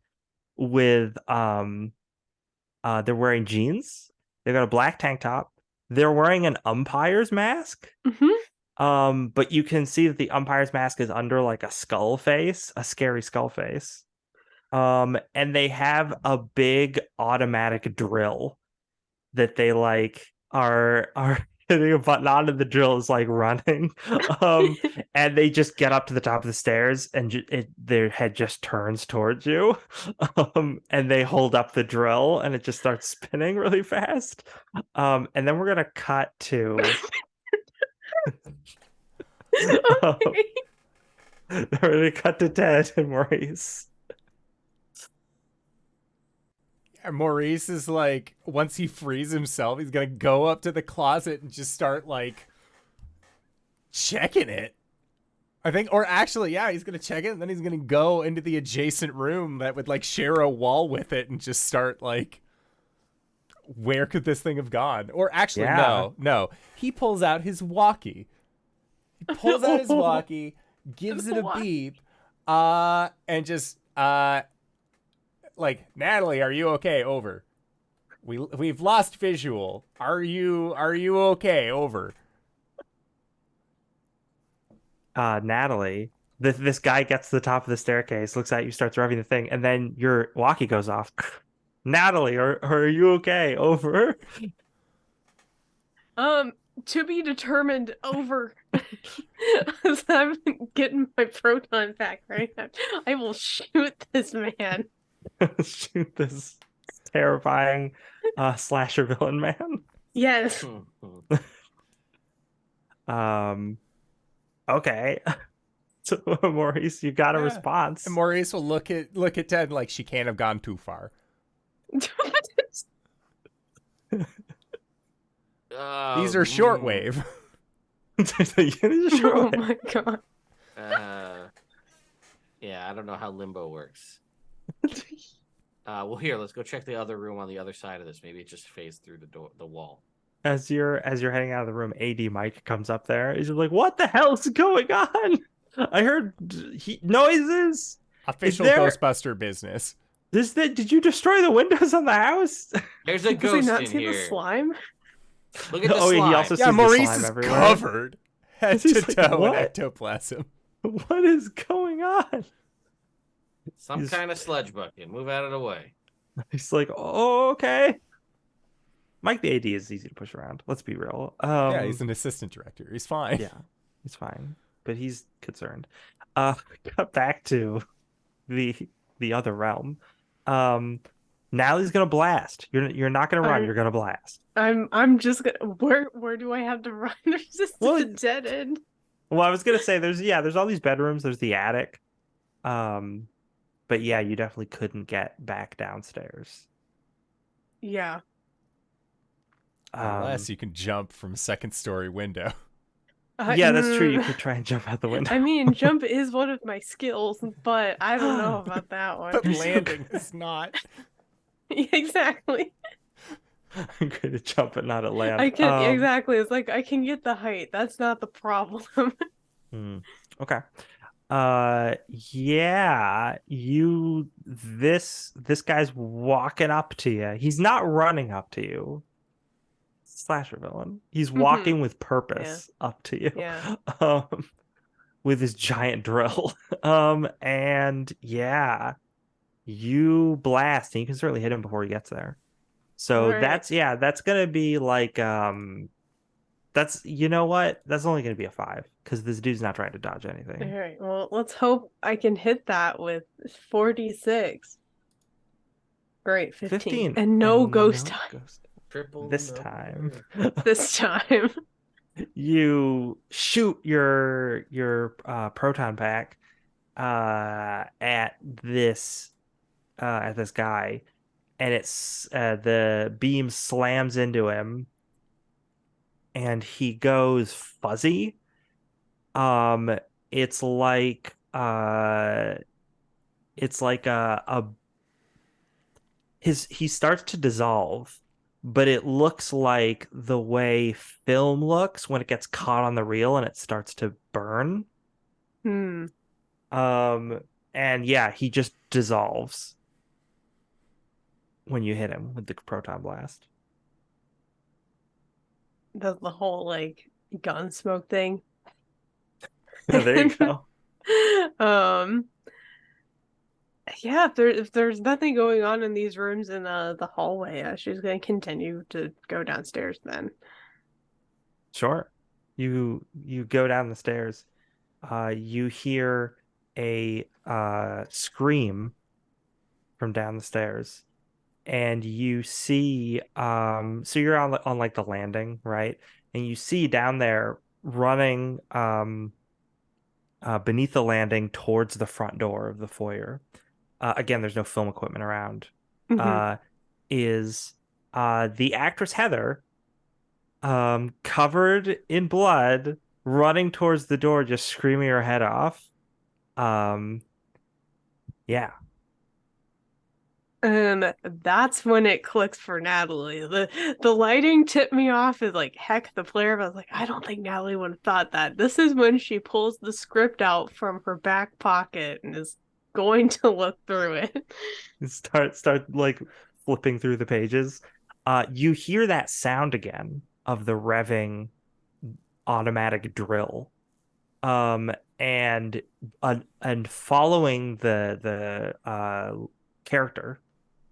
with they're wearing jeans. They've got a black tank top. They're wearing an umpire's mask. Hmm. But you can see that the umpire's mask is under like a skull face, a scary skull face. And they have a big automatic drill that they like are hitting a button on and the drill is like running. Um, and they just get up to the top of the stairs and their head just turns towards you. And they hold up the drill and it just starts spinning really fast. And then we're gonna cut to um, Okay. we're gonna cut to Ted and Maurice. And Maurice is like, once he frees himself, he's gonna go up to the closet and just start like checking it. I think, or actually, yeah, he's gonna check it, and then he's gonna go into the adjacent room that would like share a wall with it, and just start like, where could this thing have gone? Or actually, Yeah. no, he pulls out his walkie. He pulls out his walkie, gives it a What? beep, and just like, Natalie, are you okay? Over. We've lost visual. Are you okay? Over. Natalie, this guy gets to the top of the staircase, looks at you, starts revving the thing, and then your walkie goes off. Natalie, are you okay? Over. To be determined. Over. As I'm getting my proton pack right now, I will shoot this man. Shoot this terrifying slasher villain man. Yes. Okay. So Maurice, you got a Yeah. response. And Maurice will look at Ted like she can't have gone too far. These are shortwave. Oh my god. Yeah, I don't know how limbo works. Well, here, let's go check the other room on the other side of this. Maybe it just phased through the wall. As you're heading out of the room, AD Mike comes up there. He's just like, "What the hell's going on? I heard noises. Official there- Ghostbuster business. Did you destroy the windows on the house?" There's a Does he ghost not in see here. the slime? Look at the Oh, yeah, slime. he also Yeah, sees the Maurice slime is everywhere. covered head to He's like, toe in "What? ectoplasm. What is going on? Some He's- kind of sludge bucket. Move out of the way. He's like, "Oh, okay." Mike the AD is easy to push around. Let's be real. Yeah, he's an assistant director. He's fine. Yeah, he's fine, but he's concerned. Cut back to the other realm. Natalie's gonna blast. You're not gonna run. You're gonna blast. I'm just gonna. Where do I have to run? There's just Well, a dead end. Well, I was gonna say there's all these bedrooms. There's the attic. But yeah, you definitely couldn't get back downstairs. Yeah. Unless you can jump from a second story window. Yeah, that's true. You could try and jump out the window. I mean, jump is one of my skills, but I don't know about that one. But landing is not. Yeah, exactly. I'm good at jump, but not at land. I can exactly. It's like I can get the height. That's not the problem. Okay. Yeah, this guy's walking up to you. He's not running up to you. Slasher villain. He's walking with purpose up to you. Yeah. With his giant drill. And yeah, you blast, and you can certainly hit him before he gets there. So Right. that's gonna be like that's, you know what? That's only gonna be a 5 because this dude's not trying to dodge anything. All right. Well, let's hope I can hit that with 46. Great, 15. And no ghost time Triple this no. time. this time. You shoot your proton pack at this guy, and it's the beam slams into him, and he goes fuzzy. It's like he starts to dissolve, but it looks like the way film looks when it gets caught on the reel and it starts to burn. Hmm. And yeah, he just dissolves when you hit him with the proton blast. Does the whole like gun smoke thing. There you go. Yeah, if there's nothing going on in these rooms in the hallway, she's gonna continue to go downstairs then. Sure. You go down the stairs. You hear a scream from down the stairs, and you see so you're on like the landing, right? And you see down there running beneath the landing towards the front door of the foyer. Again, there's no film equipment around. Is the actress Heather, covered in blood, running towards the door, just screaming her head off. Um, yeah. And that's when it clicks for Natalie. The lighting tipped me off as like heck the player, but I was like, I don't think Natalie would have thought that. This is when she pulls the script out from her back pocket and is going to look through it. Start like flipping through the pages. You hear that sound again of the revving automatic drill. And following the character,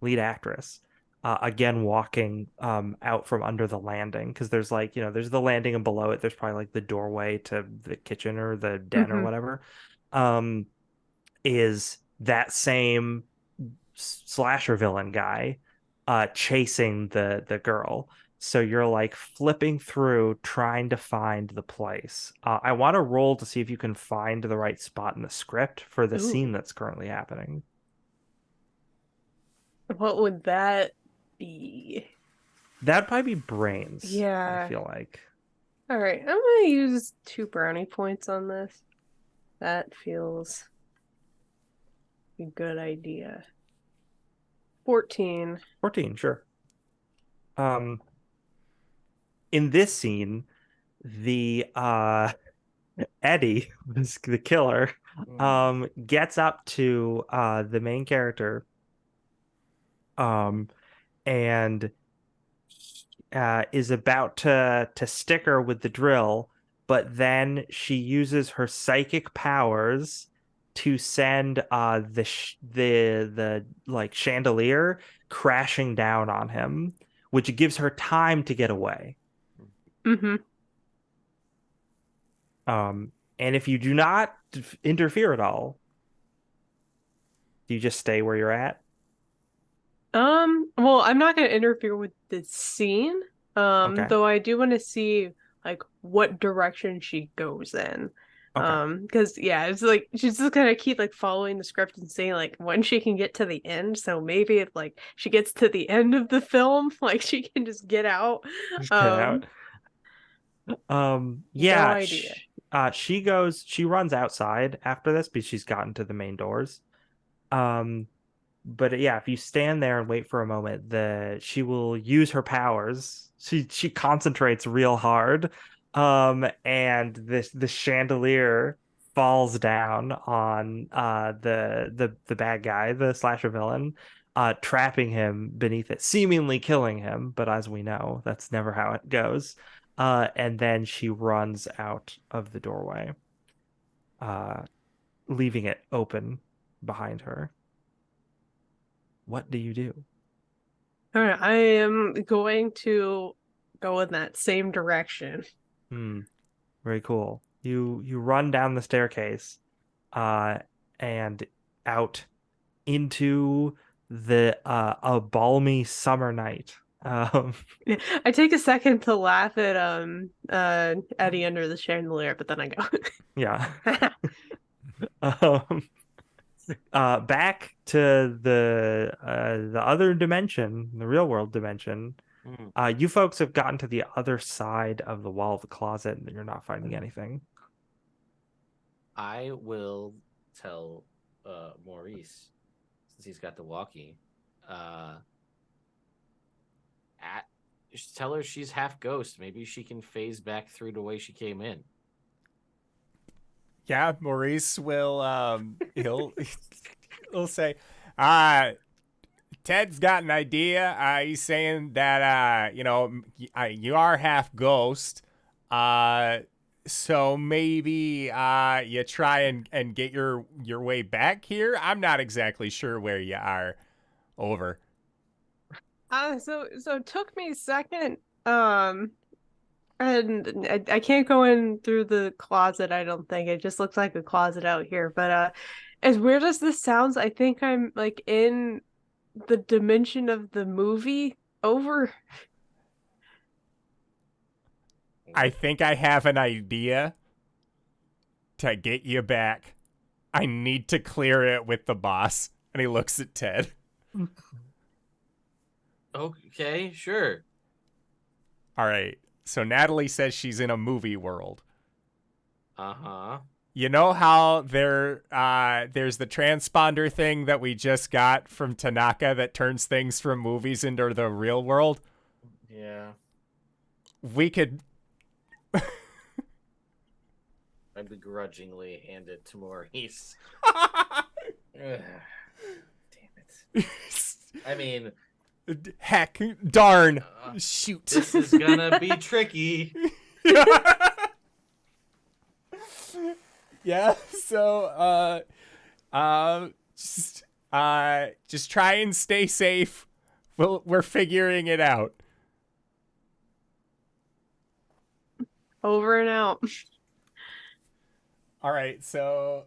lead actress, again walking out from under the landing, because there's like, there's the landing, and below it there's probably like the doorway to the kitchen or the den or Mhm. whatever. Is that same slasher villain guy chasing the girl. So you're like flipping through trying to find the place. I want to roll to see if you can find the right spot in the script for the scene Ooh, that's currently happening. what would that be? That'd probably be brains, I Yeah. feel like. All right, I'm gonna use 2 brownie points on this. That feels a good idea. 14. 14, sure. Um, in this scene, the Eddie, the killer, gets up to the main character, um, and is about to stick her with the drill, but then she uses her psychic powers to send the like chandelier crashing down on him, which gives her time to get away. Mm-hmm. And if you do not interfere at all, do you just stay where you're at? Well, I'm not gonna interfere with the scene. Okay. Though I do want to see like what direction she goes in. Okay. Because yeah, it's like she's just gonna keep like following the script and seeing like when she can get to the end. So maybe if like she gets to the end of the film, like she can just get out. Just get out. No Yeah, idea. she runs outside after this because she's gotten to the main doors. Um, but yeah, if you stand there and wait for a moment, she will use her powers. She concentrates real hard. And the chandelier falls down on the bad guy, the slasher villain, trapping him beneath it, seemingly killing him, but as we know, that's never how it goes. And then she runs out of the doorway, uh, leaving it open behind her. What do you do? All right, I am going to go in that same direction. Hmm, very cool. You run down the staircase, uh, and out into the a balmy summer night. Um, I take a second to laugh at Eddie under the chandelier, but then I go. yeah. Um, back to the other dimension, the real world dimension. Mm. You folks have gotten to the other side of the wall of the closet, and you're not finding anything. I will tell Maurice, since he's got the walkie, uh, at tell her she's half ghost. Maybe she can phase back through the way she came in. Yeah, Maurice will he'll say, Ted's got an idea. He's saying that you are half ghost. So maybe you try and get your way back here. I'm not exactly sure where you are. Over. So it took me a second. And I can't go in through the closet, I don't think. It just looks like a closet out here. But as weird as this sounds, I think I'm like in the dimension of the movie over. I think I have an idea to get you back. I need to clear it with the boss. And he looks at Ted. Okay, sure. All right. So Natalie says she's in a movie world. Uh-huh. You know how there's the transponder thing that we just got from Tanaka that turns things from movies into the real world? Yeah. We could I begrudgingly hand it to Maurice. Ugh. Damn it. I mean, heck, darn, shoot. this is gonna be tricky. Yeah, so just try and stay safe. We're figuring it out. Over and out. All right, so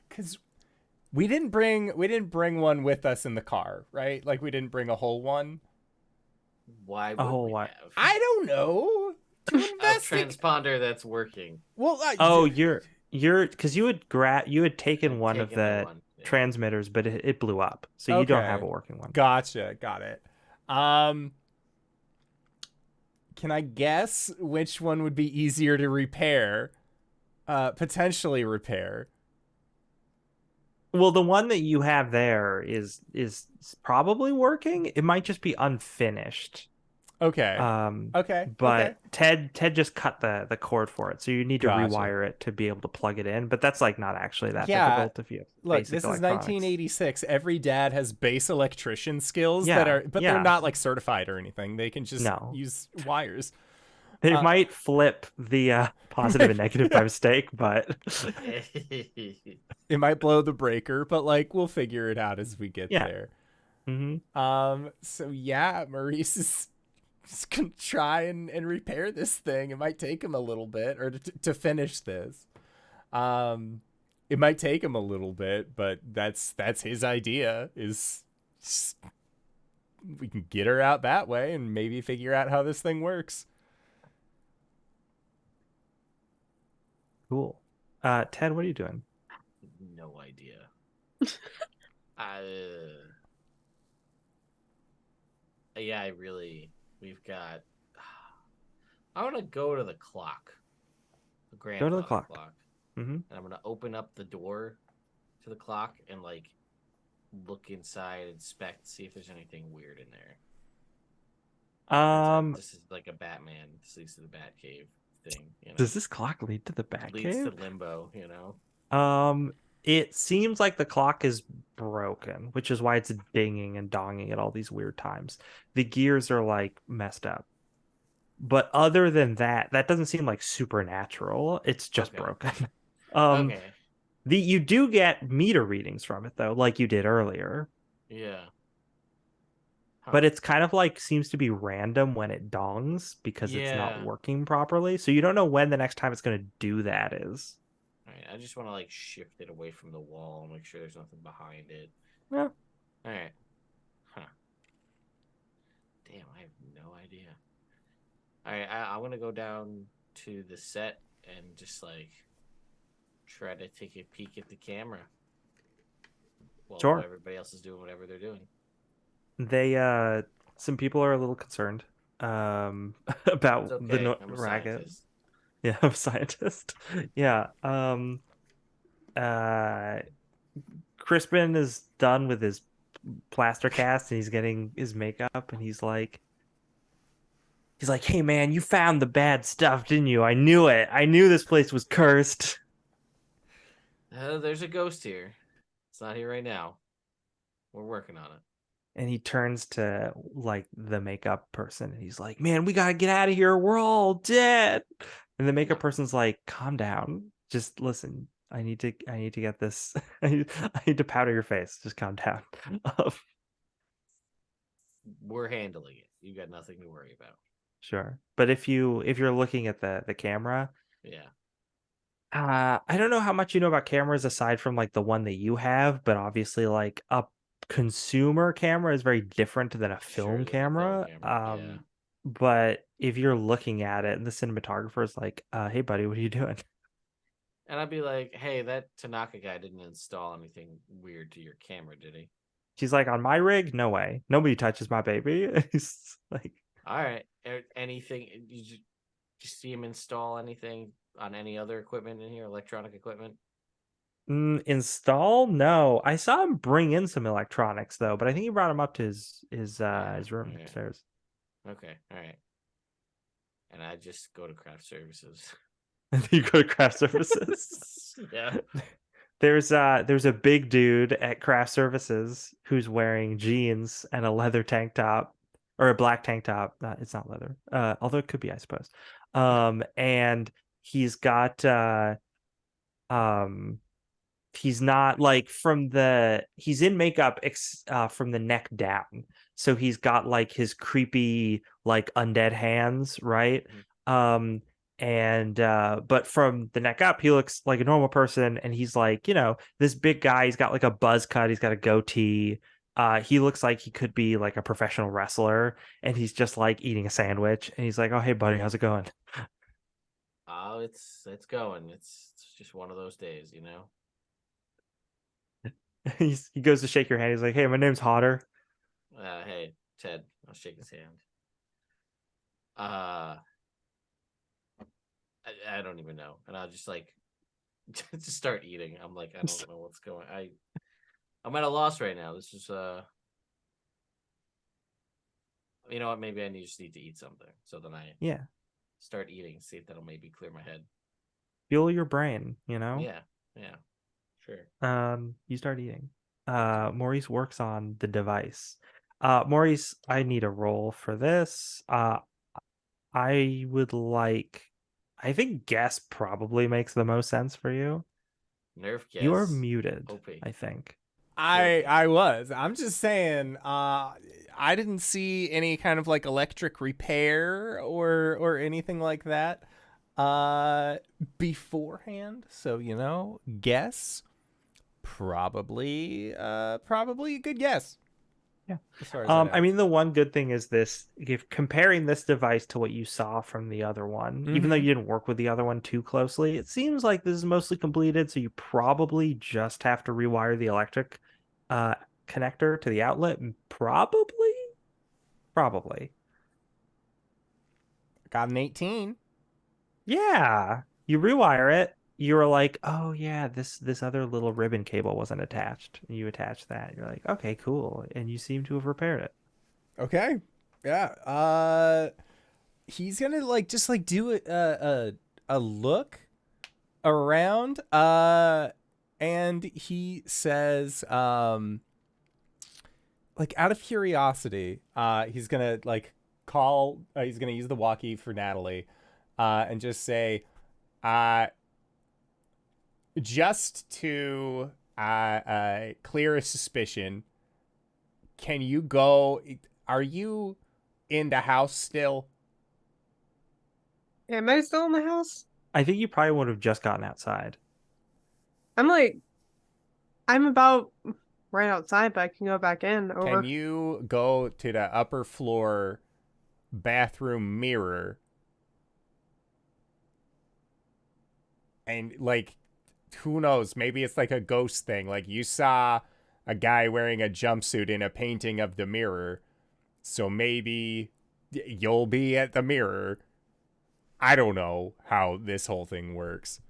cuz we didn't bring one with us in the car, right? Like we didn't bring a whole one. Why A would whole we what? have I don't know. To a investigate. transponder that's working? Well, Oh, you're because you had taken I'd one of taken that the one, yeah. transmitters, but it blew up, so you don't have a working one. Gotcha, got it. Can I guess which one would be easier to repair? Potentially repair. Well, the one that you have there is probably working. It might just be unfinished. Okay. But Ted just cut the cord for it, so you need to Gotcha. rewire it to be able to plug it in. But that's like not actually that Yeah. difficult if you have Look, basic this is electronics. 1986. Every dad has base electrician skills Yeah, but yeah. they're not like certified or anything. They can just No. use wires. They might flip the positive and negative by mistake, but It might blow the breaker, but like we'll figure it out as we get Yeah. there. Mhm. So yeah, Maurice is gonna try and repair this thing. It might take him a little bit, or to finish this. It might take him a little bit, but that's his idea. Is we can get her out that way and maybe figure out how this thing works. Cool. Ted, what are you doing? No idea. Yeah, we've got. I want to go to the clock. The Go to the grandfather clock. Mm-hmm. And I'm gonna open up the door to the clock and like look inside, inspect, see if there's anything weird in there. This is like a Batman. This leads to the Batcave thing. You know? Does this clock lead to the leads to Batcave? limbo? You know. It seems like the clock is broken, which is why it's dinging and donging at all these weird times. The gears are like messed up. But other than that, that doesn't seem like supernatural. It's just broken. Okay. You do get meter readings from it though, like you did earlier. Yeah. Huh. But it's kind of like seems to be random when it dongs because it's not working properly. So you don't know when the next time it's going to do that is. All right, I just want to like shift it away from the wall and make sure there's nothing behind it. Yeah. All right. Huh. Damn, I have no idea. All right, I'm gonna go down to the set and just like try to take a peek at the camera. Well, Sure. Everybody else is doing whatever they're doing. They some people are a little concerned about Okay. the I'm a ragged. scientist. Yeah, I'm a scientist. Yeah. Crispin is done with his plaster cast and he's getting his makeup and he's like, hey man, you found the bad stuff, didn't you? I knew it. I knew this place was cursed. There's a ghost here. It's not here right now. We're working on it. And he turns to like the makeup person and he's like, man, we gotta get out of here. We're all dead. And the makeup person's like, calm down. Just listen. I need to get this. I need to powder your face. Just calm down. We're handling it. You got nothing to worry about. Sure. But if you're looking at the camera, yeah. I don't know how much you know about cameras aside from like the one that you have, but obviously like a consumer camera is very different than a film camera. Yeah. But if you're looking at it and the cinematographer is like, hey buddy, what are you doing? And I'd be like, hey, that Tanaka guy didn't install anything weird to your camera, did he? She's like, on my rig? No way. Nobody touches my baby. He's like, all right. Anything? you see him install anything on any other equipment in here, electronic equipment? Install? No, I saw him bring in some electronics though, but I think he brought him up to his room Okay. upstairs. Okay, all right. And I just go to craft services. And then you go to craft services. Yeah. There's a big dude at craft services who's wearing jeans and a leather tank top or a black tank top. It's not leather. Although it could be, I suppose. And he's got he's not like he's in makeup from the neck down. So he's got like his creepy like undead hands, right? And but from the neck up he looks like a normal person, and he's like, this big guy. He's got like a buzz cut, he's got a goatee. He looks like he could be like a professional wrestler, and he's just like eating a sandwich, and he's like, oh hey buddy, how's it going? Oh, it's going. It's just one of those days, He goes to shake your hand. He's like, hey, my name's Hodder. Hey, Ted, I'll shake his hand. I don't even know. And I'll just like just start eating. I'm like, I don't know what's going. I'm at a loss right now. This is you know what? Maybe I just need to eat something. So then I start eating, see if that'll maybe clear my head. Fuel your brain, Yeah. Sure. You start eating. Maurice works on the device. Maurice, I need a roll for this. I think guess probably makes the most sense for you. Nerf guess. You are muted, OP. I think. I was. I'm just saying, I didn't see any kind of like electric repair or anything like that beforehand. So, guess probably a good guess. Yeah. As far as I know. I mean, the one good thing is this: if comparing this device to what you saw from the other one, even though you didn't work with the other one too closely, it seems like this is mostly completed. So you probably just have to rewire the electric connector to the outlet. Probably. Got an 18. Yeah, you rewire it. You were like, oh yeah, this other little ribbon cable wasn't attached. And you attach that. You're like, okay, cool. And you seem to have repaired it. Okay. Yeah. He's gonna just do a look around. And he says, like out of curiosity, he's gonna call. He's gonna use the walkie for Natalie, and just say, just to clear a suspicion, can you go? Are you in the house still? Am I still in the house? I think you probably would have just gotten outside. I'm about right outside, but I can go back in. Over. Can you go to the upper floor bathroom mirror and who knows, maybe it's like a ghost thing. Like you saw a guy wearing a jumpsuit in a painting of the mirror, so maybe you'll be at the mirror. I don't know how this whole thing works.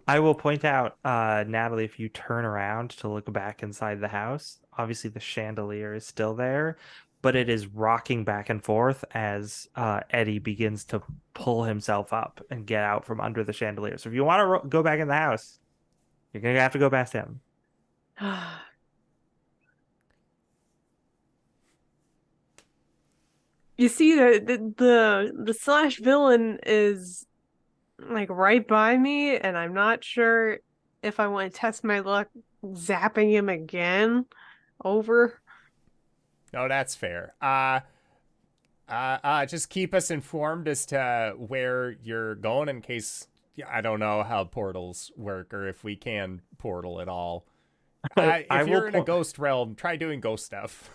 I will point out, Natalie, if you turn around to look back inside the house, obviously the chandelier is still there, but it is rocking back and forth as Eddie begins to pull himself up and get out from under the chandelier. So if you want to go back in the house, you're going to have to go past him. You see, the slash villain is like right by me, and I'm not sure if I want to test my luck zapping him again. Over. No, that's fair. Just keep us informed as to where you're going in case. I don't know how portals work or if we can portal at all. If you're in a ghost realm, try doing ghost stuff.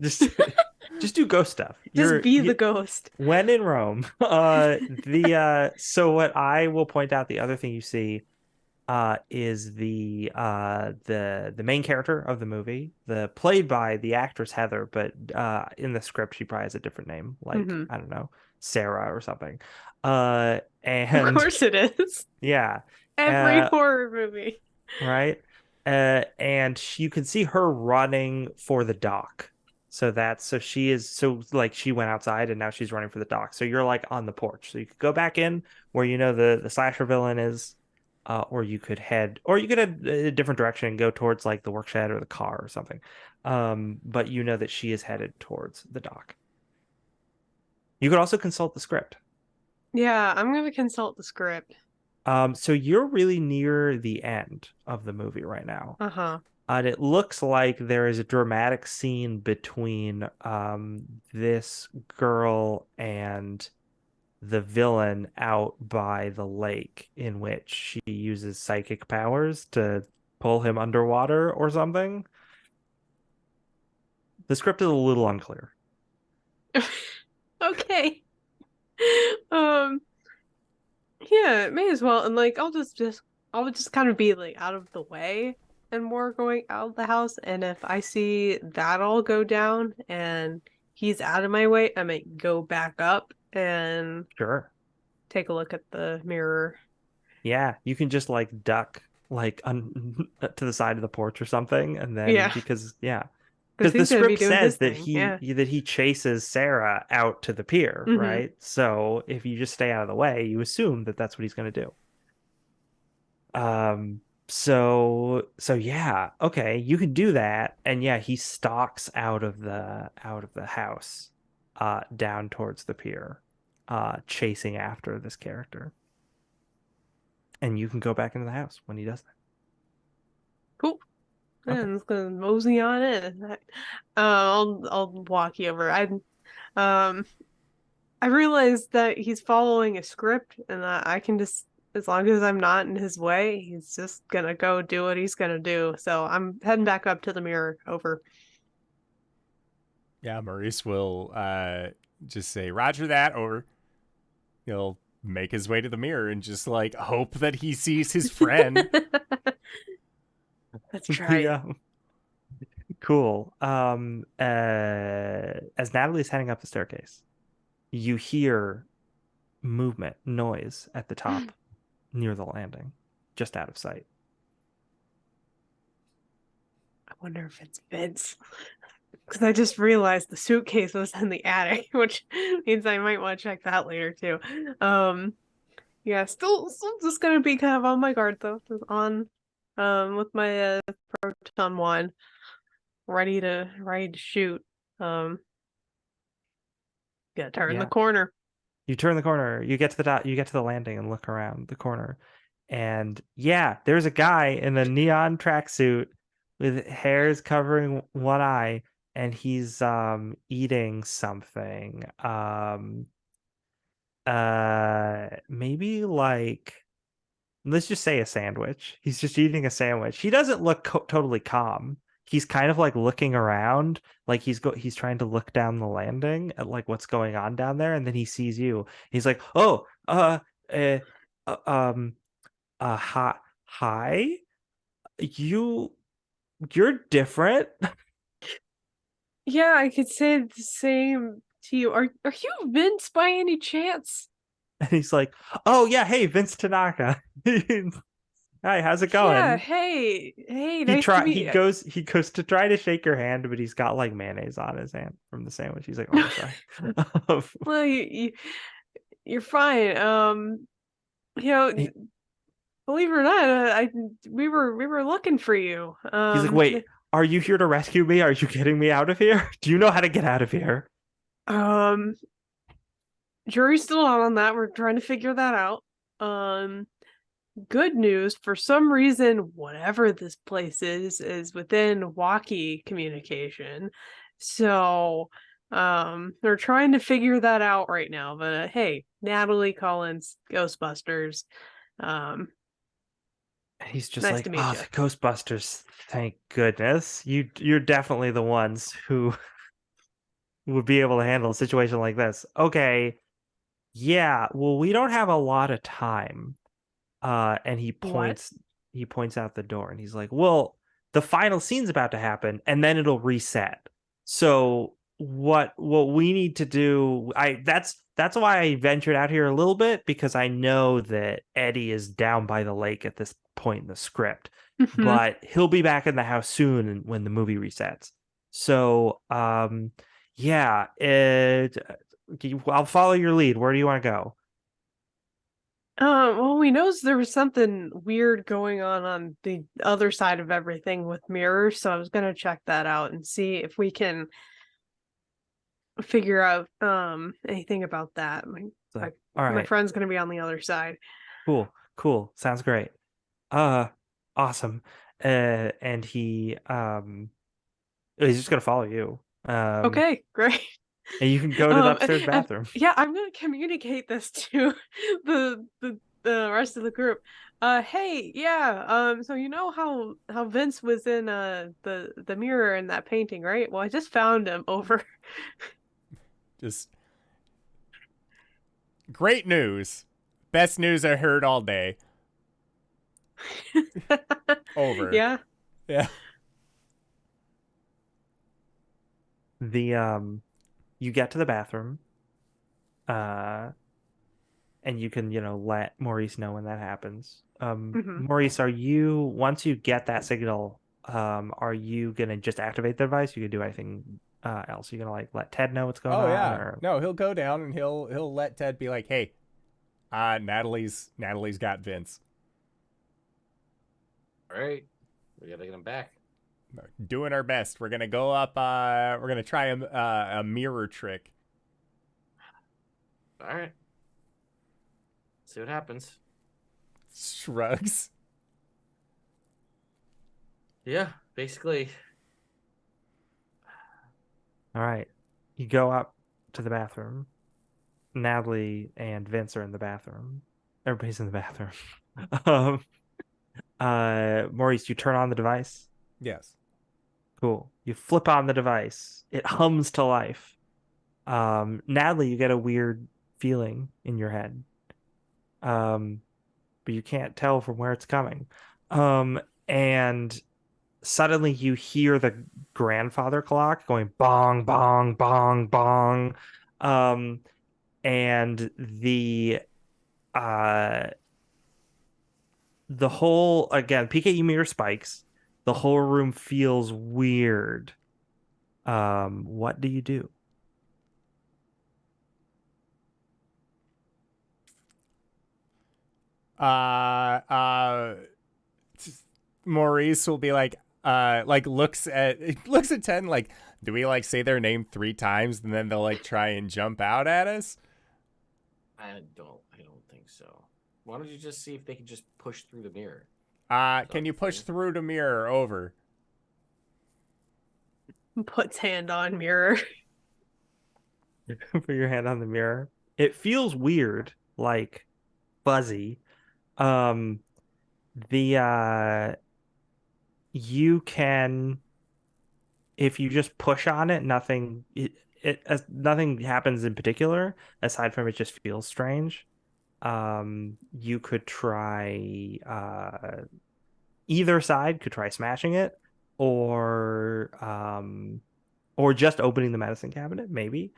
Just do ghost stuff. Just be the ghost. When in Rome. So what I will point out, the other thing you see is the main character of the movie, played by the actress Heather, but in the script she probably has a different name, like Mhm. I don't know, Sarah or something. Of And course it is. yeah, Every horror movie. right. And you can see her running for the dock. So she is like she went outside and now she's running for the dock. So you're like on the porch. So you could go back in where you know the slasher villain is, or you could head a different direction and go towards like the work shed or the car or something. But you know that she is headed towards the dock. You could also consult the script. Yeah, I'm gonna consult the script. So you're really near the end of the movie right now. Uh-huh. And it looks like there is a dramatic scene between this girl and the villain out by the lake, in which she uses psychic powers to pull him underwater or something. The script is a little unclear. Okay. Um, yeah, may as well. And like I'll just kind of be like out of the way and more going out of the house. And if I see that all go down and he's out of my way, I might go back up and Sure. take a look at the mirror. Yeah, you can just like duck like to the side of the porch or something, and then Yeah, because because the he's gonna be script doing his says that thing. Yeah. he chases Sarah out to the pier, Mhm. right? So if you just stay out of the way, you assume that that's what he's going to do. So yeah, okay, you can do that, and yeah, he stalks out of the house, down towards the pier, chasing after this character, and you can go back into the house when he does that. Cool. Okay. I'm just gonna mosey on in. I'll walk you over. Um I realized that he's following a script and that I can just, as long as I'm not in his way, he's just gonna go do what he's gonna do. So I'm heading back up to the mirror. Over. Yeah, Maurice will just say Roger that, or he'll make his way to the mirror and just like hope that he sees his friend. Let's try The it. cool. As Natalie's heading up the staircase, you hear movement, noise at the top near the landing, just out of sight. I wonder if it's Vince. Because I just realized the suitcase was in the attic, which means I might want to check that later too. Yeah, still just gonna be kind of on my guard though. Just on, with my proton wand, ready to shoot. Um, yeah, turn the Yeah. corner. You turn the corner, you get to you get to the landing and look around the corner. And yeah, there's a guy in a neon tracksuit with hairs covering one eye, and he's eating something. Maybe like, let's just say a sandwich. He's just eating a sandwich. He doesn't look totally calm. He's kind of like looking around, like he's trying to look down the landing at like what's going on down there, and then he sees you. He's like, "Oh, uh, uh um, hi, you, you're different." Yeah, I could say the same to you. Are you Vince by any chance? And he's like, "Oh yeah, hey, Vince Tanaka. Hi, how's it Yeah, going?" hey, nice to meet you. He goes to try to shake your hand, but he's got like mayonnaise on his hand from the sandwich. He's like, "Oh, sorry." Well, you're fine. You know, He- believe it or not, we were looking for you. he's like, "Wait, are you here to rescue me? Are you getting me out of here? Do you know how to get out of here?" Um, jury's still out on that. We're trying to figure that out. Um, good news, for some reason, whatever this place is within walkie communication. So, they're trying to figure that out right now. But hey, Natalie Collins, Ghostbusters. Um, And he's just nice like, to meet "Oh, you. the Ghostbusters! Thank goodness. You're definitely the ones who would be able to handle a situation like this." Okay, yeah. Well, we don't have a lot of time. And he What? points he points out the door and he's like, well, the final scene's about to happen and then it'll reset. So what we need to do, that's why I ventured out here a little bit, because I know that Eddie is down by the lake at this point in the script, but he'll be back in the house soon when the movie resets. So yeah, I'll follow your lead. Where do you want to go? Well, we know there was something weird going on the other side of everything with mirrors, so I was gonna check that out and see if we can figure out anything about that. So, My, all right. my friend's gonna be on the other side. Cool. Sounds great. Awesome. And he's just gonna follow you. Okay, great. And you can go to the upstairs bathroom. Yeah, I'm gonna communicate this to the rest of the group. Hey, yeah, so you know how Vince was in the mirror in that painting, right? Well, I just found him over. Just great news. Best news I heard all day. Over. Yeah. Yeah. You get to the bathroom, and you can, let Maurice know when that happens. Maurice, once you get that signal, are you gonna just activate the device? You can do anything else? You gonna let Ted know what's going on? Yeah. Or... No, he'll go down and he'll let Ted be like, hey, Natalie's got Vince. All right, we gotta get him back. Doing our best. We're gonna go up. We're gonna try a mirror trick. All right. See what happens. Shrugs. Yeah, basically. All right. You go up to the bathroom. Natalie and Vince are in the bathroom. Everybody's in the bathroom. Maurice, you turn on the device. Yes. Cool. You flip on the device. It hums to life. Natalie, you get a weird feeling in your head. But you can't tell from where it's coming. And suddenly you hear the grandfather clock going bong, bong, bong, bong. And the whole, again, PKE meter spikes. The whole room feels weird. What do you do? Maurice will be like looks at Ted and like, do we say their name 3 times and then they'll try and jump out at us? I don't think so. Why don't you just see if they can just push through the mirror? Can you push through the mirror over? Puts hand on mirror. Put your hand on the mirror. It feels weird, like fuzzy. You can, if you just push on it, nothing happens in particular aside from it just feels strange. You could try either side could try smashing it, or just opening the medicine cabinet, maybe.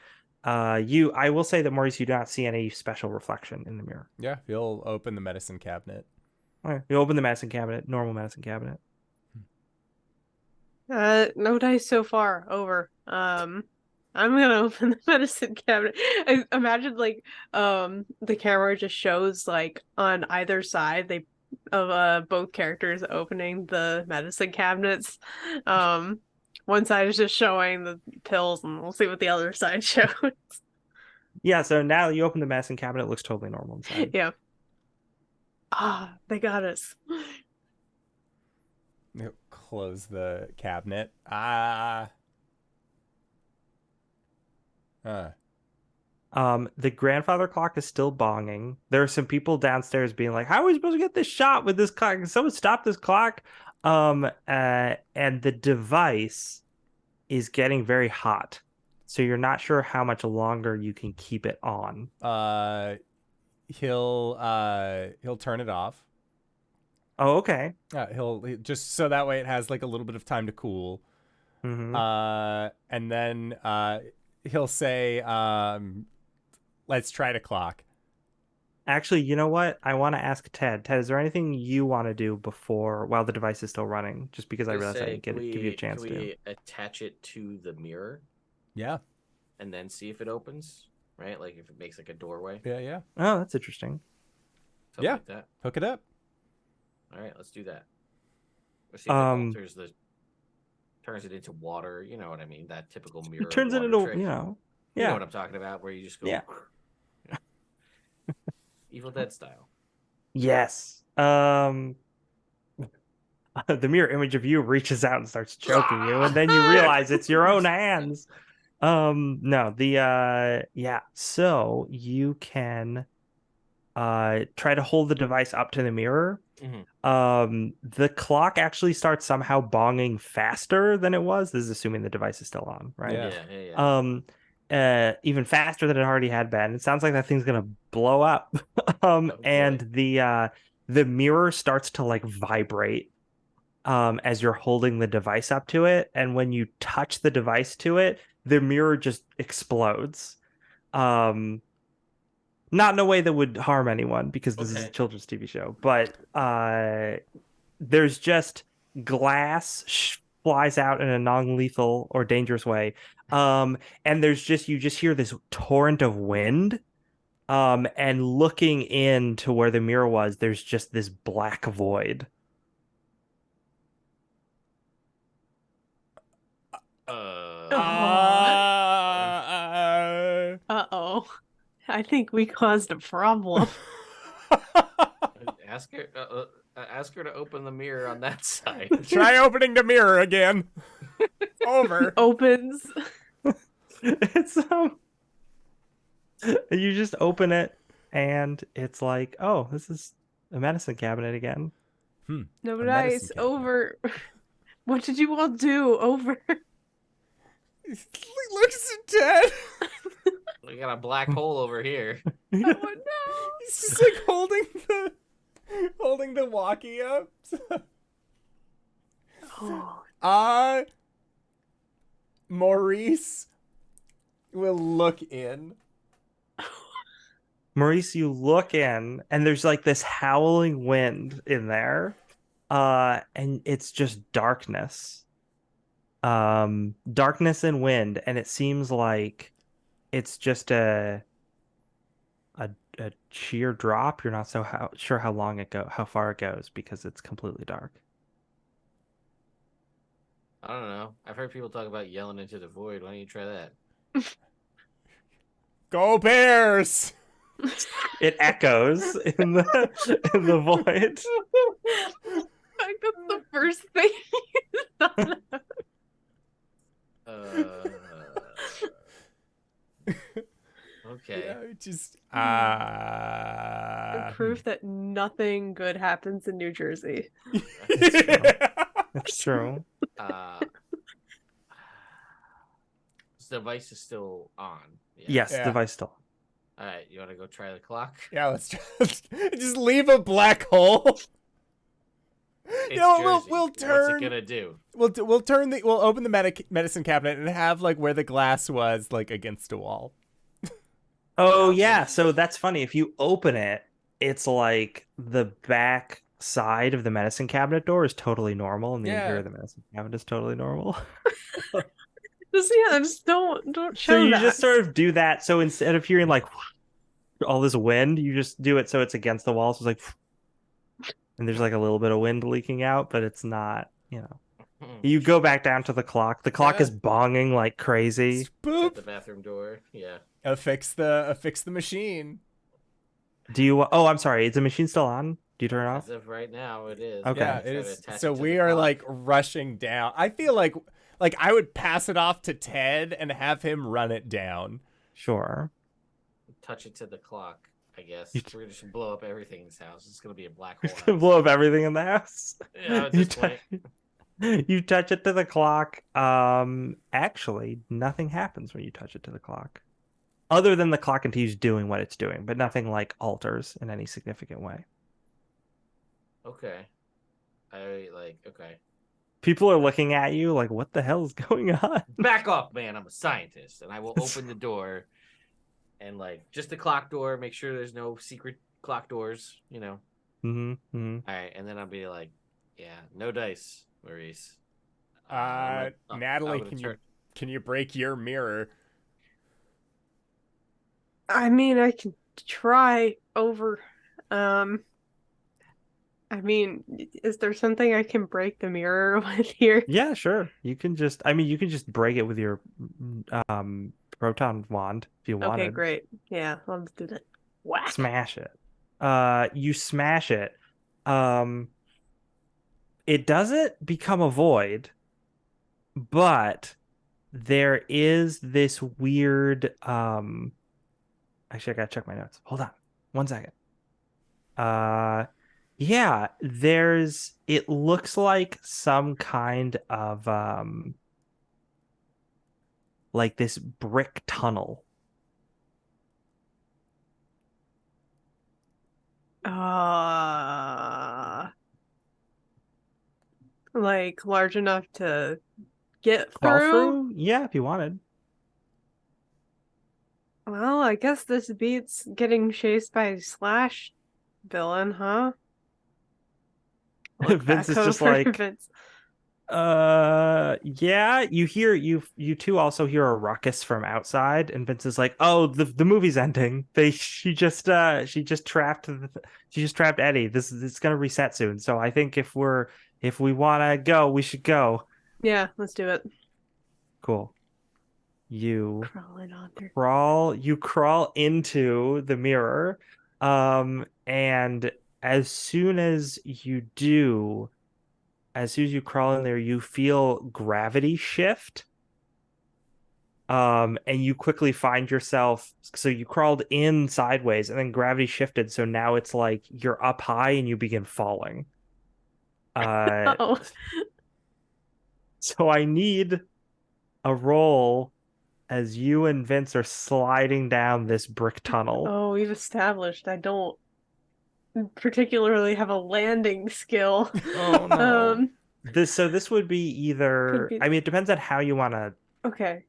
I will say that, Maurice, you do not see any special reflection in the mirror. Yeah, he'll open the medicine cabinet. All right, you open the medicine cabinet, normal medicine cabinet. No dice so far. Over. I'm gonna open the medicine cabinet. I imagine the camera just shows on either side of both characters opening the medicine cabinets. One side is just showing the pills, and we'll see what the other side shows. Yeah, so now you open the medicine cabinet, it looks totally normal inside. Yeah. They got us. Close the cabinet. The grandfather clock is still bonging. There are some people downstairs being like, how are we supposed to get this shot with this clock? Can someone stop this clock? And the device is getting very hot. So you're not sure how much longer you can keep it on. He'll turn it off. Oh, okay. He'll just so that way it has like a little bit of time to cool. Mm-hmm. And then he'll say, "Let's try to clock." Actually, you know what? I want to ask Ted. Ted, is there anything you want to do before while the device is still running? Just because I Just realized I say, didn't give you a chance can to. we attach it to the mirror Yeah, and then see if it opens? Right, like if it makes like a doorway, yeah. Oh, that's interesting. something Yeah. like that. Hook it up. All right, let's do that. Let's see if it Um, turns it into water. You know what I mean? That typical mirror It turns it water into, trick. you know, You know yeah, what I'm talking about, where you just go, yeah. Evil Dead style. Yes. The mirror image of you reaches out and starts choking you, and then you realize it's your own hands. No, yeah. So you can try to hold the device up to the mirror. Mhm. The clock actually starts somehow bonging faster than it was. This is assuming the device is still on, right? Yeah. Even faster than it already had been. It sounds like that thing's gonna blow up. boy. And the mirror starts to like vibrate as you're holding the device up to it, and when you touch the device to it, the mirror just explodes. Not in a way that would harm anyone because this is a Okay. children's TV show, but there's just glass flies out in a non-lethal or dangerous way. And you just hear this torrent of wind. And looking into where the mirror was, there's just this black void. Uh-oh. I think we caused a problem. Ask her. Ask her to open the mirror on that side. Try opening the mirror again. Over. Opens. It's you just open it and it's like, oh, this is a medicine cabinet again. No A medicine dice. cabinet. Over. What did you all do? Over. He looks at Ted. We got a black hole over here. Oh no. He's just like holding the walkie up. Oh. Maurice will look in. Maurice, you look in and there's like this howling wind in there. And it's just darkness. Darkness and wind, and it seems like it's just a sheer drop. You're not sure how far it goes because it's completely dark. I don't know. I've heard people talk about yelling into the void. Why don't you try that? Go Bears! It echoes in the void. I got the first thing you thought of. Okay. Yeah, just Proof that nothing good happens in New Jersey. That's true. This device is still on. Yes, Yeah. device still. All right, you want to go try the clock? Yeah, let's just leave a black hole. It's You know, Jersey. we'll What's turn. it gonna do? We'll open the medicine cabinet and have like where the glass was like against a wall. Oh yeah, so that's funny. If you open it, it's like the back side of the medicine cabinet door is totally normal, and the Yeah. interior of the medicine cabinet is totally normal. Just don't show So you that. just sort of do that. So instead of hearing like all this wind, you just do it so it's against the wall. So it's like, and there's like a little bit of wind leaking out, but it's not, you know. You go back down to the clock. The clock Yeah. is bonging like crazy. At Boop. the bathroom door. Yeah. Affix the machine. Do you? Oh, I'm sorry. Is the machine still on? Do you turn it off? As of right now, it is. Okay. Yeah, I'm it trying to is. attach So it to we the are clock. like rushing down. I feel like I would pass it off to Ted and have him run it down. Sure. touch it to the clock. I guess You we're just gonna blow up everything in this house. It's gonna be a black You're hole. gonna house. blow up everything in the house. Yeah, at You this point. You touch it to the clock. Actually, nothing happens when you touch it to the clock. Other than the clock continues doing what it's doing, but nothing like alters in any significant way. Okay. Okay. People are looking at you like, what the hell is going on? Back off, man. I'm a scientist. And I will open the door and just the clock door, make sure there's no secret clock doors, Mm-hmm. All right, and then I'll be like, yeah, no dice, Maurice. I'm Natalie, gonna turn. can you break your mirror? I mean, I can try over. I mean, is there something I can break the mirror with here? Yeah, sure. You can just break it with your proton wand if you Okay, wanted. great. Yeah, let's do that. Whack. Smash it. You smash it. Um, it doesn't become a void, but there is this weird actually I gotta check my notes. Hold on 1 second. Yeah, it looks like some kind of like this brick tunnel. Uh, like large enough to get Crawl through? through? Yeah, if you wanted. Well, I guess this beats getting chased by a Slash villain, huh? Look Vince back is just over like, Vince. yeah, you two also hear a ruckus from outside, and Vince is like, oh, the movie's ending. She just trapped Eddie. It's gonna reset soon. So I think if we wanna go, we should go. Yeah, let's do it. Cool. You Crawling on through. crawl into the mirror. And as soon as you do, as soon as you crawl in there, you feel gravity shift. And you quickly find yourself, so you crawled in sideways and then gravity shifted, so now it's like you're up high and you begin falling. Oh, So I need a roll as you and Vince are sliding down this brick tunnel. oh, we've established I don't particularly have a landing skill. Oh no. Um, This would be either, could be I mean, it depends on how you want to okay.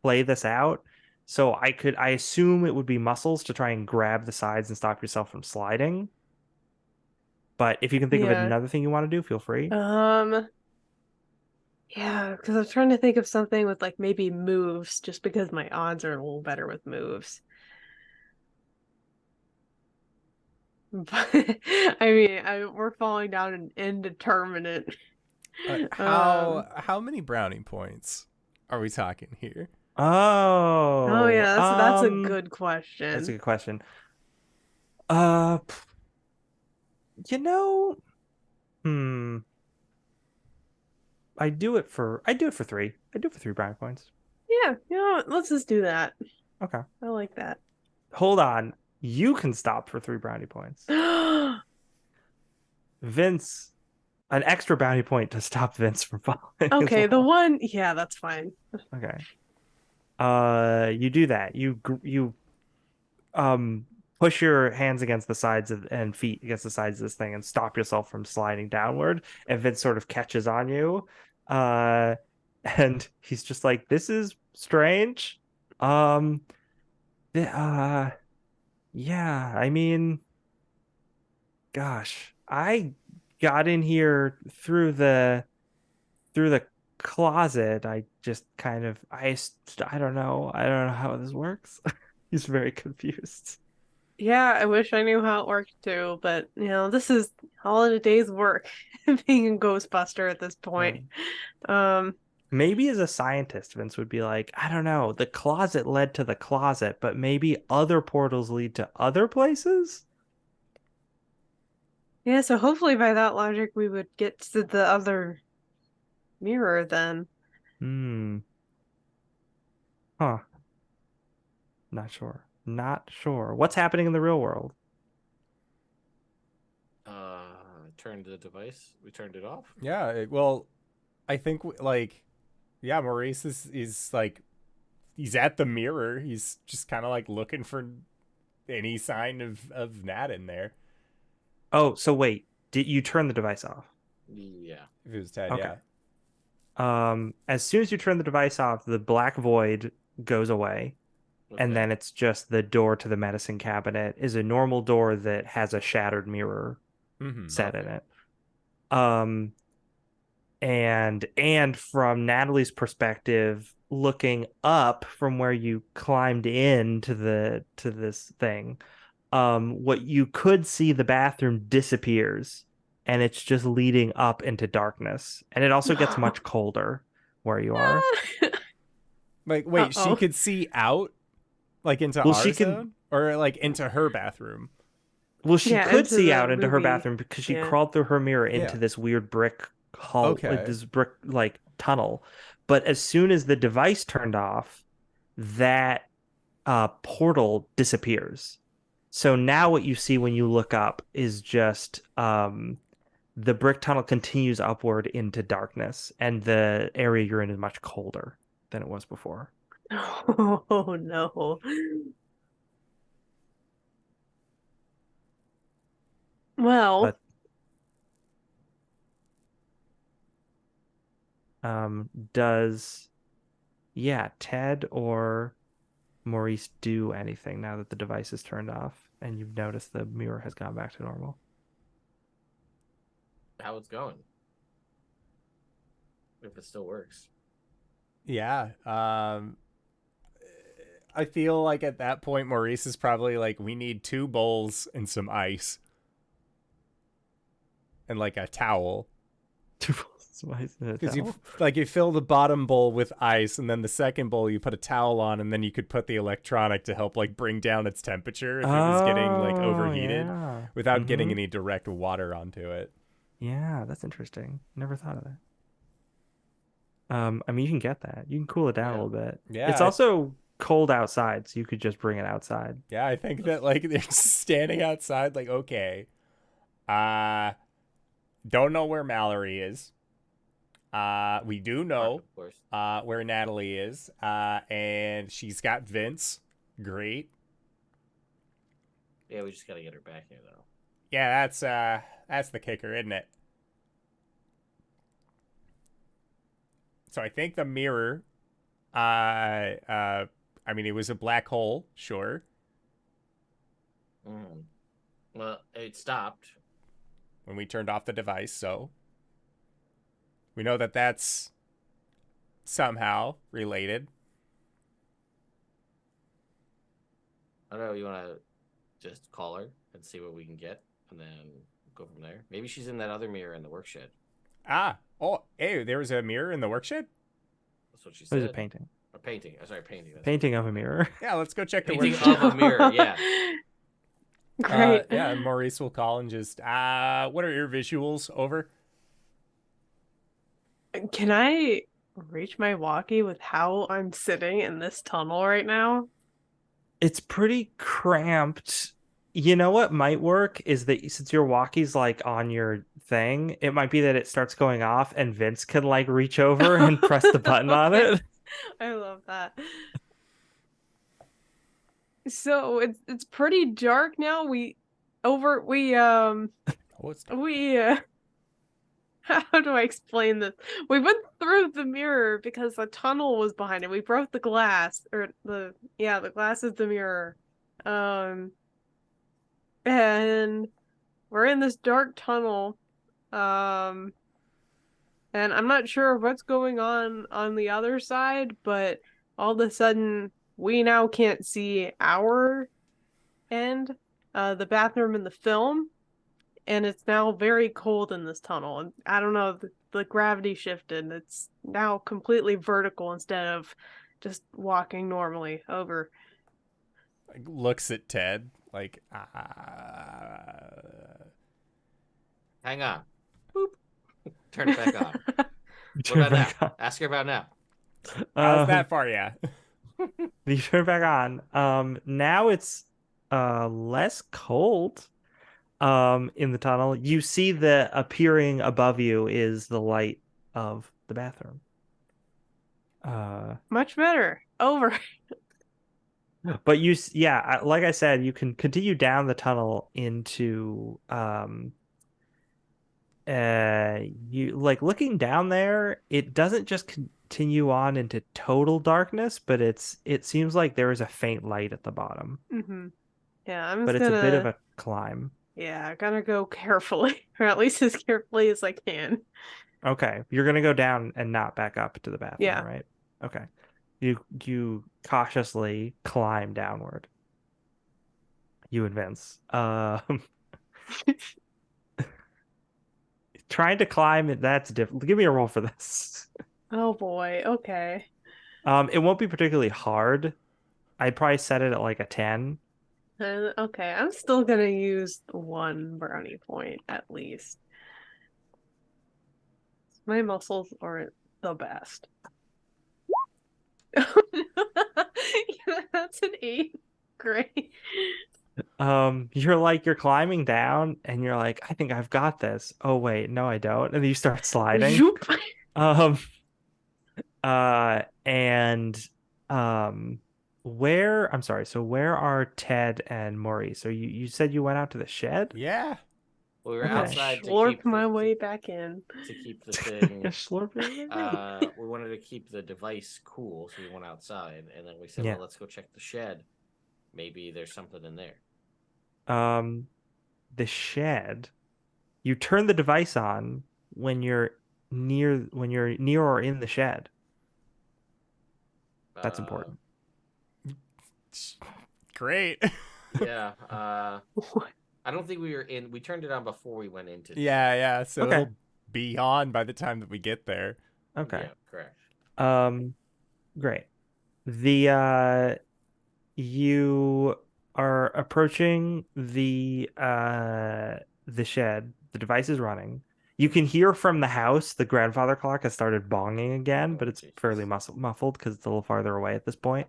play this out. So I assume it would be muscles to try and grab the sides and stop yourself from sliding. But if you can think of Yeah. another thing you want to do, feel free. Yeah, because I was trying to think of something with like maybe moves, just because my odds are a little better with moves. But I mean, we're falling down an indeterminate. How many brownie points are we talking here? Oh yeah, that's a good question. That's a good question. Uh, you know, I do it for 3. I do it for 3 brownie points. Yeah, you know what? Let's just do that. Okay. I like that. Hold on. You can stop for 3 brownie points. Vince, an extra brownie point to stop Vince from falling. Okay, as the well. one, yeah, that's fine. Okay. You do that. You push your hands against the sides and feet against the sides of this thing and stop yourself from sliding downward. And Vince sort of catches on you. And he's just like, this is strange. Yeah, I mean, gosh, I got in here through the closet. I just kind of I don't know. I don't know how this works. He's very confused. Yeah, I wish I knew how it worked too, but this is all in a day's work being a Ghostbuster at this point. Maybe as a scientist, Vince would be like, I don't know, the closet led to the closet, but maybe other portals lead to other places? Yeah, so hopefully by that logic we would get to the other mirror then. Huh. Not sure. Not sure. What's happening in the real world? Turned the device. We turned it off. Yeah, well, I think yeah, Maurice is like, he's at the mirror. He's just kind of like looking for any sign of Nat in there. Oh, so wait, did you turn the device off? Yeah. If it was Ted, Okay. yeah. As soon as you turn the device off, the black void goes away, and Okay. then it's just the door to the medicine cabinet is a normal door that has a shattered mirror Mm-hmm. set in Okay. it. Um, and from Natalie's perspective, looking up from where you climbed in to this thing, what you could see, the bathroom disappears and it's just leading up into darkness. And it also gets much colder where you are. Like, wait, she Uh-oh. could see out, like into Well, our she can zone, or like into her bathroom. well, she Yeah, could into see the out into her movie. bathroom because she Yeah. crawled through her mirror Yeah. into this weird brick hull, like Okay. this brick like tunnel. But as soon as the device turned off, that portal disappears. So now what you see when you look up is just the brick tunnel continues upward into darkness, and the area you're in is much colder than it was before. Oh no. Well, But does Ted or Maurice do anything now that the device is turned off and you've noticed the mirror has gone back to normal? How it's going? If it still works. Yeah. I feel like at that point, Maurice is probably like, we need 2 bowls and some ice and like a towel. Two spice in a Because you towel? like you fill the bottom bowl with ice, and then the second bowl you put a towel on, and then you could put the electronic to help like bring down its temperature if it was getting like Oh, overheated, yeah. without getting any direct water onto it. Yeah, that's interesting. Never thought of that. I mean, you can get that. You can cool it down a Yeah. little bit. Yeah, It's also cold outside, so you could just bring it outside. yeah, I think that like they're standing outside, like, okay, uh, don't know where Mallory is. We do know Of course. where Natalie is. And she's got Vince. Great. Yeah, we just gotta get her back here though. Yeah, that's the kicker, isn't it? So I think the mirror, I mean, it was a black hole, sure. Mm. Well, it stopped. When we turned off the device, so we know that that's somehow related. I don't know. You want to just call her and see what we can get, and then go from there. Maybe she's in that other mirror in the work shed. Oh, hey, there was a mirror in the work shed? That's what she There's said. a painting. A painting. Sorry, painting. That's Painting of a mirror. Yeah, let's go check the Painting work shed. of a mirror. Yeah. Great. Yeah, and Maurice will call and just, what are your visuals? Over. Can I reach my walkie with how I'm sitting in this tunnel right now? It's pretty cramped. You know what might work is that since your walkie's like on your thing, it might be that it starts going off and Vince can like reach over and press the button on Okay. it. I love that. So it's pretty dark now. Oh, it's how do I explain this? We went through the mirror because the tunnel was behind it. We broke the glass, or the glass is the mirror. And we're in this dark tunnel. And I'm not sure what's going on the other side, but all of a sudden we now can't see our end, the bathroom in the film, and it's now very cold in this tunnel. And I don't know, the gravity shifted. It's now completely vertical instead of just walking normally over. like, looks at Ted like, Hang on. Boop. Turn it back on. What Turn about now? back on. Ask her about now. how's that for you? You turn it back on. Now it's less cold in the tunnel. You see the appearing above you is the light of the bathroom. Much better. Over. But like I said, you can continue down the tunnel into you like looking down there, it doesn't just continue on into total darkness, but it seems like there is a faint light at the bottom. Mm-hmm. Yeah, I'm But just it's a bit of gonna. a climb. Yeah, gonna go carefully, or at least as carefully as I can. Okay, you're gonna go down and not back up to the bathroom, Yeah. right? Okay. You cautiously climb downward. You and Vince. Trying to climb, that's different. Give me a roll for this. Oh boy. Okay. It won't be particularly hard. I'd probably set it at like a 10. Okay, I'm still gonna use one brownie point at least. My muscles aren't the best. Yeah, that's an 8. Great. You're climbing down and you're like, I think I've got this. Oh wait, no, I don't. And then you start sliding. Zoop. Um, and where I'm sorry, so where are Ted and Maurice? So you said you went out to the shed? Yeah. We were Okay. outside to Slurp keep my way back in. to keep the thing. Yeah, slurp it. We wanted to keep the device cool, so we went outside, and then we said, Yeah. "Well, let's go check the shed. Maybe there's something in there." The shed. You turn the device on when you're near or in the shed. That's important. Great. Yeah. I don't think we were in. We turned it on before we went into. Yeah. So Okay. it'll be on by the time that we get there. Okay. Yeah, correct. Great. The you are approaching the shed. The device is running. You can hear from the house the grandfather clock has started bonging again, but it's fairly muffled because it's a little farther away at this point.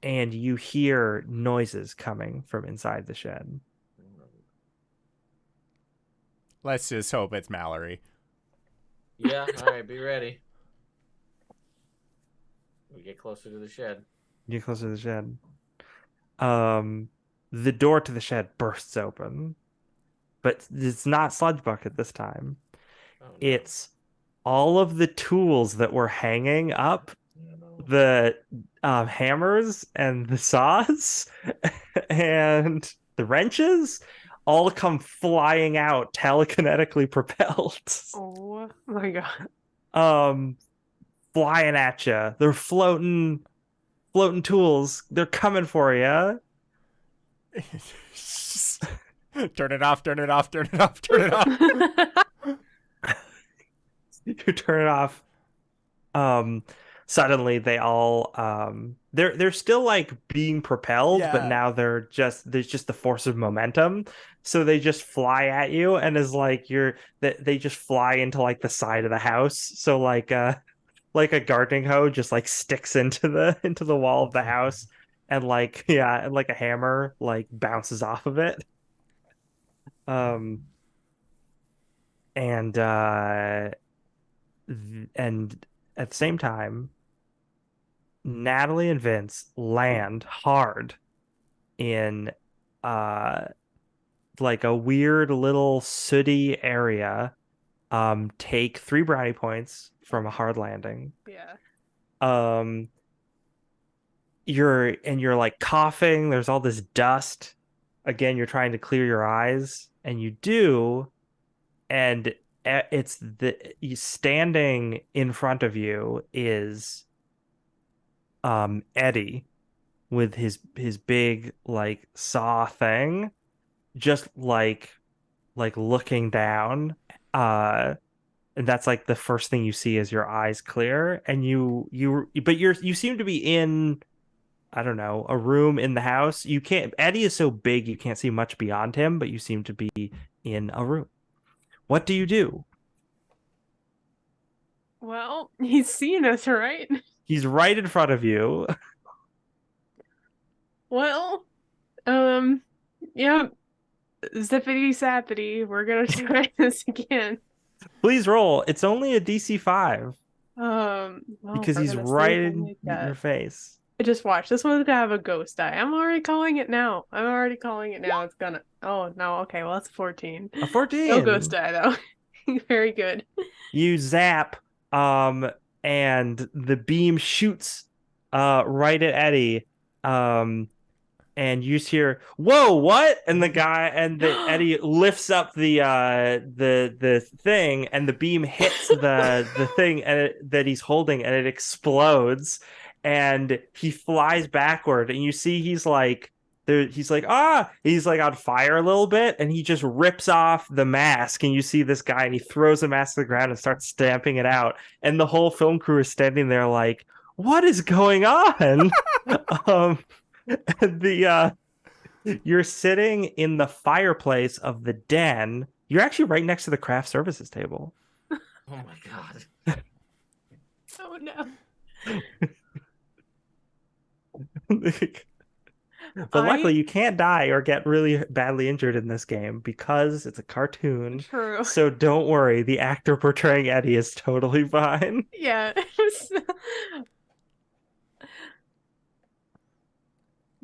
And you hear noises coming from inside the shed. Let's just hope it's Mallory. Yeah. All right. Be ready. We get closer to the shed. You get closer to the shed. The door to the shed bursts open, but it's not Sludge Bucket this time. Oh, no. It's all of the tools that were hanging up, No. the hammers and the saws and the wrenches all come flying out, telekinetically propelled. Oh my god. Flying at you. They're floating tools. They're coming for you. Turn it off, turn it off, turn it off, turn it off. You turn it off. Suddenly they all they're still like being propelled, but Yeah. now there's just the force of momentum. So they just fly at you, and as like they just fly into like the side of the house. So like a gardening hoe just like sticks into the wall of the house, and like and like a hammer like bounces off of it. And at the same time, Natalie and Vince land hard in like a weird little sooty area. Take 3 brownie points from a hard landing. Yeah. You're like coughing, there's all this dust. Again, you're trying to clear your eyes, and you do, and it's standing in front of you is Eddie with his big like saw thing, just like looking down. And that's like the first thing you see as your eyes clear, and you seem to be in, I don't know, a room in the house. You can't, Eddie is so big you can't see much beyond him, but you seem to be in a room. What do you do? Well, he's seen us, right? He's right in front of you. Well, yeah, zippity zappity, we're gonna try this again. Please roll. It's only a DC 5 Well, because for he's goodness right sake, we'll in make that. your face. I just watched. This one's gonna have a ghost eye. I'm already calling it now. It's gonna. Oh no. Okay. Well, it's 14. A No 14. ghost eye though. Very good. You zap, and the beam shoots right at Eddie. And you just hear, "Whoa, what?" And the Eddie lifts up the thing, and the beam hits the thing that he's holding, and it explodes, and he flies backward, and you see he's like he's like on fire a little bit, and he just rips off the mask, and you see this guy, and he throws the mask to the ground and starts stamping it out, and the whole film crew is standing there like, what is going on? um the You're sitting in the fireplace of the den. You're actually right next to the craft services table. Oh my god. Oh no. But luckily you can't die or get really badly injured in this game because it's a cartoon. True. So don't worry, the actor portraying Eddie is totally fine. Yeah.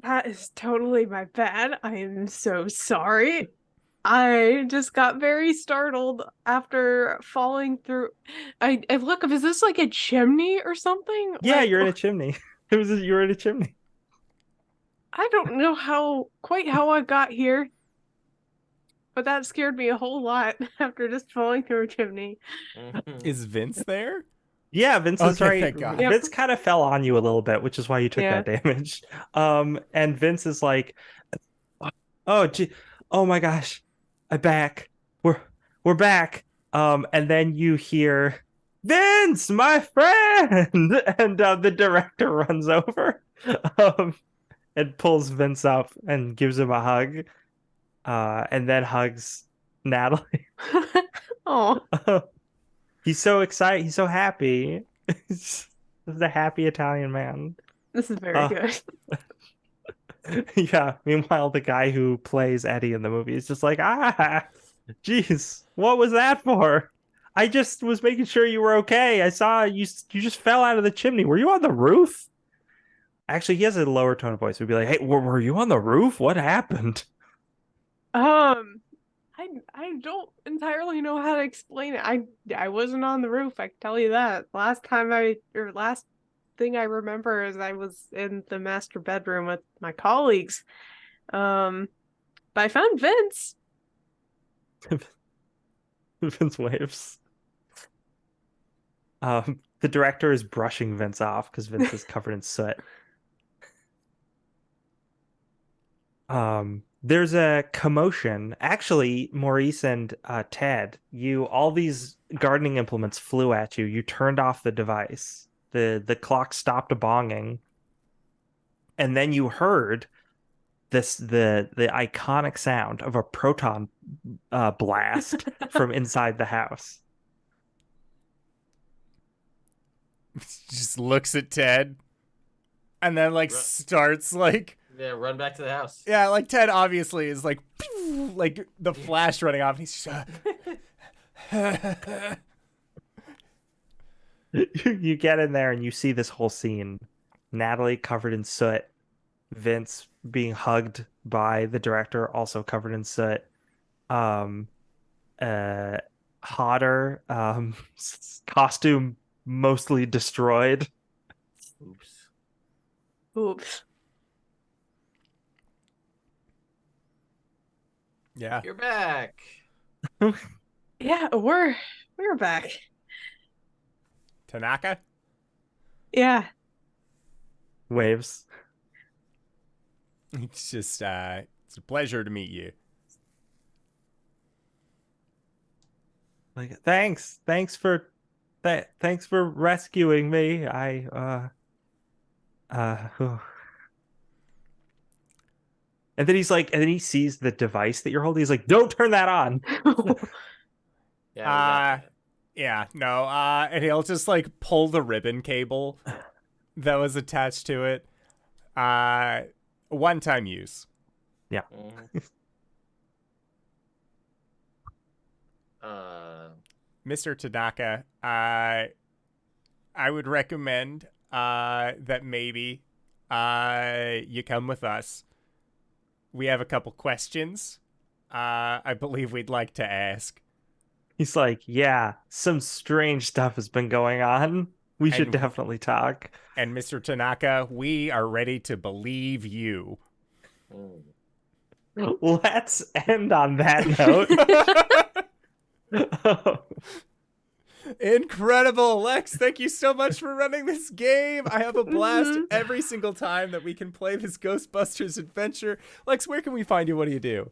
That is totally my bad. I am so sorry. I just got very startled after falling through. I look, is this like a chimney or something? Yeah, Like, you're in a chimney. You were in a chimney. I don't know quite how I got here, but that scared me a whole lot after just falling through a chimney. Is Vince there? Yeah, Vince is Okay, right. thank God. Vince kind of fell on you a little bit, which is why you took Yeah. that damage. And Vince is like, "Oh, gee, oh my gosh, I'm back. We're back." And then you hear, "Vince, my friend," and the director runs over, and pulls Vince up and gives him a hug, and then hugs Natalie. Oh, He's so excited. He's so happy. He's a happy Italian man. this is very Uh, good. Yeah. Meanwhile, the guy who plays Eddie in the movie is just like, jeez, what was that for? I just was making sure you were okay. I saw you. You just fell out of the chimney. Were you on the roof? Actually, he has a lower tone of voice. We'd be like, hey, were you on the roof? What happened? I don't entirely know how to explain it. I wasn't on the roof, I can tell you that. Last thing I remember is I was in the master bedroom with my colleagues. But I found Vince. Vince waves. The director is brushing Vince off because Vince is covered in soot. There's a commotion. Actually, Maurice and Ted, all these gardening implements flew at you. You turned off the device. The clock stopped bonging. And then you heard the iconic sound of a proton blast from inside the house. Just looks at Ted and then like starts like Yeah, run back to the house. yeah, like Ted obviously is like like the flash running off and he's just, You get in there and you see this whole scene. Natalie covered in soot. Vince being hugged by the director, also covered in soot. Hodder, costume mostly destroyed. Oops. Oops. yeah. You're back. Yeah, we're back. Tanaka? Yeah. Waves. It's just it's a pleasure to meet you. Like, thanks for rescuing me. And then he sees the device that you're holding. He's like, "Don't turn that on." Yeah. We got that. Yeah, no, and he'll just like pull the ribbon cable that was attached to it. One-time use. Mhm. Mr. Tanaka, I would recommend that maybe you come with us. We have a couple questions I believe we'd like to ask. He's like, yeah, some strange stuff has been going on. We should And- definitely talk. And Mr. Tanaka, we are ready to believe you. Let's end on that note. Incredible, Lex. Thank you so much for running this game. I have a blast Mhm. every single time that we can play this Ghostbusters adventure. Lex, where can we find you? What do you do?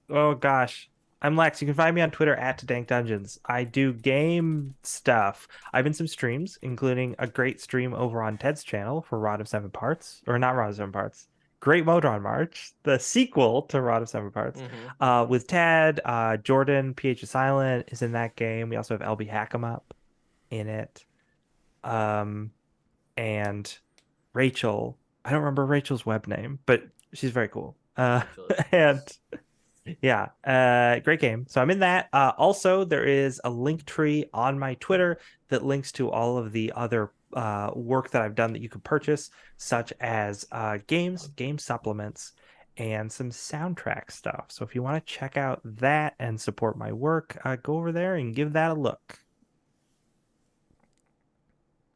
Oh gosh. I'm Lex. You can find me on Twitter at @DankDungeons. I do game stuff. I've been some streams, including a great stream over on Ted's channel for Rod of Seven Parts. Or not Rod of Seven Parts. Great Modron March, the sequel to Rod of Seven Parts. With Ted, Jordan, PH is Silent is in that game. We also have LB Hackem in it. And Rachel. I don't remember Rachel's web name, but she's very cool. And yeah, great game. So I'm in that. Also, there is a link tree on my Twitter that links to all of the other work that I've done that you can purchase, such as games, game supplements, and some soundtrack stuff. So if you want to check out that and support my work, go over there and give that a look.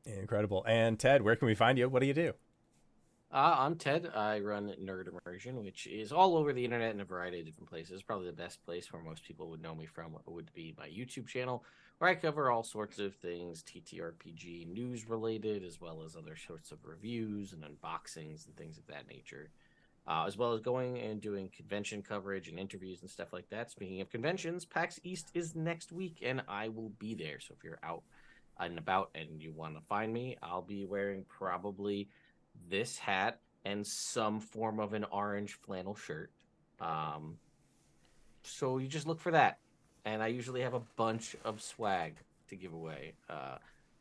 Incredible. And Ted, where can we find you? What do you do? I'm Ted. I run Nerd Immersion, which is all over the internet in a variety of different places. Probably the best place where most people would know me from would be my YouTube channel, where I cover all sorts of things TTRPG news related, as well as other sorts of reviews and unboxings and things of that nature, as well as going and doing convention coverage and interviews and stuff like that. Speaking of conventions, PAX East is next week, and I will be there. So if you're out and about and you want to find me, I'll be wearing probably this hat and some form of an orange flannel shirt. So you just look for that. And I usually have a bunch of swag to give away.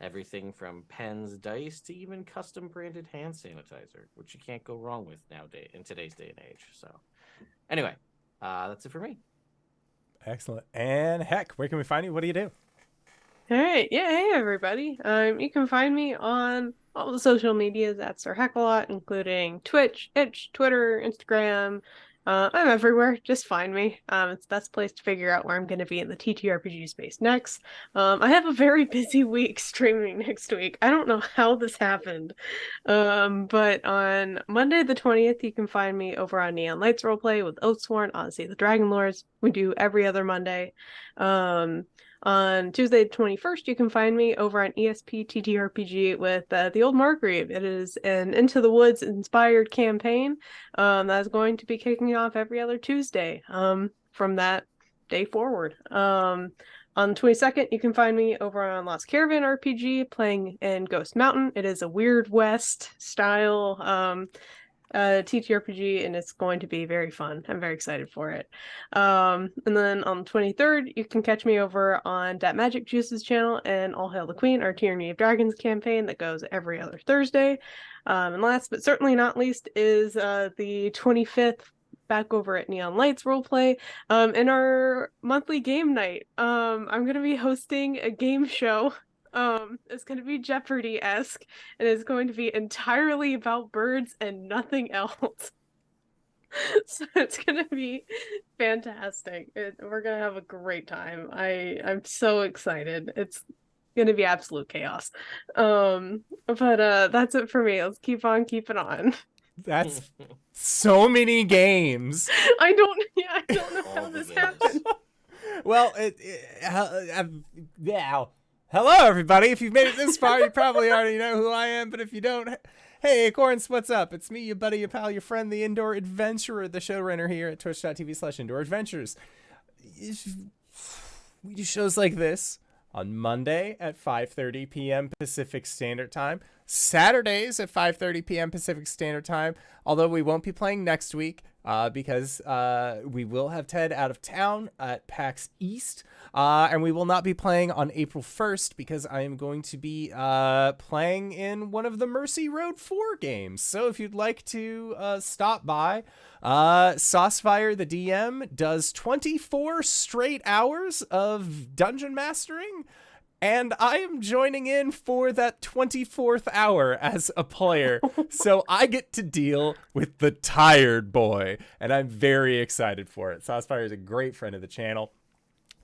Everything from pens, dice, to even custom branded hand sanitizer, which you can't go wrong with nowadays in today's day and age. So anyway, that's it for me. Excellent. And Heck, where can we find you? What do you do? All right, yeah, hey everybody. You can find me on all the social medias at SirHeckalot, including Twitch, Itch, Twitter, Instagram. I'm everywhere. Just find me. It's the best place to figure out where I'm going to be in the TTRPG space next. I have a very busy week streaming next week. I don't know how this happened. But on Monday the 20th, you can find me over on Neon Lights Roleplay with Oathsworn, Odyssey of the Dragon Lords. We do every other Monday. On Tuesday the 21st, you can find me over on ESP TTRPG with the Old Margrave. It is an Into the Woods inspired campaign that is going to be kicking off every other Tuesday from that day forward. On the 22nd, you can find me over on Lost Caravan RPG playing in Ghost Mountain. It is a Weird West style TTRPG, and it's going to be very fun. I'm very excited for it. And then on the 23rd, you can catch me over on Dat Magic Juice's channel and All Hail the Queen, our Tyranny of Dragons campaign that goes every other Thursday. And last but certainly not least is the 25th back over at Neon Lights Roleplay in our monthly game night. I'm going to be hosting a game show. It's going to be Jeopardy-esque, and it's going to be entirely about birds and nothing else. So it's going to be fantastic. We're going to have a great time. I'm so excited. It's going to be absolute chaos. But that's it for me. Let's keep on keeping on. That's so many games. I don't know Oh how my this goodness. happened. Well, yeah. Hello, everybody. If you've made it this far, you probably already know who I am. But if you don't, hey, Acorns, what's up? It's me, your buddy, your pal, your friend, the Indoor Adventurer, the showrunner here at twitch.tv/Indoor Adventures. We do shows like this on Monday at 5:30 p.m. Pacific Standard Time, Saturdays at 5:30 p.m. Pacific Standard Time, although we won't be playing next week because we will have Ted out of town at PAX East, and we will not be playing on April 1st because I am going to be playing in one of the Mercy Road 4 games. So if you'd like to stop by, Saucefire the DM does 24 straight hours of dungeon mastering and I am joining in for that 24th hour as a player. So I get to deal with the tired boy, and I'm very excited for it. Saucepire is a great friend of the channel.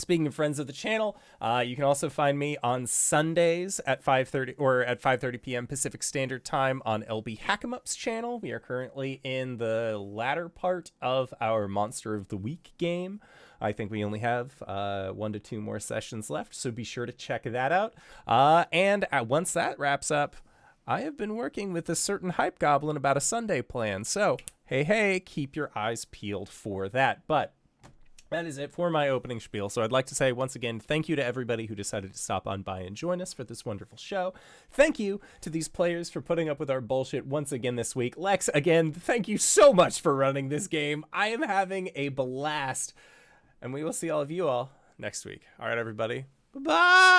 Speaking of friends of the channel, you can also find me on Sundays at 5:30 or at 5:30 p.m. Pacific Standard Time on LB Hack'emup's channel. We are currently in the latter part of our Monster of the Week game. I think we only have 1 to 2 more sessions left, so be sure to check that out. And once that wraps up, I have been working with a certain hype goblin about a Sunday plan. So, hey, keep your eyes peeled for that. But that is it for my opening spiel. So I'd like to say once again, thank you to everybody who decided to stop on by and join us for this wonderful show. Thank you to these players for putting up with our bullshit once again this week. Lex, again, thank you so much for running this game. I am having a blast. And we will see all of you all next week. All right, everybody. Bye-bye.